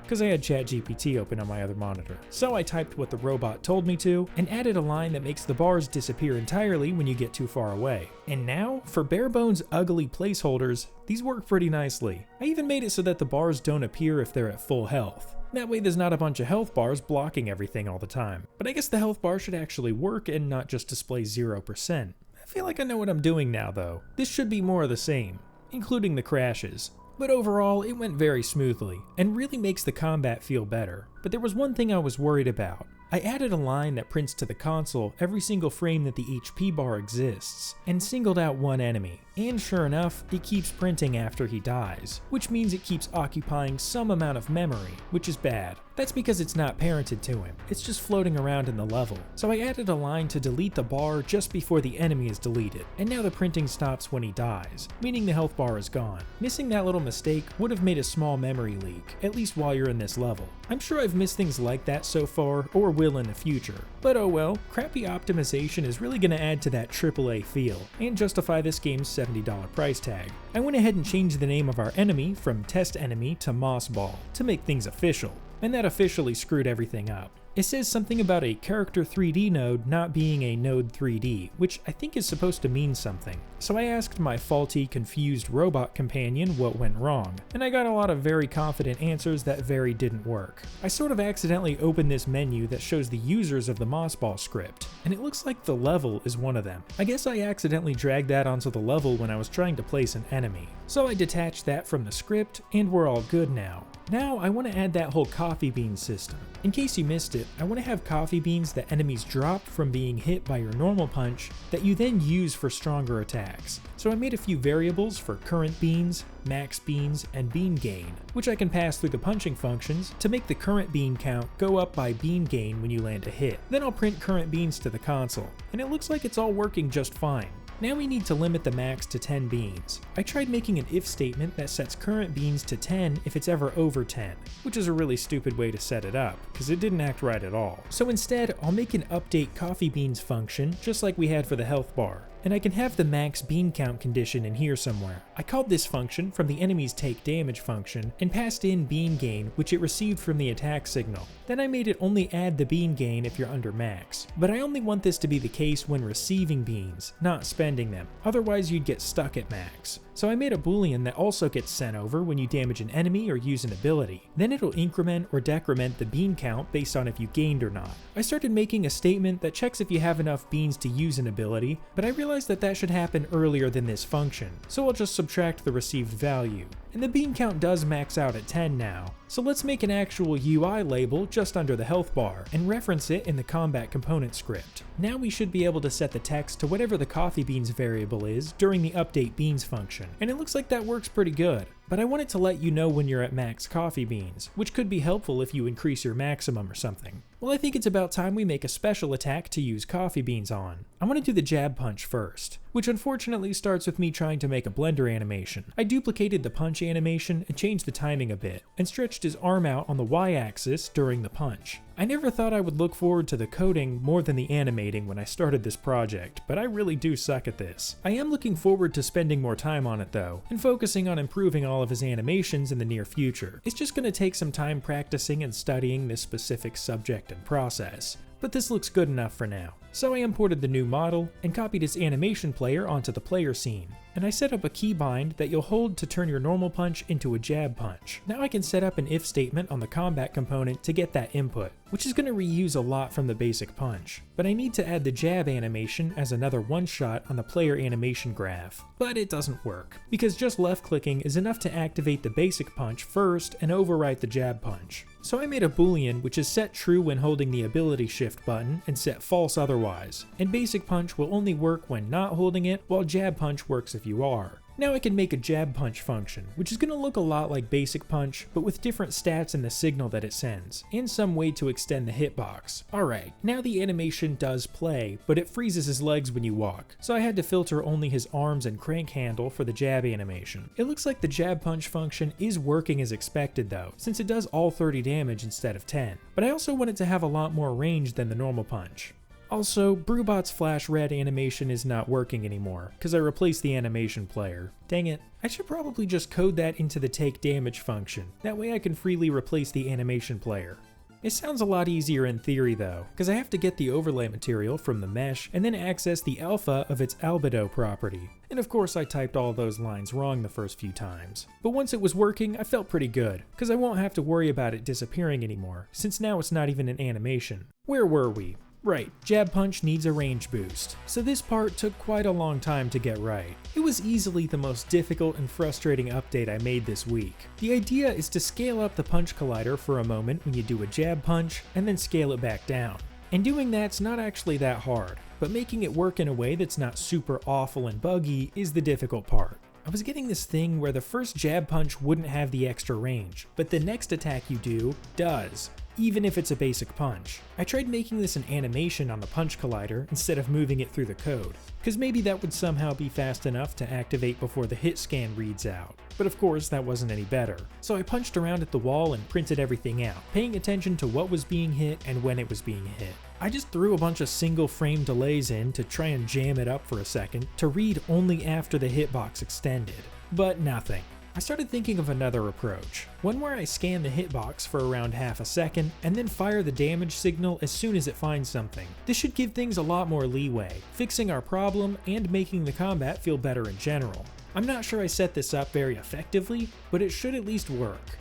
Because I had ChatGPT open on my other monitor. So I typed what the robot told me to, and added a line that makes the bars disappear entirely when you get too far away. And now, for bare bones ugly placeholders, these work pretty nicely. I even made it so that the bars don't appear if they're at full health. That way there's not a bunch of health bars blocking everything all the time. But I guess the health bar should actually work and not just display 0%. I feel like I know what I'm doing now though. This should be more of the same, including the crashes. But overall, it went very smoothly, and really makes the combat feel better. But there was one thing I was worried about. I added a line that prints to the console every single frame that the HP bar exists, and singled out one enemy. And sure enough, it keeps printing after he dies, which means it keeps occupying some amount of memory, which is bad. That's because it's not parented to him, it's just floating around in the level. So I added a line to delete the bar just before the enemy is deleted, and now the printing stops when he dies, meaning the health bar is gone. Missing that little mistake would have made a small memory leak, at least while you're in this level. I'm sure I've missed things like that so far, or will in the future. But oh well, crappy optimization is really going to add to that AAA feel, and justify this game's $70 price tag. I went ahead and changed the name of our enemy from Test Enemy to Moss Ball, to make things official, and that officially screwed everything up. It says something about a character 3D node not being a node 3D, which I think is supposed to mean something. So I asked my faulty, confused robot companion what went wrong, and I got a lot of very confident answers that very didn't work. I sort of accidentally opened this menu that shows the users of the Mossball script, and it looks like the level is one of them. I guess I accidentally dragged that onto the level when I was trying to place an enemy. So I detached that from the script, and we're all good now. Now I want to add that whole coffee bean system. In case you missed it, I want to have coffee beans that enemies drop from being hit by your normal punch that you then use for stronger attacks. So I made a few variables for current beans, max beans, and bean gain, which I can pass through the punching functions to make the current bean count go up by bean gain when you land a hit. Then I'll print current beans to the console, and it looks like it's all working just fine. Now we need to limit the max to 10 beans. I tried making an if statement that sets current beans to 10 if it's ever over 10, which is a really stupid way to set it up, because it didn't act right at all. So instead, I'll make an update coffee beans function, just like we had for the health bar. And I can have the max bean count condition in here somewhere. I called this function from the enemy's take damage function and passed in bean gain, which it received from the attack signal. Then I made it only add the bean gain if you're under max. But I only want this to be the case when receiving beans, not spending them. Otherwise you'd get stuck at max. So I made a boolean that also gets sent over when you damage an enemy or use an ability. Then it'll increment or decrement the bean count based on if you gained or not. I started making a statement that checks if you have enough beans to use an ability, but I realized that should happen earlier than this function, so I'll just subtract the received value. And the bean count does max out at 10 now. So let's make an actual UI label just under the health bar and reference it in the combat component script. Now we should be able to set the text to whatever the coffee beans variable is during the update beans function, and it looks like that works pretty good. But I wanted to let you know when you're at max coffee beans, which could be helpful if you increase your maximum or something. Well, I think it's about time we make a special attack to use coffee beans on. I want to do the jab punch first, which unfortunately starts with me trying to make a blender animation. I duplicated the punch animation and changed the timing a bit, and stretched his arm out on the y-axis during the punch. I never thought I would look forward to the coding more than the animating when I started this project, but I really do suck at this. I am looking forward to spending more time on it though, and focusing on improving all of his animations in the near future. It's just going to take some time practicing and studying this specific subject and process, but this looks good enough for now. So I imported the new model and copied its animation player onto the player scene. And I set up a keybind that you'll hold to turn your normal punch into a jab punch. Now I can set up an if statement on the combat component to get that input, which is going to reuse a lot from the basic punch. But I need to add the jab animation as another one-shot on the player animation graph. But it doesn't work, because just left-clicking is enough to activate the basic punch first and overwrite the jab punch. So I made a boolean which is set true when holding the ability shift button and set false otherwise, and basic punch will only work when not holding it, while jab punch works if you are. Now I can make a jab punch function, which is going to look a lot like basic punch, but with different stats in the signal that it sends, and some way to extend the hitbox. Alright, now the animation does play, but it freezes his legs when you walk, so I had to filter only his arms and crank handle for the jab animation. It looks like the jab punch function is working as expected though, since it does all 30 damage instead of 10, but I also want it to have a lot more range than the normal punch. Also, Brewbot's flash red animation is not working anymore, because I replaced the animation player. Dang it, I should probably just code that into the take damage function, that way I can freely replace the animation player. It sounds a lot easier in theory though, because I have to get the overlay material from the mesh and then access the alpha of its albedo property. And of course I typed all those lines wrong the first few times. But once it was working, I felt pretty good, because I won't have to worry about it disappearing anymore, since now it's not even an animation. Where were we? Right, Jab Punch needs a range boost, so this part took quite a long time to get right. It was easily the most difficult and frustrating update I made this week. The idea is to scale up the punch collider for a moment when you do a jab punch, and then scale it back down. And doing that's not actually that hard, but making it work in a way that's not super awful and buggy is the difficult part. I was getting this thing where the first jab punch wouldn't have the extra range, but the next attack you do does, even if it's a basic punch. I tried making this an animation on the punch collider instead of moving it through the code, because maybe that would somehow be fast enough to activate before the hit scan reads out. But of course that wasn't any better. So I punched around at the wall and printed everything out, paying attention to what was being hit and when it was being hit. I just threw a bunch of single frame delays in to try and jam it up for a second to read only after the hitbox extended. But nothing. I started thinking of another approach, one where I scan the hitbox for around half a second and then fire the damage signal as soon as it finds something. This should give things a lot more leeway, fixing our problem and making the combat feel better in general. I'm not sure I set this up very effectively, but it should at least work.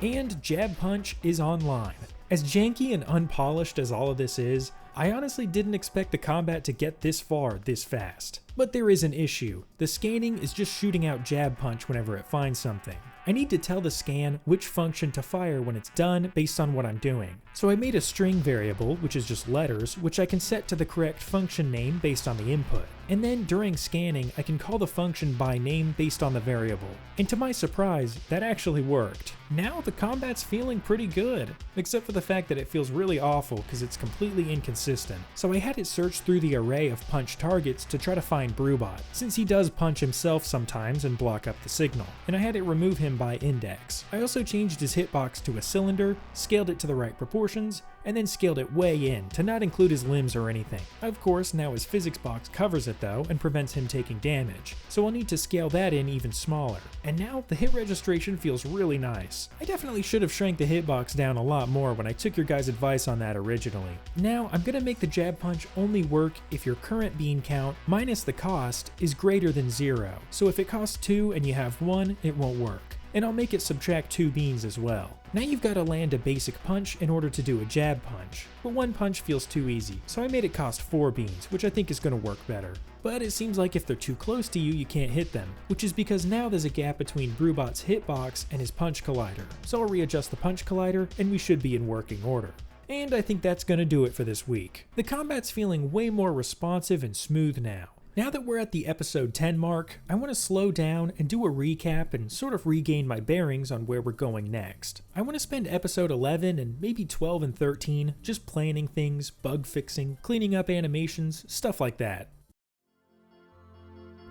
And Jab Punch is online. As janky and unpolished as all of this is, I honestly didn't expect the combat to get this far this fast. But there is an issue. The scanning is just shooting out Jab Punch whenever it finds something. I need to tell the scan which function to fire when it's done based on what I'm doing. So I made a string variable, which is just letters, which I can set to the correct function name based on the input. And then during scanning, I can call the function by name based on the variable. And to my surprise, that actually worked. Now the combat's feeling pretty good, except for the fact that it feels really awful because it's completely inconsistent. So I had it search through the array of punch targets to try to find Brewbot, since he does punch himself sometimes and block up the signal, and I had it remove him by index. I also changed his hitbox to a cylinder, scaled it to the right proportions, and then scaled it way in to not include his limbs or anything. Of course, now his physics box covers it though and prevents him taking damage, so I'll need to scale that in even smaller. And now the hit registration feels really nice. I definitely should have shrank the hitbox down a lot more when I took your guys' advice on that originally. Now I'm gonna make the jab punch only work if your current bean count minus the cost is greater than 0. So if it costs 2 and you have 1, it won't work. And I'll make it subtract 2 beans as well. Now you've got to land a basic punch in order to do a jab punch, but one punch feels too easy, so I made it cost 4 beans, which I think is going to work better. But it seems like if they're too close to you, you can't hit them, which is because now there's a gap between Brewbot's hitbox and his punch collider. So I'll readjust the punch collider and we should be in working order. And I think that's going to do it for this week. The combat's feeling way more responsive and smooth now. Now that we're at the episode 10 mark, I want to slow down and do a recap and sort of regain my bearings on where we're going next. I want to spend episode 11 and maybe 12 and 13 just planning things, bug fixing, cleaning up animations, stuff like that.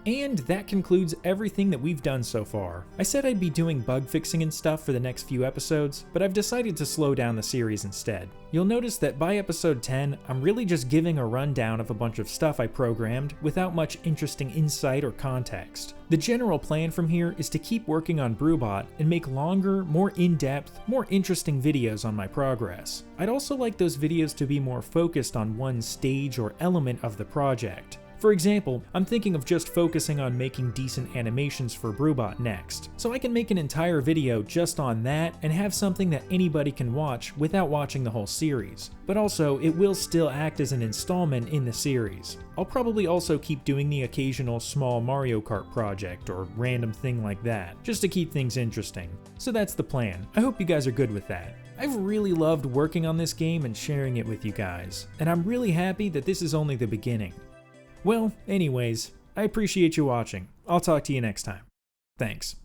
And that concludes everything that we've done so far. I said I'd be doing bug fixing and stuff for the next few episodes, but I've decided to slow down the series instead. You'll notice that by episode 10, I'm really just giving a rundown of a bunch of stuff I programmed without much interesting insight or context. The general plan from here is to keep working on Brewbot and make longer, more in-depth, more interesting videos on my progress. I'd also like those videos to be more focused on one stage or element of the project. For example, I'm thinking of just focusing on making decent animations for Brewbot next, so I can make an entire video just on that and have something that anybody can watch without watching the whole series. But also, it will still act as an installment in the series. I'll probably also keep doing the occasional small Mario Kart project or random thing like that, just to keep things interesting. So that's the plan. I hope you guys are good with that. I've really loved working on this game and sharing it with you guys, and I'm really happy that this is only the beginning. Well, anyways, I appreciate you watching. I'll talk to you next time. Thanks.